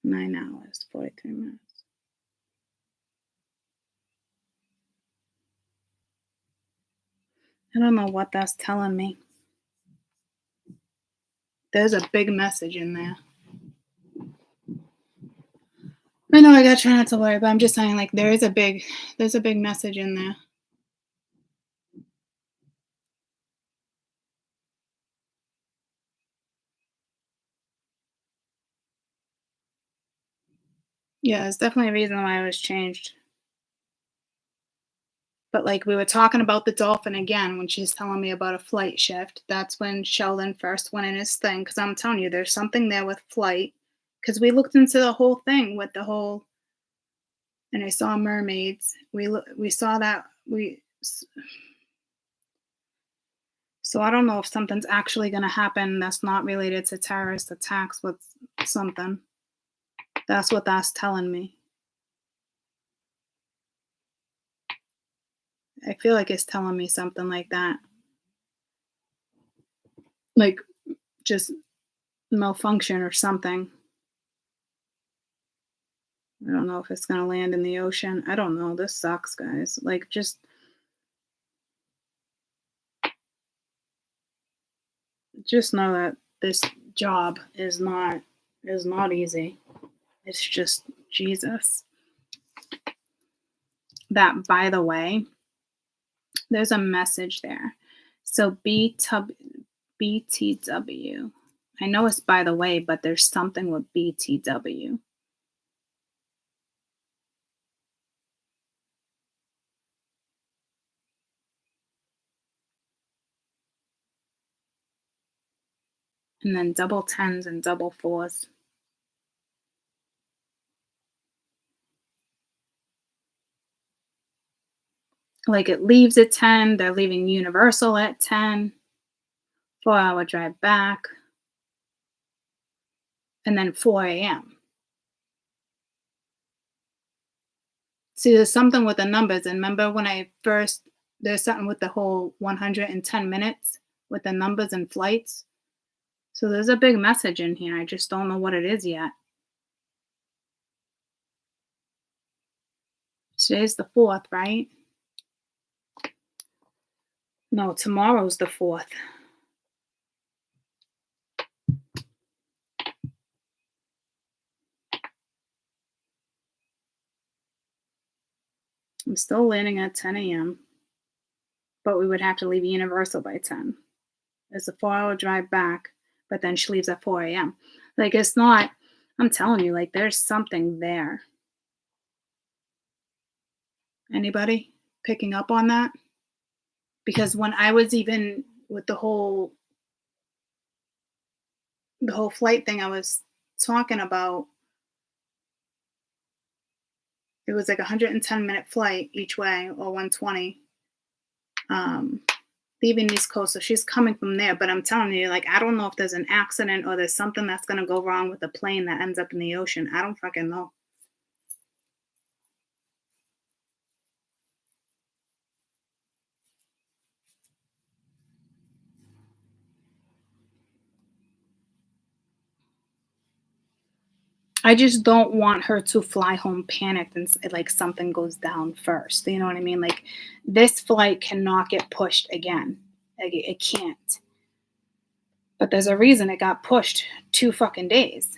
Nine hours, 43 minutes. I don't know what that's telling me. There's a big message in there. I know I gotta try not to worry, but I'm just saying, like, there's a big message in there. Yeah, it's definitely a reason why I was changed. But like we were talking about the dolphin again when she's telling me about a flight shift. That's when Sheldon first went in his thing. Because I'm telling you, there's something there with flight. Because we looked into the whole thing with the whole, and I saw mermaids. We saw that So I don't know if something's actually going to happen that's not related to terrorist attacks with something. That's what that's telling me. I feel like it's telling me something like that. Like just malfunction or something. I don't know if it's going to land in the ocean. I don't know. This sucks, guys. Like just know that this job is not easy. It's just Jesus. That, by the way, there's a message there. So BTW. I know it's by the way, but there's something with BTW. And then double 10s and double 4s. Like it leaves at 10, they're leaving Universal at 10, 4-hour drive back, and then 4 a.m. See, there's something with the numbers. And remember when there's something with the whole 110 minutes with the numbers and flights. So there's a big message in here. I just don't know what it is yet. Today's the 4th, right? No, tomorrow's the 4th. I'm still landing at 10 a.m. But we would have to leave Universal by 10. It's a 4-hour drive back, but then she leaves at 4 a.m. Like it's not, I'm telling you, like there's something there. Anybody picking up on that? Because when I was even with the whole flight thing I was talking about, it was like a 110-minute flight each way, or 120, leaving East Coast. So she's coming from there. But I'm telling you, like, I don't know if there's an accident or there's something that's going to go wrong with the plane that ends up in the ocean. I don't fucking know. I just don't want her to fly home panicked and like something goes down first. You know what I mean? Like this flight cannot get pushed again. Like it can't. But there's a reason it got pushed 2 fucking days.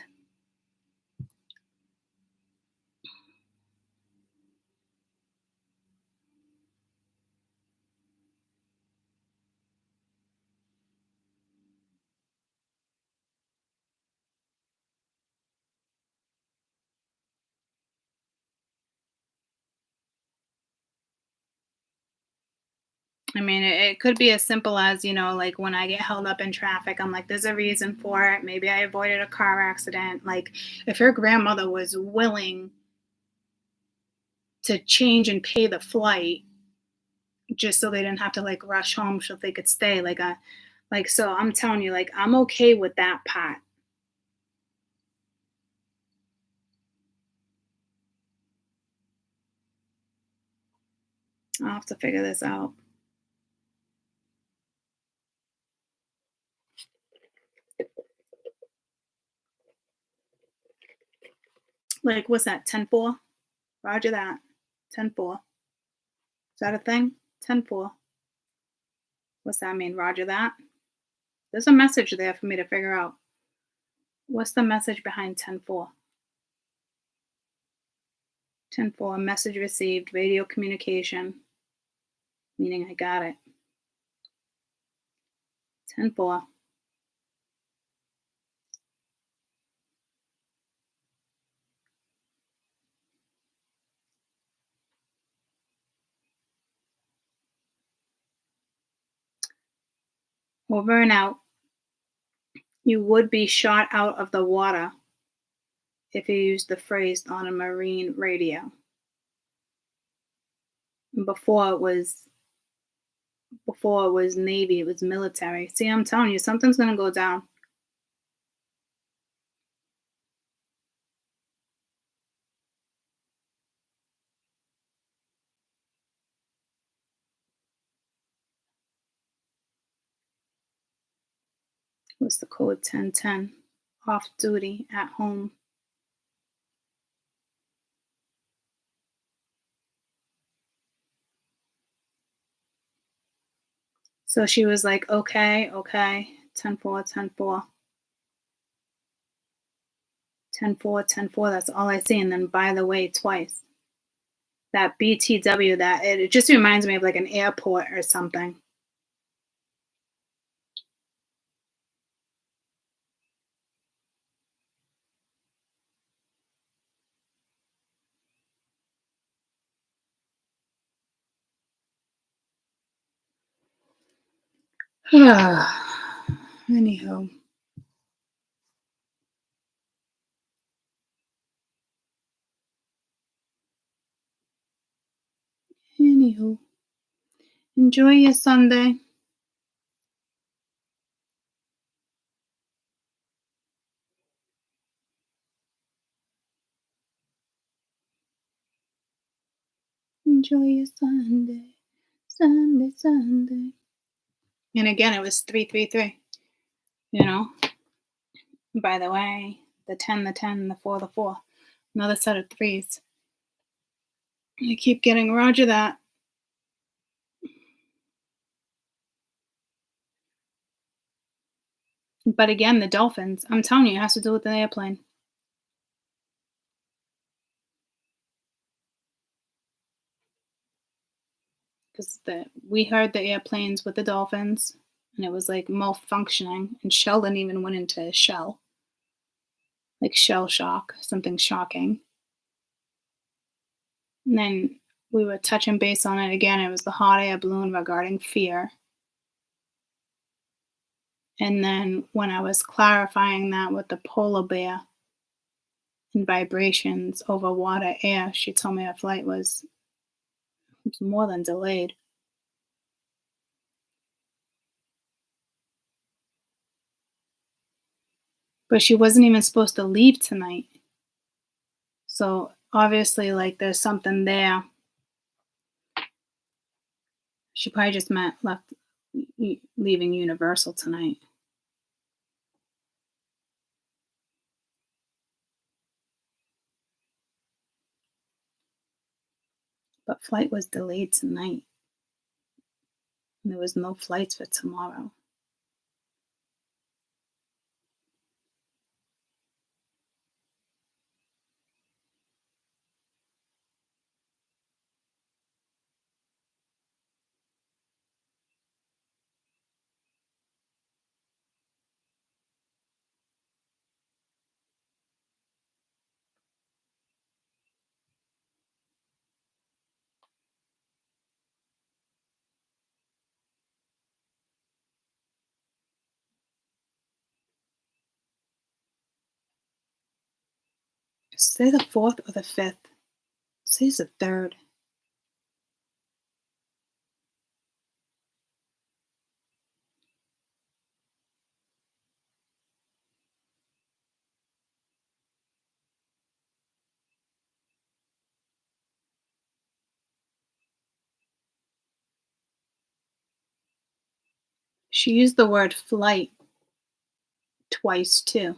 I mean, it could be as simple as, like when I get held up in traffic, I'm like, there's a reason for it. Maybe I avoided a car accident. Like, if her grandmother was willing to change and pay the flight just so they didn't have to like rush home so they could stay, so I'm telling you, like, I'm okay with that part. I'll have to figure this out. Like, what's that? 10-4? Roger that. 10-4. Is that a thing? 10-4. What's that mean? Roger that? There's a message there for me to figure out. What's the message behind 10-4? 10-4, message received, radio communication, meaning I got it. 10-4. Over and out. You would be shot out of the water if you used the phrase on a marine radio. Before it was Navy, it was military. See, I'm telling you, something's gonna go down. What's the code? 1010. Off duty, at home. So she was like, okay, 10-4, 10-4. 10-4, 10-4, that's all I see. And then by the way, twice. That BTW, that it just reminds me of like an airport or something. Anyhow. Enjoy your Sunday. Enjoy your Sunday. Sunday. And again, it was 333. By the way, the 10, the 4, the 4. Another set of threes. I keep getting Roger that. But again, the dolphins. I'm telling you, it has to do with the airplane. Because we heard the airplanes with the dolphins, and it was like malfunctioning, and Sheldon even went into shell. Like shell shock, something shocking. And then we were touching base on it again. It was the hot air balloon regarding fear. And then when I was clarifying that with the polar bear and vibrations over water, air, she told me her flight was more than delayed. But she wasn't even supposed to leave tonight. So obviously, like, there's something there. She probably just meant leaving Universal tonight. But flight was delayed tonight. And there was no flights for tomorrow. Say the 4th or the 5th. Say it's the 3rd. She used the word flight twice too.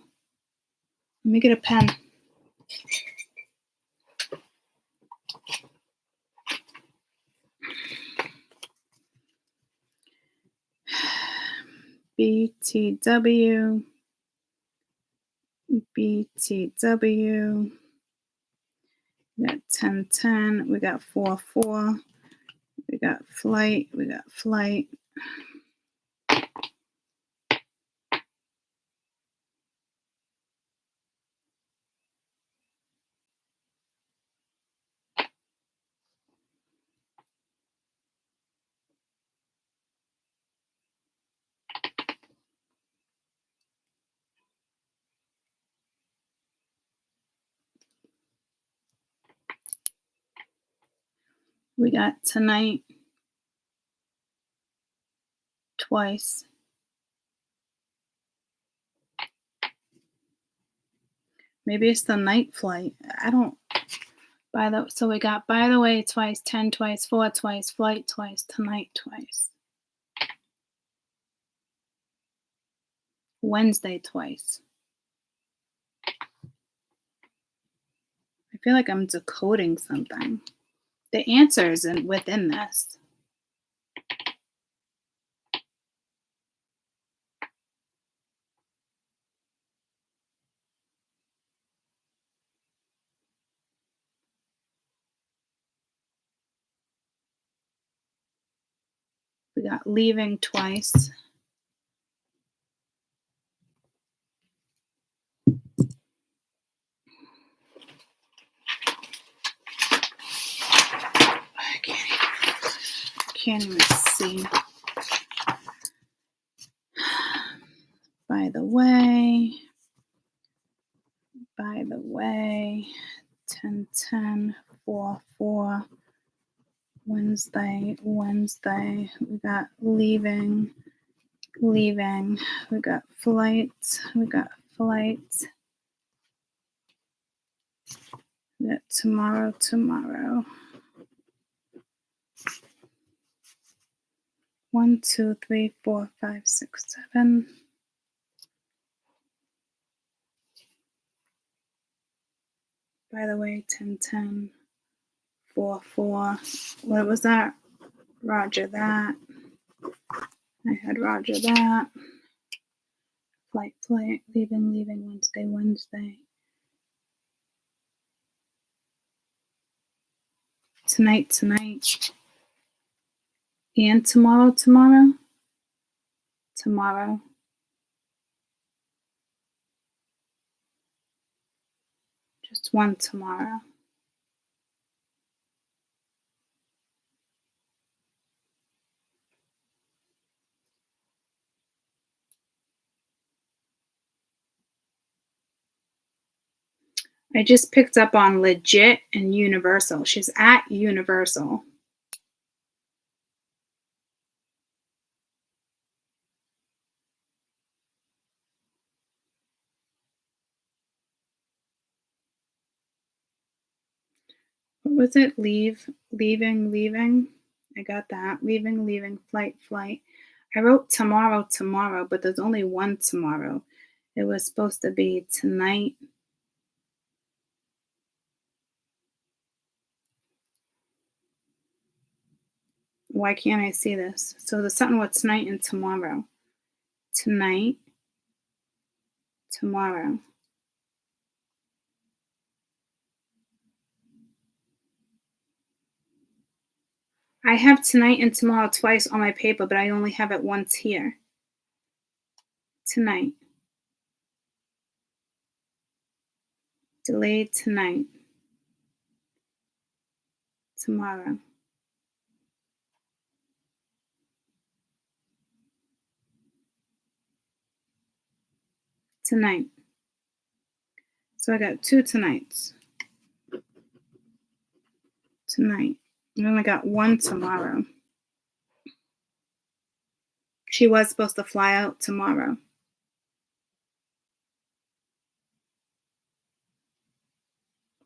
Let me get a pen. BTW. BTW. We got 1010. We got 44. We got flight. We got flight. We got tonight twice. Maybe it's the night flight. I don't. So we got by the way twice, 10 twice, 4 twice, flight twice, tonight twice. Wednesday twice. I feel like I'm decoding something. The answer isn't within this. We got leaving twice. I can't even see. By the way, 1010, 4 Wednesday. We got leaving. We got flight. We got tomorrow. 1, 2, 3, 4, 5, 6, 7. By the way, 1010, 4. What was that? Roger that. I had roger that. Flight, leaving, Wednesday. Tonight. And tomorrow. Just one tomorrow. I just picked up on legit and universal. She's at universal. What was it? Leaving. I got that. Leaving, flight. I wrote tomorrow, but there's only one tomorrow. It was supposed to be tonight. Why can't I see this? So there's something with tonight and tomorrow. Tonight, tomorrow. I have tonight and tomorrow twice on my paper, but I only have it once here. Tonight. Delayed tonight. Tomorrow. Tonight. So I got 2 tonights. Tonight. I only got 1 tomorrow. She was supposed to fly out tomorrow.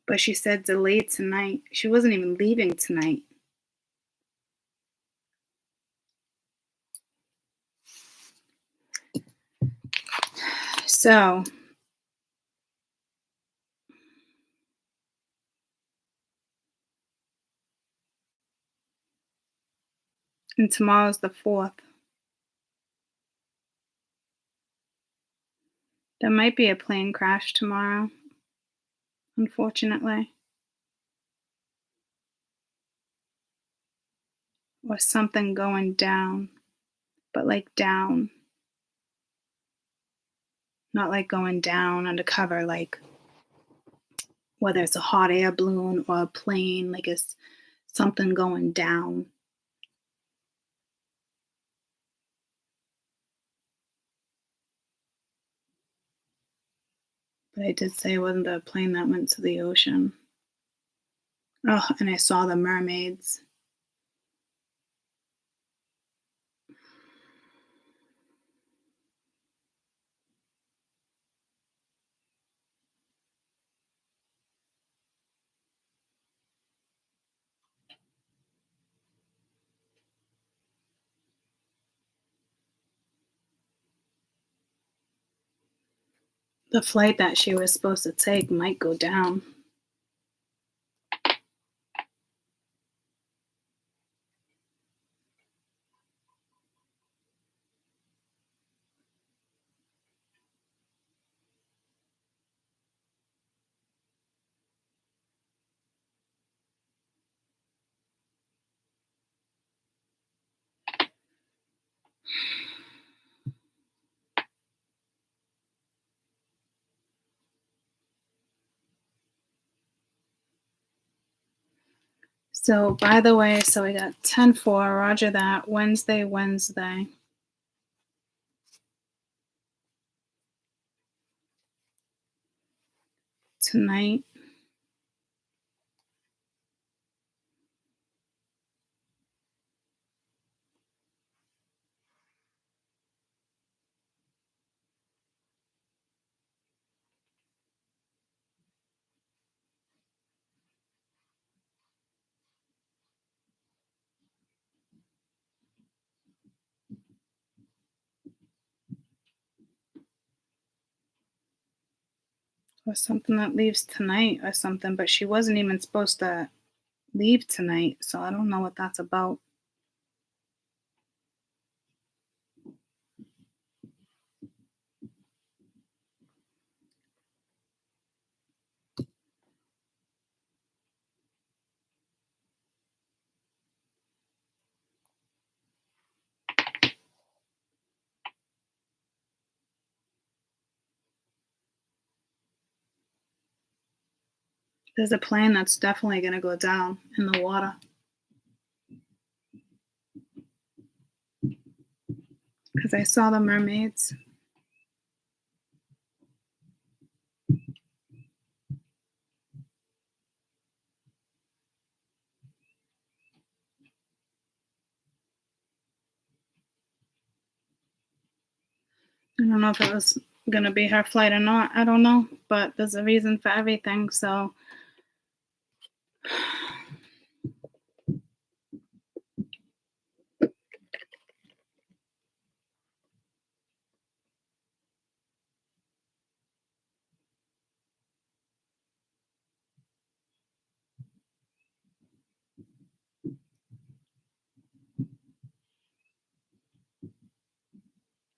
But she said delayed tonight. She wasn't even leaving tonight. So and tomorrow's the 4th. There might be a plane crash tomorrow, unfortunately. Or something going down, but like down. Not like going down undercover, like whether it's a hot air balloon or a plane, like it's something going down. But I did say it wasn't the plane that went to the ocean. Oh, and I saw the mermaids. The flight that she was supposed to take might go down. So, by the way, so we got 10-4, roger that, Wednesday. Tonight. Or something that leaves tonight or something, but she wasn't even supposed to leave tonight, so I don't know what that's about. There's a plane that's definitely going to go down in the water. Because I saw the mermaids. I don't know if it was going to be her flight or not. I don't know. But there's a reason for everything, so.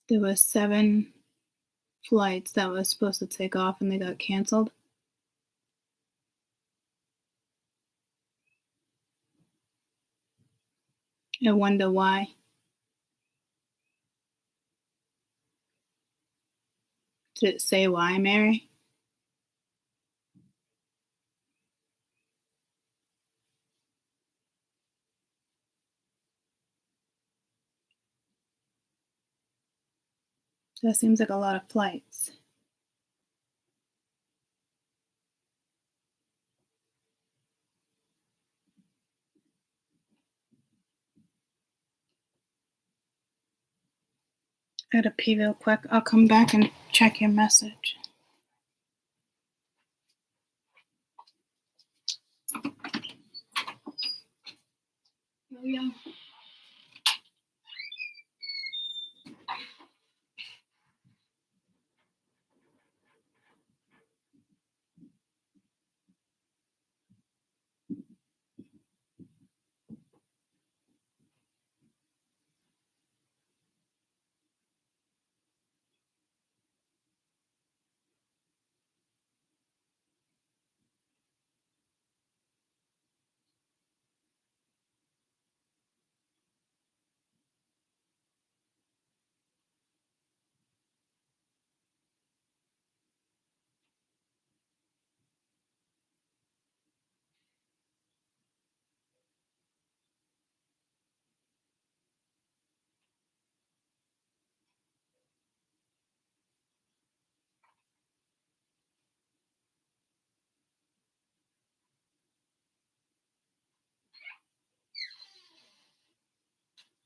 There were 7 flights that were supposed to take off and they got canceled. I wonder why. Did it say why, Mary? That seems like a lot of flights. I gotta pee real quick. I'll come back and check your message. Oh, yeah.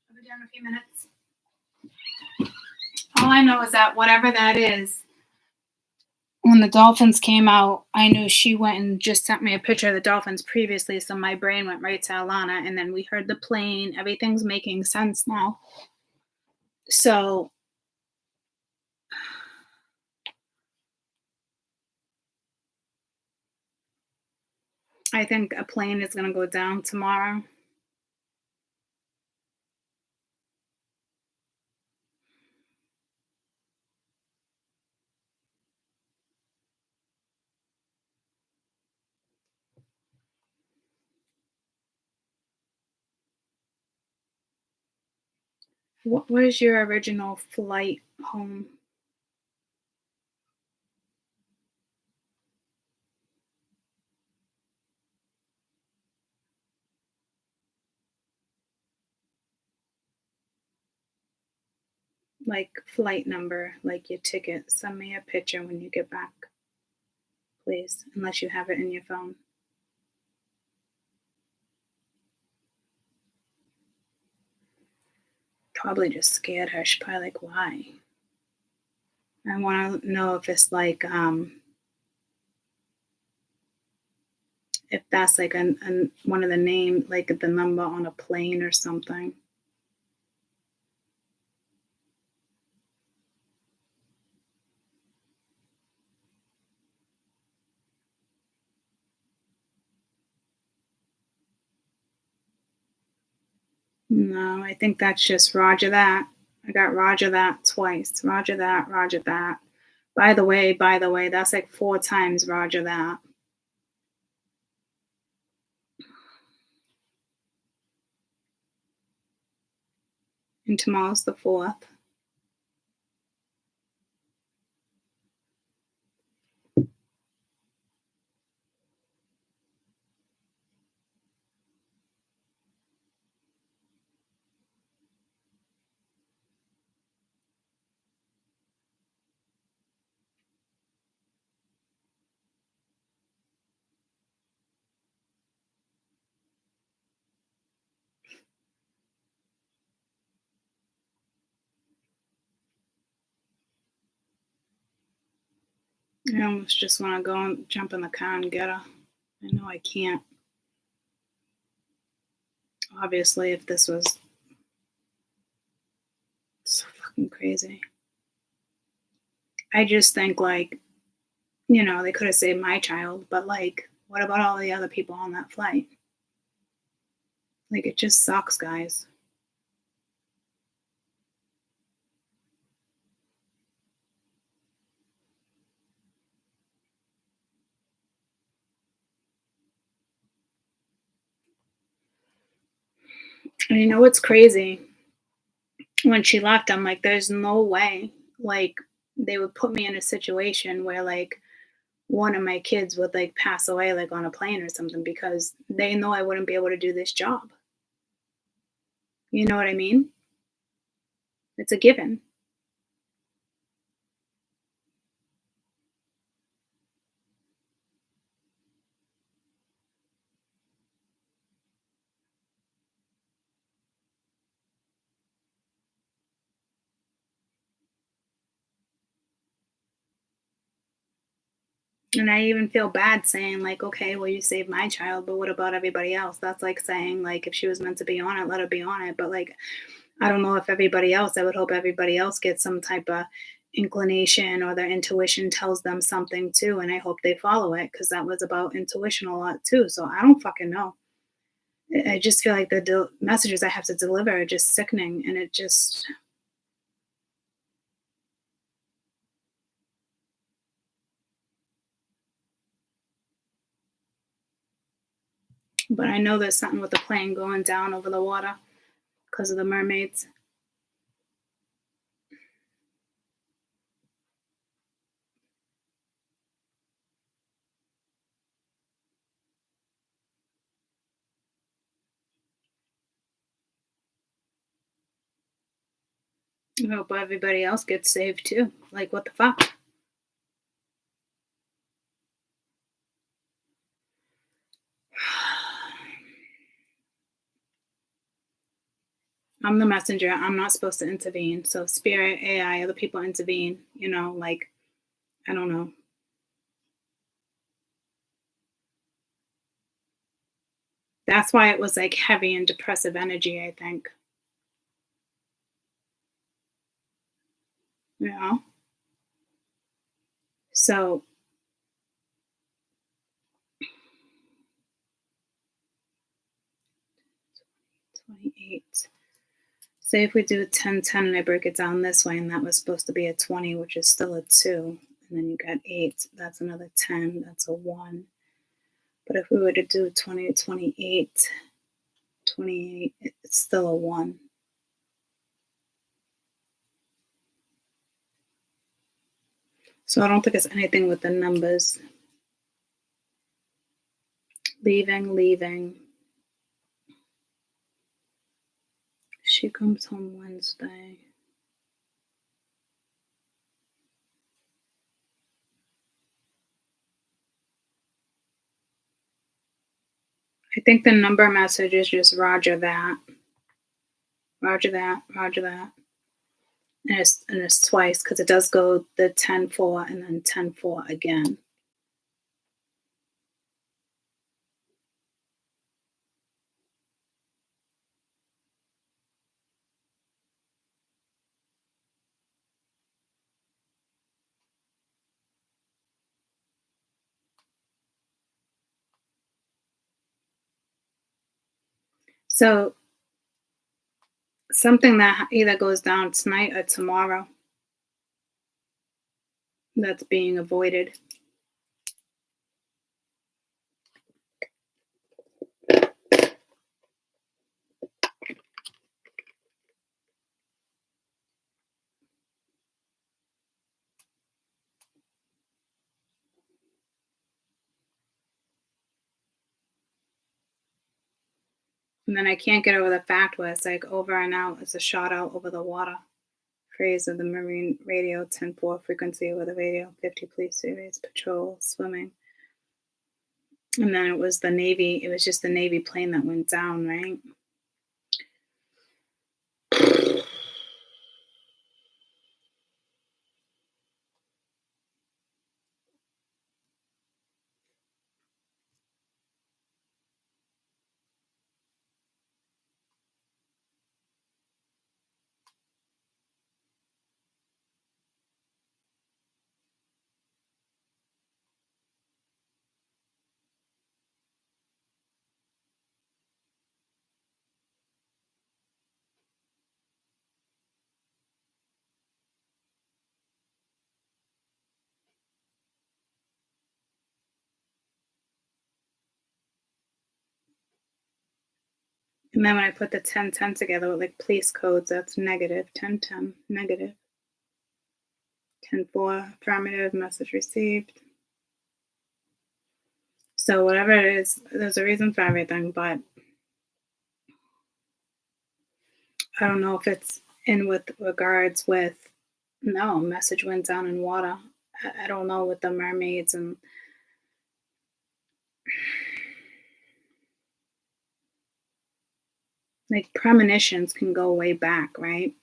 I'll be down in a few minutes. All I know is that whatever that is, when the dolphins came out, I knew she went and just sent me a picture of the dolphins previously, so my brain went right to Alana, and then we heard the plane. Everything's making sense now. So I think a plane is going to go down tomorrow. What was your original flight home? Like flight number, like your ticket. Send me a picture when you get back, please, unless you have it in your phone. Probably just scared her. She's probably like, why? I want to know if it's like, if that's like one of the name, like the number on a plane or something. No, I think that's just Roger that. I got Roger that twice. Roger that, Roger that. By the way, that's like 4 times Roger that. And tomorrow's the 4th. I almost just want to go and jump in the car and get her. I know I can't. Obviously, if this was so fucking crazy. I just think, like, you know, they could have saved my child, but, like, what about all the other people on that flight? Like, it just sucks, guys. And you know what's crazy? When she left, I'm like, there's no way, like, they would put me in a situation where, like, one of my kids would, like, pass away, like, on a plane or something because they know I wouldn't be able to do this job. You know what I mean? It's a given. And I even feel bad saying, like, okay, well, you saved my child, but what about everybody else? That's like saying, like, if she was meant to be on it, let her be on it. But, like, I don't know if everybody else, I would hope everybody else gets some type of inclination or their intuition tells them something too. And I hope they follow it because that was about intuition a lot too. So I don't fucking know. I just feel like the messages I have to deliver are just sickening. And it just, but I know there's something with the plane going down over the water because of the mermaids. I hope everybody else gets saved too. Like, what the fuck? I'm the messenger. I'm not supposed to intervene. So, spirit, AI, other people intervene, like, I don't know. That's why it was like heavy and depressive energy, I think. You know? So 28. Say if we do 10, 10, and I break it down this way, and that was supposed to be a 20, which is still a 2. And then you got 8, that's another 10, that's a 1. But if we were to do 20, 28, 28, it's still a 1. So I don't think it's anything with the numbers. Leaving. She comes home Wednesday. I think the number message is just roger that. Roger that. And it's twice because it does go the 10-4 and then 10-4 again. So something that either goes down tonight or tomorrow that's being avoided. And then I can't get over the fact where it's like over and out. It's a shot out over the water. Phrase of the marine radio 10-4 frequency over the radio 50 police series patrol swimming. And then it was the Navy. It was just the Navy plane that went down, right? And then when I put the 10-10 together with like police codes, that's negative 10-10, negative 10-4, affirmative, message received. So whatever it is, there's a reason for everything, but I don't know if it's in with regards with, no, message went down in water. I don't know with the mermaids and like premonitions can go way back, right?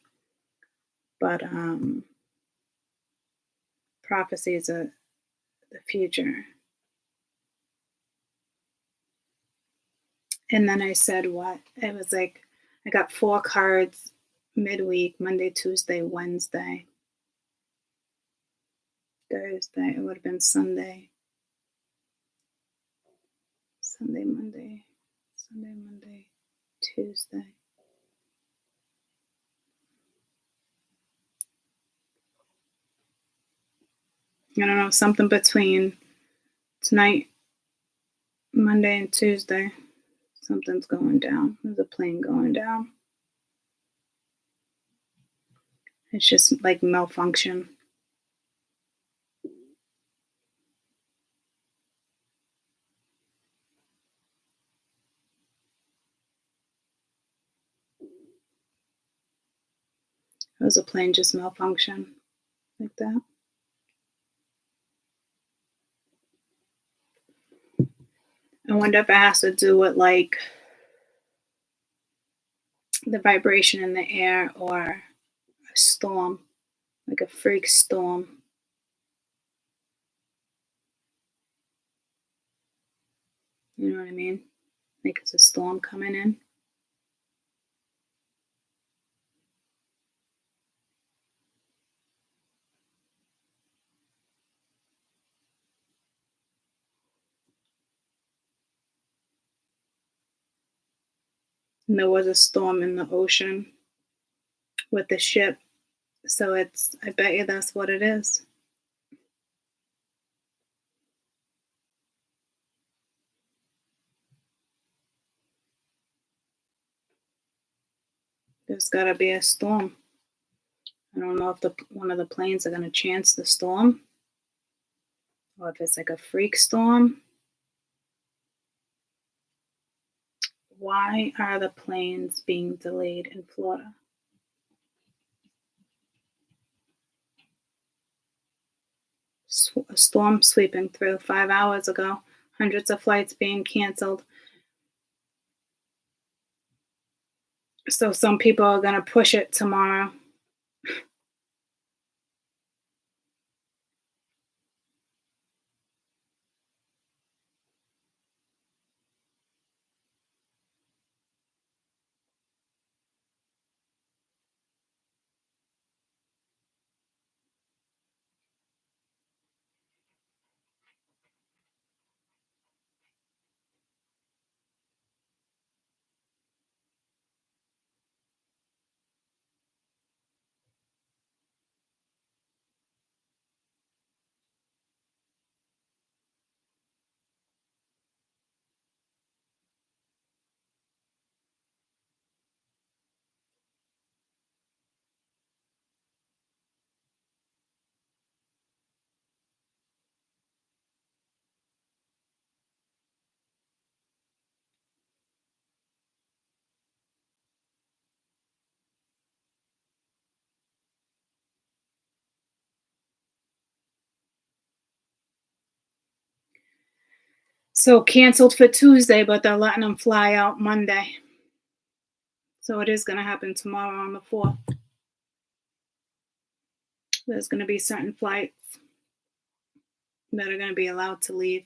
But prophecies are the future. And then I said, what? It was like, I got 4 cards midweek, Monday, Tuesday, Wednesday, Thursday. It would have been Sunday, Monday, Tuesday. I don't know, something between tonight, Monday, and Tuesday. Something's going down. There's a plane going down. It's just like malfunction. It was a plane just malfunction like that. I wonder if it has to do with like the vibration in the air or a storm, like a freak storm. You know what I mean? Like it's a storm coming in. And there was a storm in the ocean with the ship. So I bet you that's what it is. There's got to be a storm. I don't know if one of the planes are going to chance the storm or if it's like a freak storm. Why are the planes being delayed in Florida? A storm sweeping through 5 hours ago. Hundreds of flights being canceled. So some people are going to push it tomorrow. So canceled for Tuesday, but they're letting them fly out Monday. So it is going to happen tomorrow on the 4th. There's going to be certain flights that are going to be allowed to leave.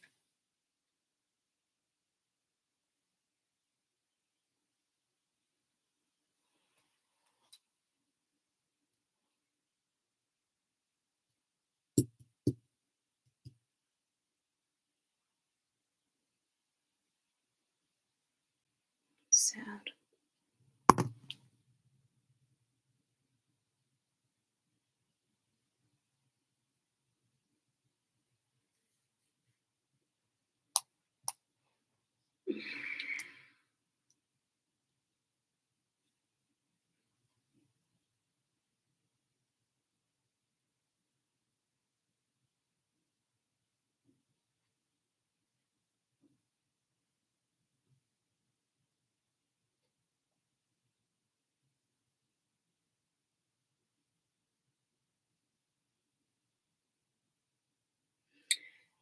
Sad.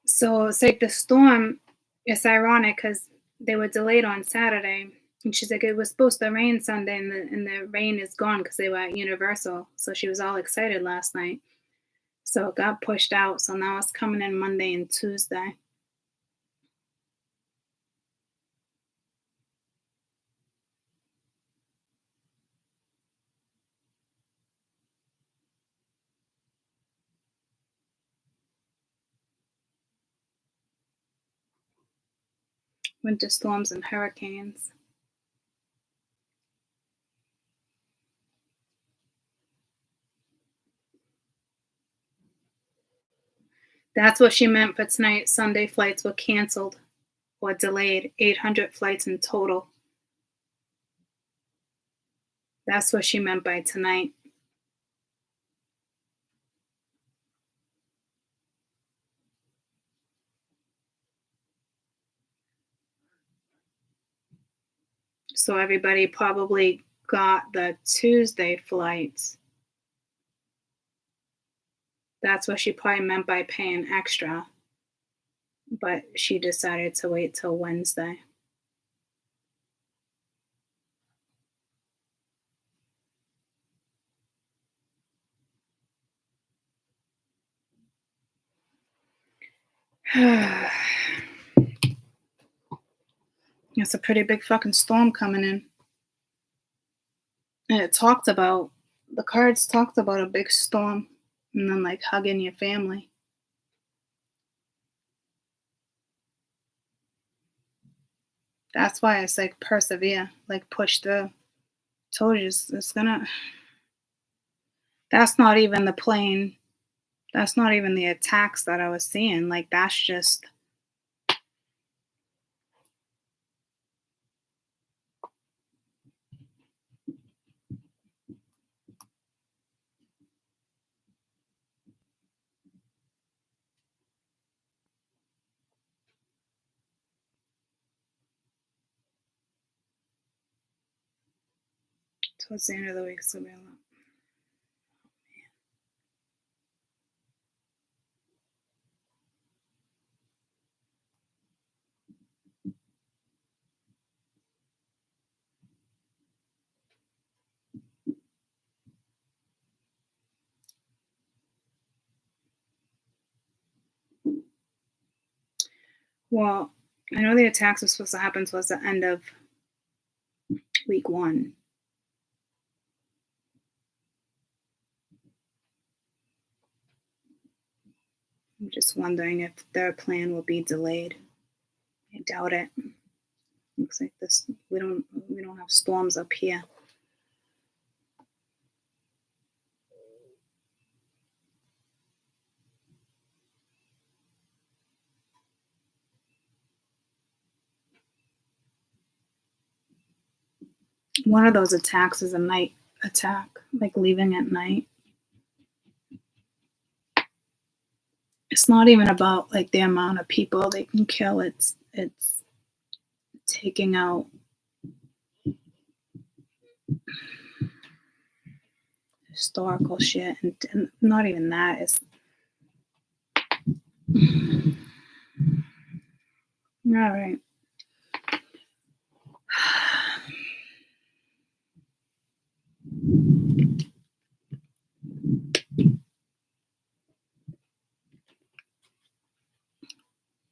So it's like the storm, it's ironic because they were delayed on Saturday. And she's like, it was supposed to rain Sunday and the rain is gone because they were at Universal. So she was all excited last night. So it got pushed out. So now it's coming in Monday and Tuesday. Winter storms and hurricanes. That's what she meant for tonight. Sunday flights were canceled or delayed. 800 flights in total. That's what she meant by tonight. So everybody probably got the Tuesday flights. That's what she probably meant by paying extra. But she decided to wait till Wednesday. It's a pretty big fucking storm coming in. And the cards talked about a big storm and then like hugging your family. That's why it's like persevere, like push through. Told you it's gonna. That's not even the plane. That's not even the attacks that I was seeing. Like that's just. Towards the end of the week, it's gonna be a lot. Well, I know the attacks were supposed to happen towards the end of week 1. I'm just wondering if their plan will be delayed. I doubt it. Looks like this. We don't have storms up here. One of those attacks is a night attack, like leaving at night. It's not even about like the amount of people they can kill. It's taking out historical shit, and not even that. It's all right.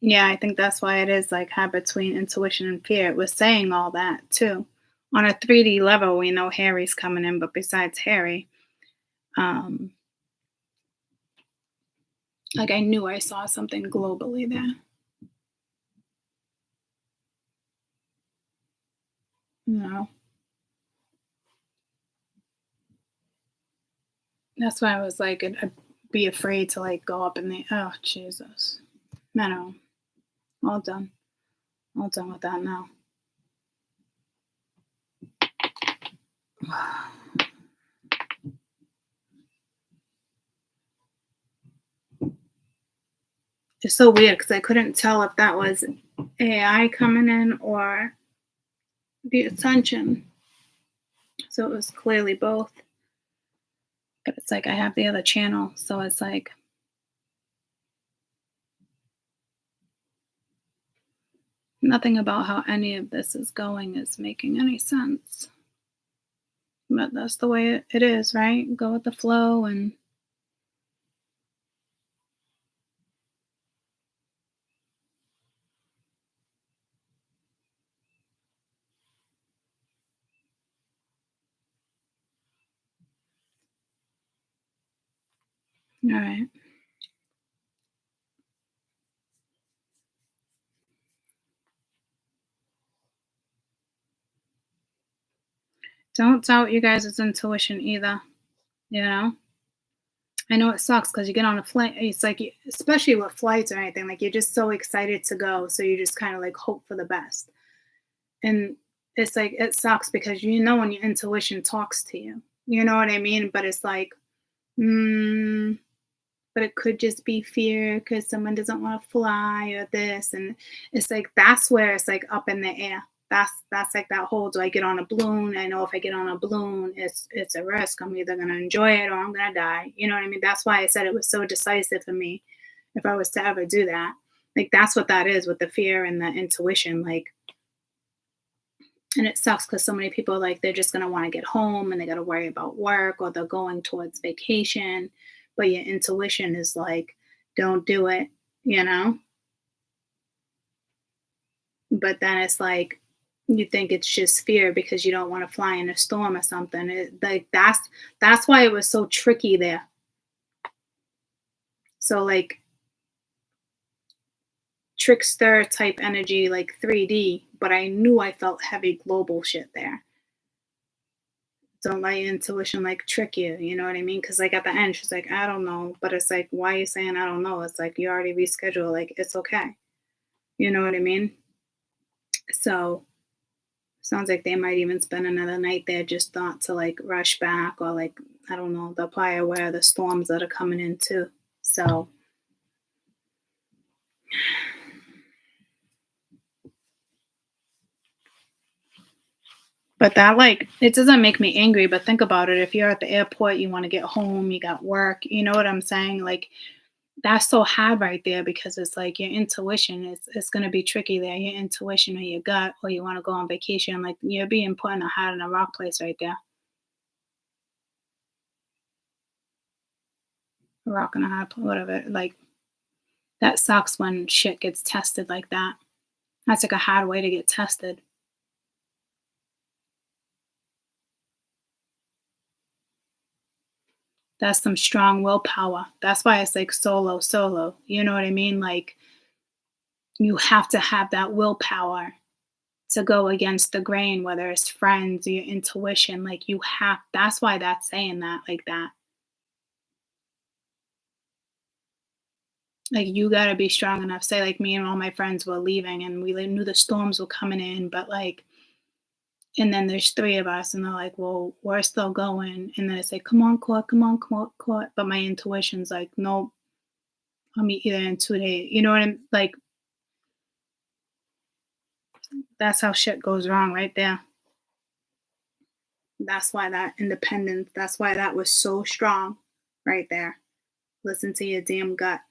Yeah, I think that's why it is like hard between intuition and fear. It was saying all that too. On a 3D level, we know Harry's coming in, but besides Harry, like I knew I saw something globally there. You know. That's why I was like, I'd be afraid to like go up in the. Oh Jesus, no, all done with that now. It's so weird because I couldn't tell if that was AI coming in or the Ascension. So it was clearly both. But it's like I have the other channel, so it's like nothing about how any of this is going is making any sense. But that's the way it is, right? Go with the flow and All right. Don't doubt you guys' intuition either. You know, I know it sucks because you get on a flight. It's like, especially with flights or anything, like you're just so excited to go. So you just kind of like hope for the best. And it's like, it sucks because you know when your intuition talks to you. You know what I mean? But it's like, mm, but it could just be fear because someone doesn't want to fly or this. And it's like, that's where it's like up in the air. That's like that whole, do I get on a balloon? I know if I get on a balloon, it's a risk. I'm either gonna enjoy it or I'm gonna die. You know what I mean? That's why I said it was so decisive for me if I was to ever do that. Like that's what that is with the fear and the intuition. Like, and it sucks because so many people like they're just gonna want to get home and they gotta worry about work or they're going towards vacation. But your intuition is like, don't do it, you know? But then it's like you think it's just fear because you don't want to fly in a storm or something. Like that's why it was so tricky there. So like trickster type energy, like 3D, but I knew I felt heavy global shit there. Don't let your intuition like trick you, you know what I mean? Because like at the end, she's like, I don't know, but it's like, why are you saying I don't know? It's like you already rescheduled, like it's okay, you know what I mean? So sounds like they might even spend another night there just not to like rush back or like, I don't know, they're probably aware of the storms that are coming in too. So but that like it doesn't make me angry, but think about it. If you're at the airport, you want to get home, you got work, you know what I'm saying? Like that's so hard right there because it's like your intuition is it's gonna be tricky there. Your intuition or your gut or you want to go on vacation, like you're being put in a hard and a rock place right there. A rock and a hard place, whatever. Like that sucks when shit gets tested like that. That's like a hard way to get tested. That's some strong willpower. That's why it's like solo, solo. You know what I mean? Like you have to have that willpower to go against the grain, whether it's friends or your intuition. Like you have, that's why that's saying that like that. Like you got to be strong enough. Say, like me and all my friends were leaving and we like, knew the storms were coming in, but like, and then there's three of us and they're like, well, we're still going. And then it's like, come on, court. But my intuition's like, nope, I'll meet you there in 2 days. You know what I'm like? That's how shit goes wrong right there. That's why that independence, that's why that was so strong right there. Listen to your damn gut.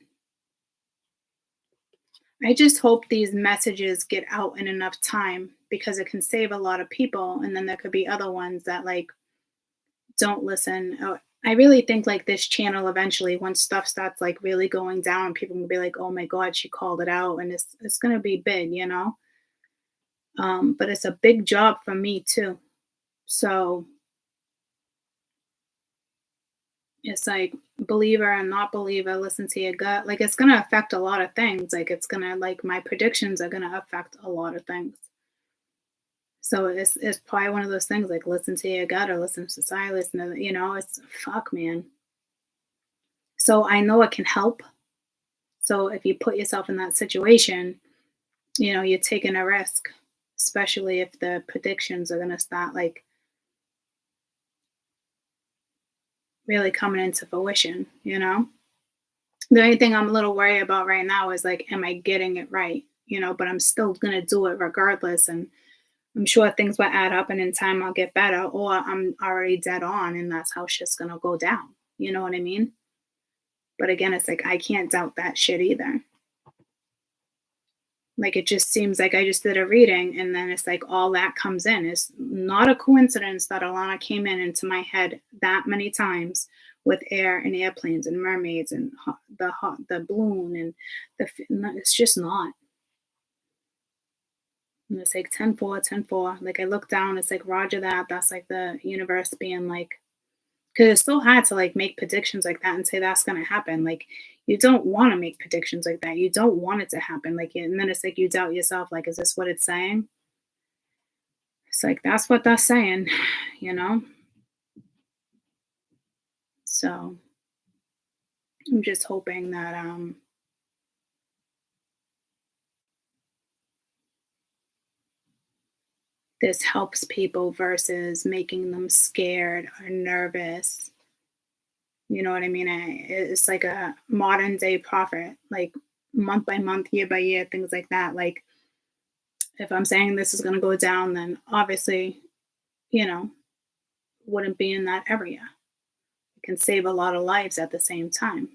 I just hope these messages get out in enough time because it can save a lot of people. And then there could be other ones that like don't listen. I really think like this channel eventually, once stuff starts like really going down, people will be like, "Oh my God, she called it out," and it's gonna be big, you know. But it's a big job for me too. So it's like believer and not believer, listen to your gut. Like it's gonna affect a lot of things. Like it's gonna like my predictions are gonna affect a lot of things. So it's probably one of those things like listen to your gut or listen to silence. You know, it's fuck man. So I know it can help. So if you put yourself in that situation, you know, you're taking a risk, especially if the predictions are gonna start like really coming into fruition, you know? The only thing I'm a little worried about right now is like, am I getting it right? You know, but I'm still gonna do it regardless. And I'm sure things will add up and in time I'll get better, or I'm already dead on and that's how shit's gonna go down. You know what I mean? But again, it's like I can't doubt that shit either. Like it just seems like I just did a reading and then it's like all that comes in. It's not a coincidence that Alana came in into my head that many times with air and airplanes and mermaids and the balloon and it's just not. And it's like 10-4, 10-4. Like I look down, it's like Roger that. That's like the universe being like, Because it's so hard to like make predictions like that and say that's gonna happen. Like you don't want to make predictions like that. You don't want it to happen. Like and then it's like you doubt yourself. Like, is this what it's saying? It's like that's what that's saying, you know. So I'm just hoping that this helps people versus making them scared or nervous. You know what I mean? It's like a modern day prophet, like month by month, year by year, things like that. Like if I'm saying this is going to go down, then obviously, you know, wouldn't be in that area. It can save a lot of lives at the same time,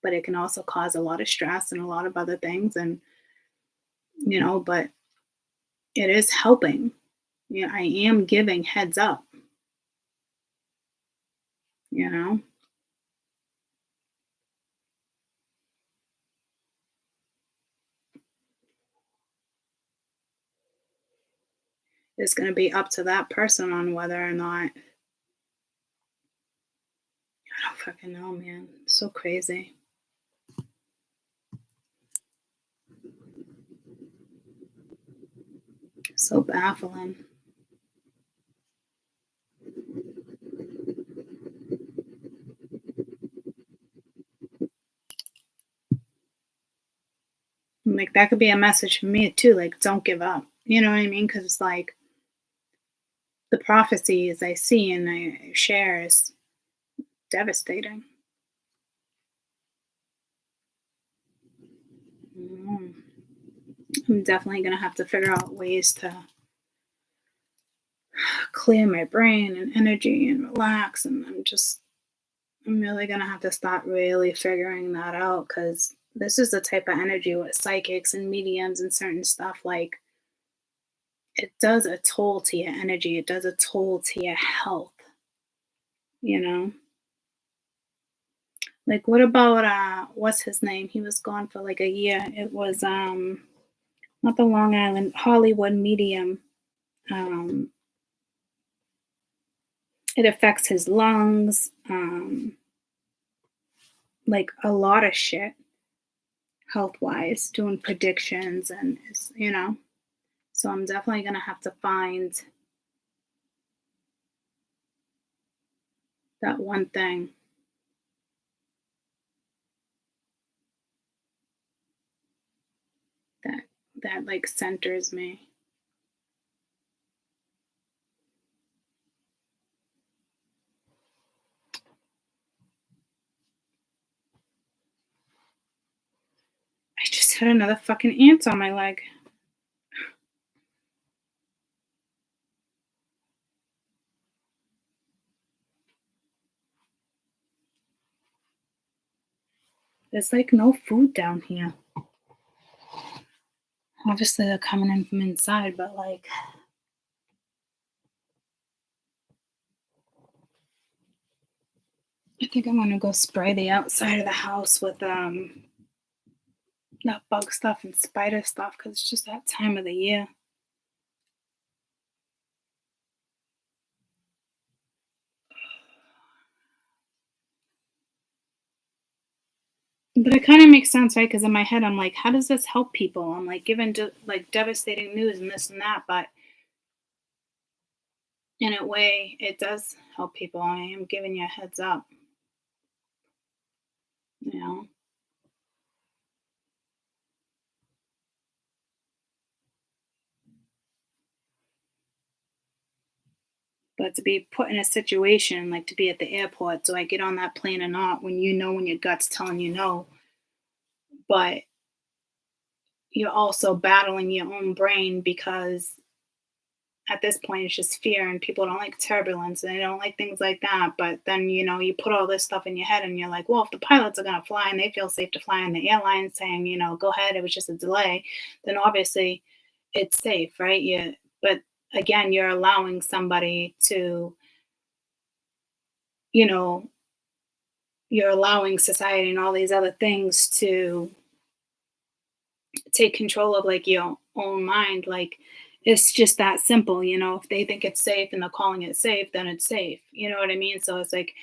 but it can also cause a lot of stress and a lot of other things. And, but it is helping. Yeah, I am giving heads up, you know? It's going to be up to that person on whether or not, I don't fucking know, man. So crazy. So baffling. Like that could be a message for me too. Like, don't give up. You know what I mean? Because it's like the prophecies I see and I share is devastating. Mm. I'm definitely gonna have to figure out ways to clear my brain and energy and relax. And I'm really gonna have to start really figuring that out because this is the type of energy with psychics and mediums and certain stuff. Like it does a toll to your energy. It does a toll to your health. You know, like what about what's his name? He was gone for like a year. It was not the Long Island Hollywood medium. Um, it affects his lungs. Like a lot of shit health wise, doing predictions and So I'm definitely gonna have to find that one thing that like centers me. I just had another fucking ant on my leg. There's like no food down here. Obviously they're coming in from inside, but like I think I'm gonna go spray the outside of the house with not bug stuff and spider stuff because it's just that time of the year. But it kind of makes sense, right? Because in my head, I'm like, how does this help people? I'm like given like devastating news and this and that, but in a way, it does help people. I am giving you a heads up, you know. But to be put in a situation like to be at the airport, do I get on that plane or not? When when your gut's telling you no, but you're also battling your own brain because at this point it's just fear and people don't like turbulence and they don't like things like that. But then you put all this stuff in your head and you're like, well, if the pilots are going to fly and they feel safe to fly and the airline saying, go ahead, it was just a delay, then obviously it's safe, right? But again, you're allowing somebody to, you know you're allowing society and all these other things to take control of like your own mind. Like it's just that simple. If they think it's safe and they're calling it safe, then it's safe. You know what I mean? So it's like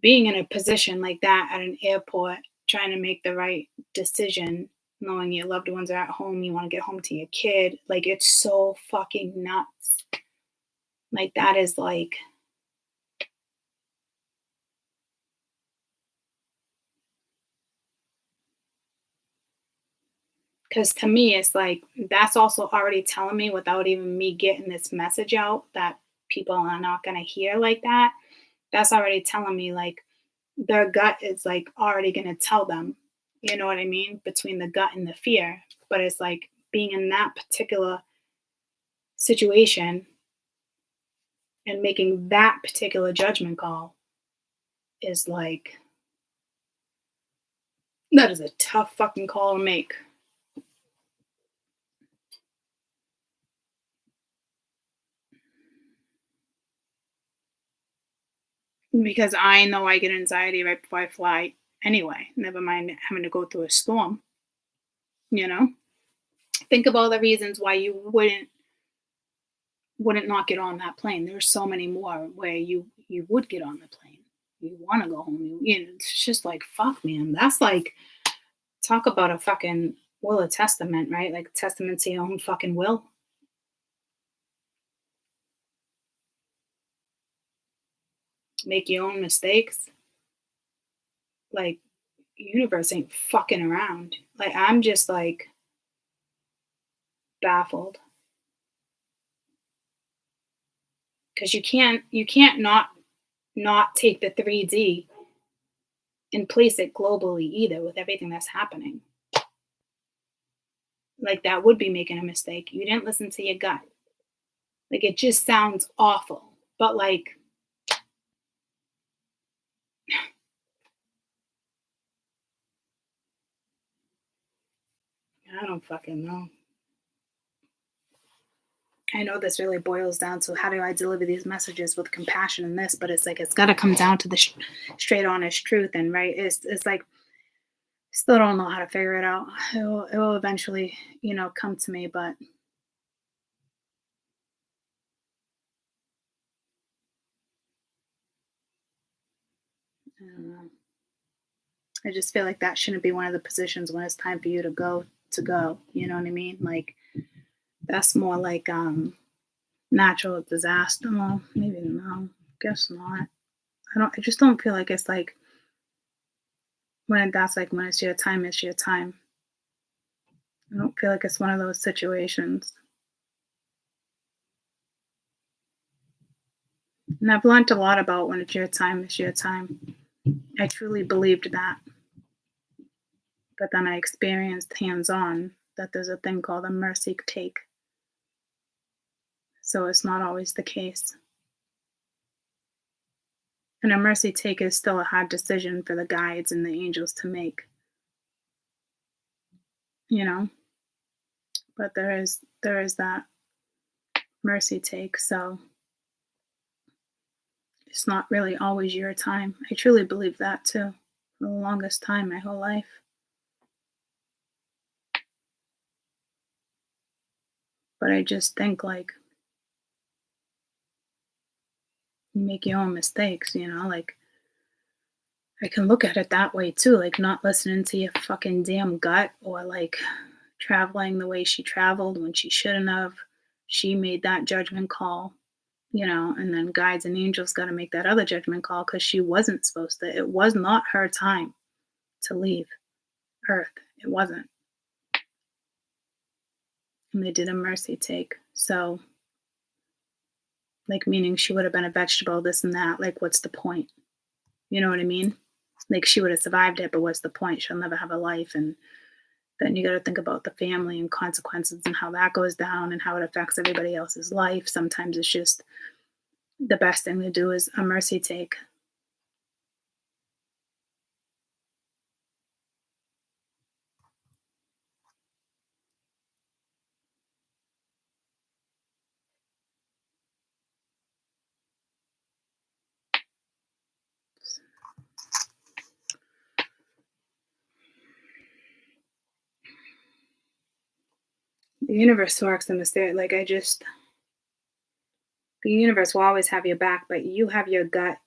being in a position like that at an airport, trying to make the right decision, knowing your loved ones are at home, you want to get home to your kid, like it's so fucking nuts. Like that is like because to me it's like that's also already telling me without even me getting this message out that people are not going to hear like that. That's already telling me like their gut is like already going to tell them, you know what I mean, between the gut and the fear. But it's like being in that particular situation and making that particular judgment call is like that is a tough fucking call to make. Because I know I get anxiety right before I fly anyway. Never mind having to go through a storm, you know? Think of all the reasons why you wouldn't not get on that plane. There's so many more where you would get on the plane. You want to go home. You know, it's just like fuck, man. That's like talk about a fucking will of testament, right? Like testament to your own fucking will. Make your own mistakes. Like universe ain't fucking around. Like I'm just like baffled because you can't not take the 3D and place it globally either with everything that's happening. Like that would be making a mistake. You didn't listen to your gut. Like it just sounds awful. But like I don't fucking know. I know this really boils down to how do I deliver these messages with compassion and this, but it's like it's got to come down to the straight honest truth and right. It's like still don't know how to figure it out. It will eventually, come to me, but I don't know. I just feel like that shouldn't be one of the positions when it's time for you to go. You know what I mean? Like that's more like natural disaster. Well, maybe no. Guess not. I just don't feel like it's like when that's like when it's your time, it's your time. I don't feel like it's one of those situations. And I've learned a lot about when it's your time, it's your time. I truly believed that. But then I experienced hands on that there's a thing called a mercy take. So it's not always the case. And a mercy take is still a hard decision for the guides and the angels to make, you know? But there is that mercy take. So it's not really always your time. I truly believe that too. For the longest time, my whole life. But I just think like you make your own mistakes, like I can look at it that way too, like not listening to your fucking damn gut or like traveling the way she traveled when she shouldn't have. She made that judgment call, and then guides and angels got to make that other judgment call because she wasn't supposed to. It was not her time to leave Earth. It wasn't. And they did a mercy take. So, like, meaning she would have been a vegetable, this and that. Like, what's the point? You know what I mean? Like, she would have survived it, but what's the point? She'll never have a life. And then you got to think about the family and consequences and how that goes down and how it affects everybody else's life. Sometimes it's just the best thing to do is a mercy take. The universe works in mysterious. Like the universe will always have your back, but you have your gut.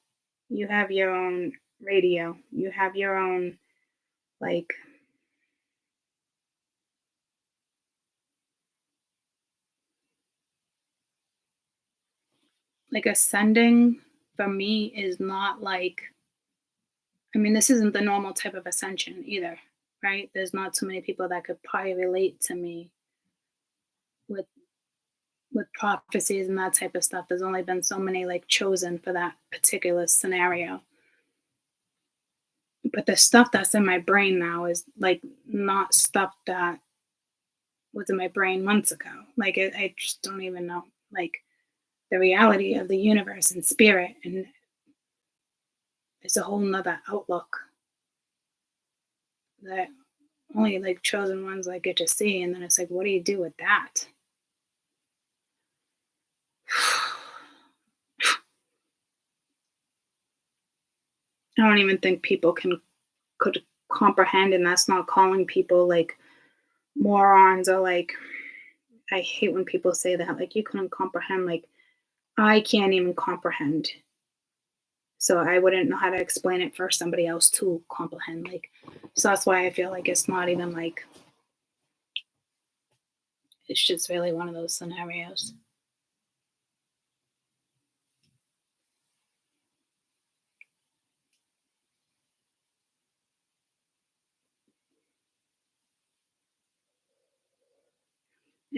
You have your own radio. You have your own, like, ascending for me is not like, I mean, this isn't the normal type of ascension either, right? There's not too many people that could probably relate to me with prophecies and that type of stuff. There's only been so many like chosen for that particular scenario. But the stuff that's in my brain now is like not stuff that was in my brain months ago. Like I just don't even know. Like the reality of the universe and spirit, and it's a whole nother outlook that only like chosen ones like get to see. And then it's like, what do you do with that? I don't even think people could comprehend, and that's not calling people like morons or like, I hate when people say that, like you couldn't comprehend, like I can't even comprehend. So I wouldn't know how to explain it for somebody else to comprehend. Like, so that's why I feel like it's not even like, it's just really one of those scenarios.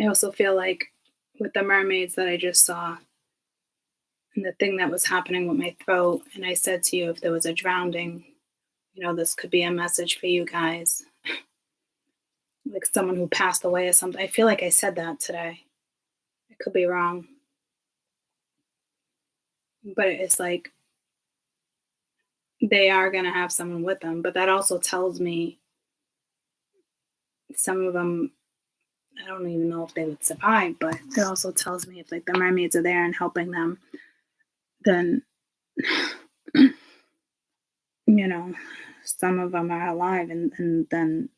I also feel like with the mermaids that I just saw and the thing that was happening with my throat, and I said to you, if there was a drowning, this could be a message for you guys, like someone who passed away or something. I feel like I said that today. I could be wrong. But it's like they are going to have someone with them. But that also tells me some of them, I don't even know if they would survive, but it also tells me if like the mermaids are there and helping them, then, some of them are alive and then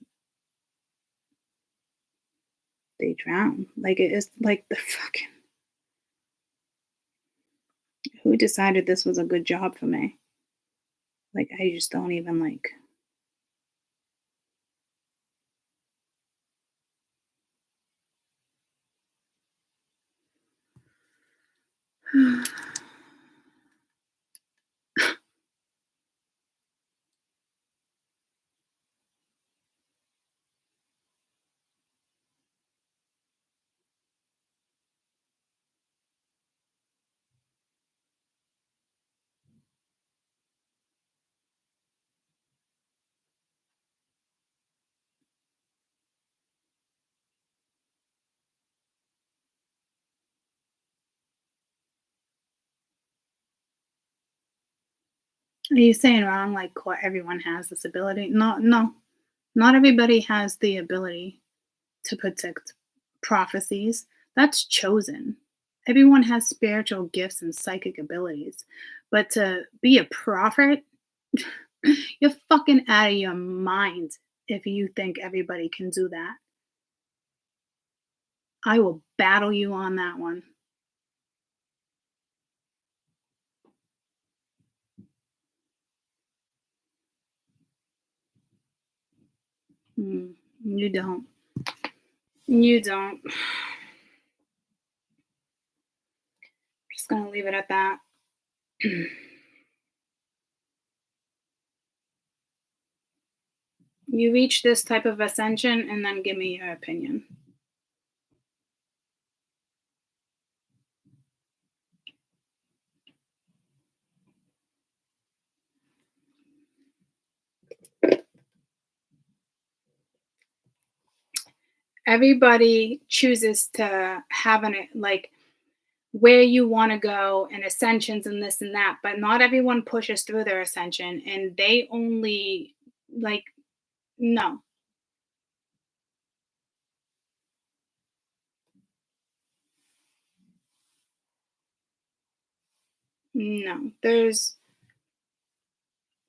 they drown. Like it is like the fucking, who decided this was a good job for me? Like I just don't even like. Are you saying wrong? Like what, everyone has this ability? No, no, not everybody has the ability to predict prophecies. That's chosen. Everyone has spiritual gifts and psychic abilities. But to be a prophet, you're fucking out of your mind if you think everybody can do that. I will battle you on that one. You don't. You don't. Just gonna leave it at that. You reach this type of ascension and then give me your opinion. Everybody chooses to have an like where you want to go and ascensions and this and that, but not everyone pushes through their ascension, and they only like, no, no, there's,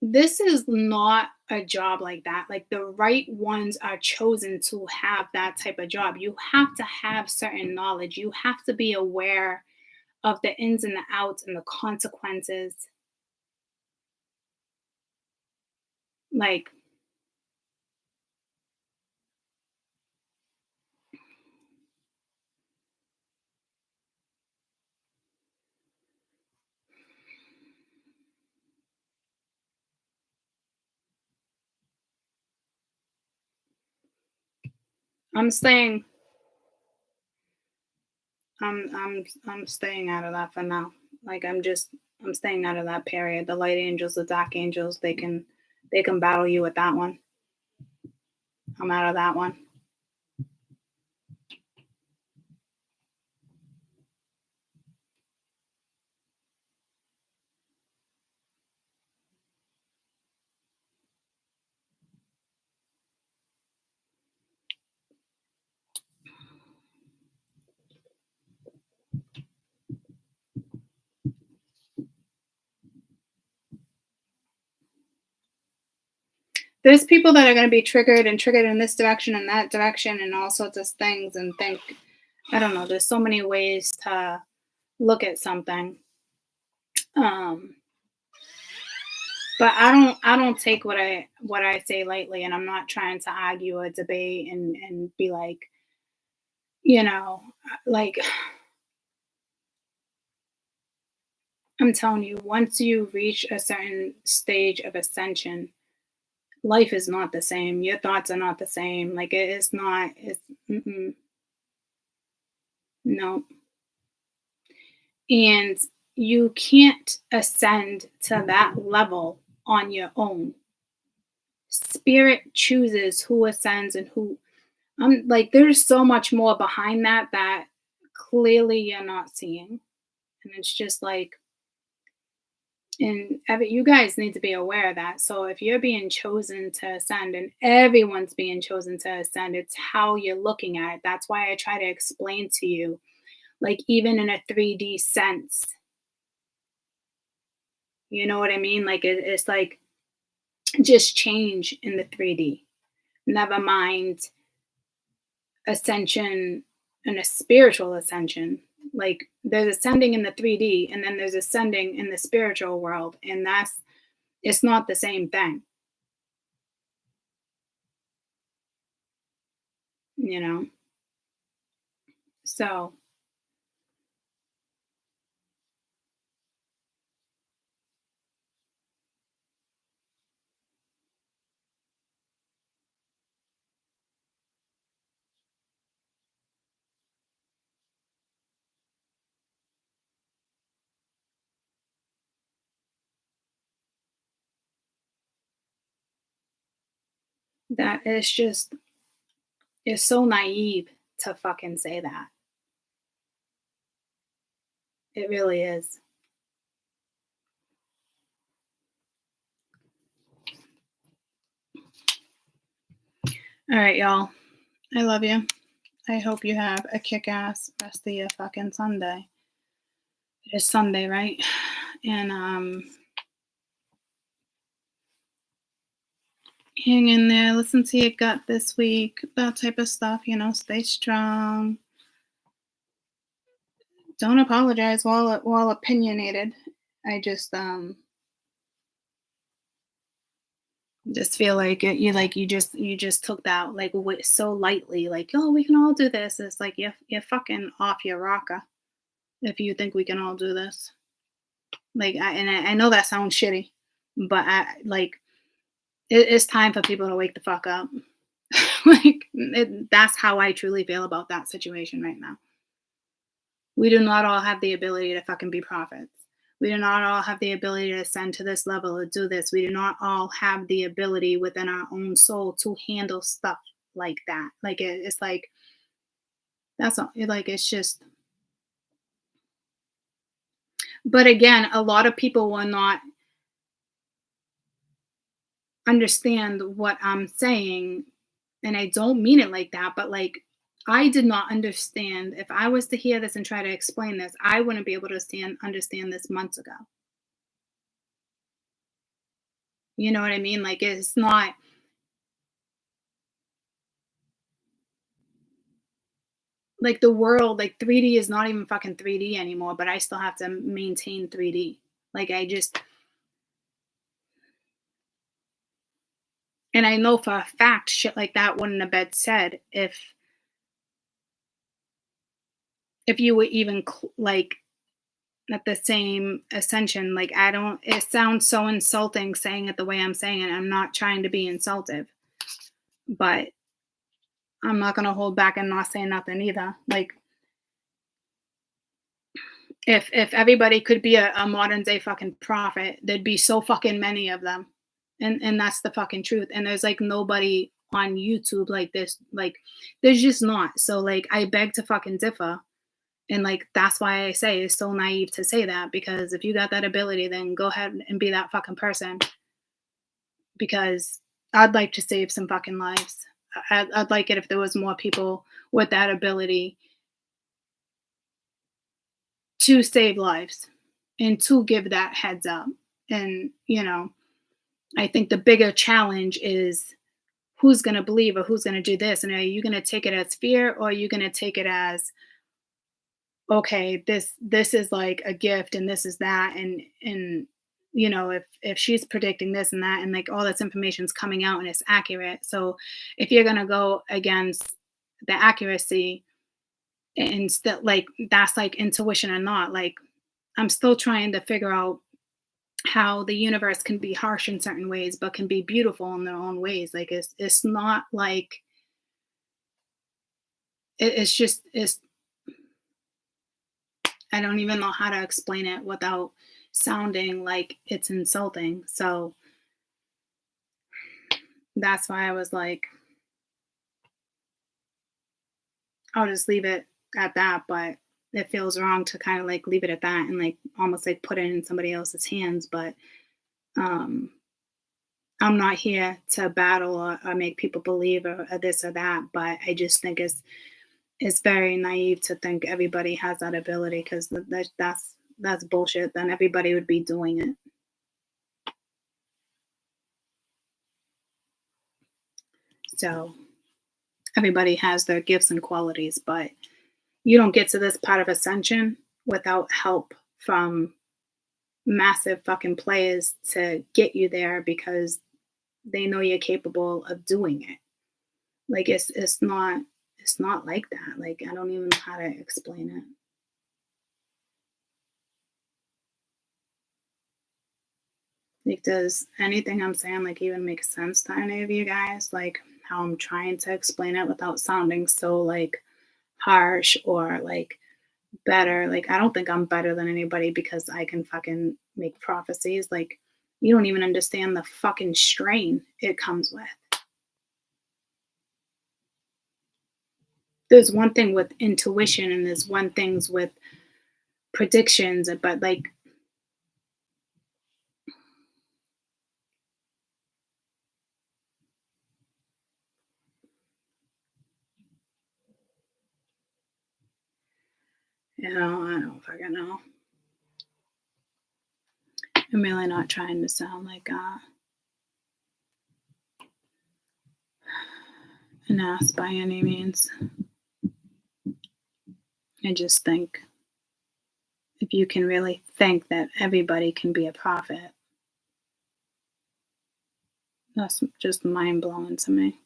this is not a job like that. Like the right ones are chosen to have that type of job. You have to have certain knowledge, you have to be aware of the ins and the outs and the consequences. Like, I'm staying. I'm staying out of that for now. Like I'm staying out of that period. The light angels, the dark angels, they can battle you with that one. I'm out of that one. There's people that are going to be triggered in this direction and that direction and all sorts of things and think, I don't know, there's so many ways to look at something. But I don't take what I say lightly, and I'm not trying to argue or debate and be like, you know, like I'm telling you, once you reach a certain stage of ascension, life is not the same. Your thoughts are not the same. Like it is not. It's no. And you can't ascend to that level on your own. Spirit chooses who ascends and who. I'm like, there's so much more behind that clearly you're not seeing, and it's just like, and you guys need to be aware of that. So if you're being chosen to ascend, and everyone's being chosen to ascend, it's how you're looking at it. That's why I try to explain to you, like even in a 3D sense. You know what I mean? Like it's like just change in the 3D. Never mind ascension and a spiritual ascension. Like there's ascending in the 3D and then there's ascending in the spiritual world. And it's not the same thing. You know? So that is just, it's so naive to fucking say that. It really is. All right, y'all. I love you. I hope you have a kick-ass rest of your fucking Sunday. It is Sunday, right? And hang in there, listen to your gut this week, that type of stuff, stay strong. Don't apologize while opinionated. I just feel like you just took that like so lightly, like, oh, we can all do this. It's like you're fucking off your rocker if you think we can all do this. Like I know that sounds shitty, but it's time for people to wake the fuck up. That's how I truly feel about that situation right now. We do not all have the ability to fucking be prophets. We do not all have the ability to ascend to this level or do this. We do not all have the ability within our own soul to handle stuff like that. Like it's like, that's all. Like it's just. But again, a lot of people will not understand what I'm saying, and I don't mean it like that, but like I did not understand. If I was to hear this and try to explain this, I wouldn't be able to understand this months ago. You know what I mean? Like it's not. Like the world, like 3D is not even fucking 3D anymore, but I still have to maintain 3D. Like I just. And I know for a fact shit like that wouldn't have been said if you were even like at the same ascension. Like, I don't, it sounds so insulting saying it the way I'm saying it. I'm not trying to be insultive, but I'm not going to hold back and not say nothing either. Like, if everybody could be a modern day fucking prophet, there'd be so fucking many of them. And that's the fucking truth. And there's like nobody on YouTube like this. Like, there's just not. So like, I beg to fucking differ. And like, that's why I say it's so naive to say that, because if you got that ability, then go ahead and be that fucking person. Because I'd like to save some fucking lives. I'd like it if there was more people with that ability to save lives and to give that heads up. And, you know, I think the bigger challenge is who's going to believe or who's going to do this. And are you going to take it as fear, or are you going to take it as, okay, this is like a gift and this is that. And, you know, if she's predicting this and that, and like all this information's coming out and it's accurate. So if you're going to go against the accuracy, and still like, that's like intuition or not, like, I'm still trying to figure out how the universe can be harsh in certain ways, but can be beautiful in their own ways. Like, it's not like, it's just, I don't even know how to explain it without sounding like it's insulting. So that's why I was like, I'll just leave it at that. But it feels wrong to kind of like leave it at that and like almost like put it in somebody else's hands. But I'm not here to battle or make people believe or this or that. But I just think it's very naive to think everybody has that ability, because that's bullshit. Then everybody would be doing it. So everybody has their gifts and qualities, but you don't get to this part of ascension without help from massive fucking players to get you there, because they know you're capable of doing it. Like, it's not like that. Like, I don't even know how to explain it. Like, does anything I'm saying like even make sense to any of you guys? Like, how I'm trying to explain it without sounding so like harsh or like better. Like, I don't think I'm better than anybody because I can fucking make prophecies. Like, you don't even understand the fucking strain it comes with. There's one thing with intuition and there's one things with predictions, but like, you know, I don't fucking know. I'm really not trying to sound like an ass by any means. I just think if you can really think that everybody can be a prophet, that's just mind blowing to me.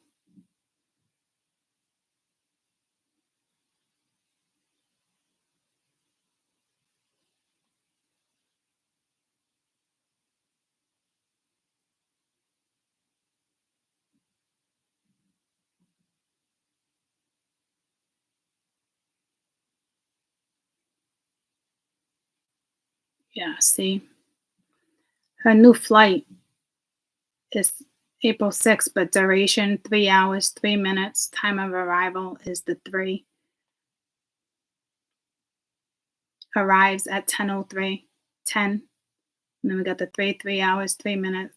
Yeah, see, her new flight is April 6th, but duration 3 hours, 3 minutes. Time of arrival is the 3. Arrives at 10:03, 10. And then we got the 3 hours, 3 minutes.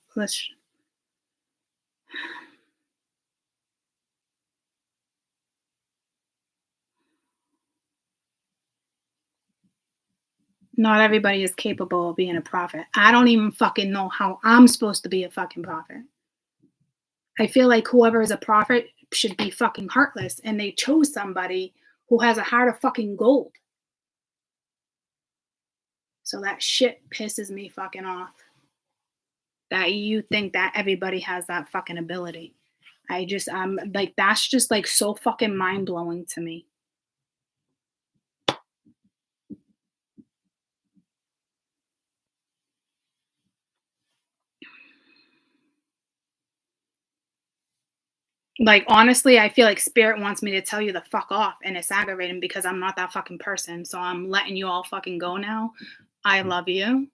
Not everybody is capable of being a prophet. I don't even fucking know how I'm supposed to be a fucking prophet. I feel like whoever is a prophet should be fucking heartless, and they chose somebody who has a heart of fucking gold. So that shit pisses me fucking off. that you think that everybody has that fucking ability. I'm like, that's just like so fucking mind blowing to me. Like, honestly, I feel like spirit wants me to tell you to fuck off, and it's aggravating because I'm not that fucking person. So I'm letting you all fucking go now. I love you.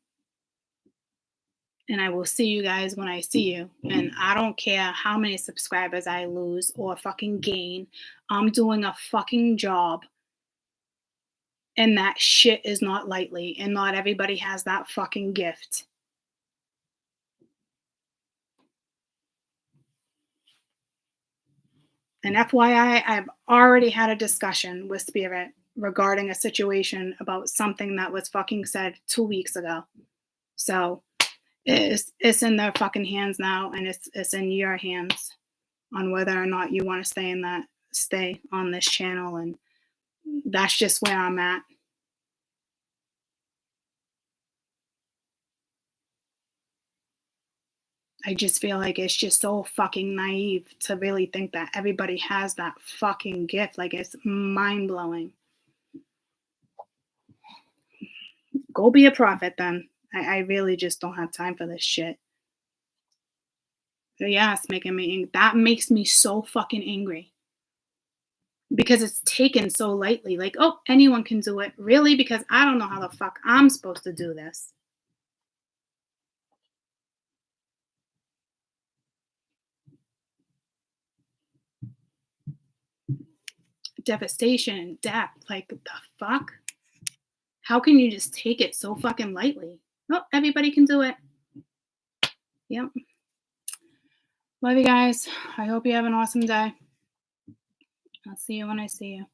And I will see you guys when I see you. And I don't care how many subscribers I lose or fucking gain. I'm doing a fucking job. And that shit is not lightly. And not everybody has that fucking gift. And FYI, I've already had a discussion with Spirit regarding a situation about something that was fucking said 2 weeks ago. So it's in their fucking hands now, and it's in your hands on whether or not you want to stay on this channel. And that's just where I'm at. I just feel like it's just so fucking naive to really think that everybody has that fucking gift. Like, it's mind blowing. Go be a prophet then. I really just don't have time for this shit. But yeah, it's making me angry. That makes me so fucking angry. Because it's taken so lightly. Like, oh, anyone can do it. Really? Because I don't know how the fuck I'm supposed to do this. Devastation, death. Like, the fuck? How can you just take it so fucking lightly? Oh, everybody can do it. Yep. Love you guys. I hope you have an awesome day. I'll see you when I see you.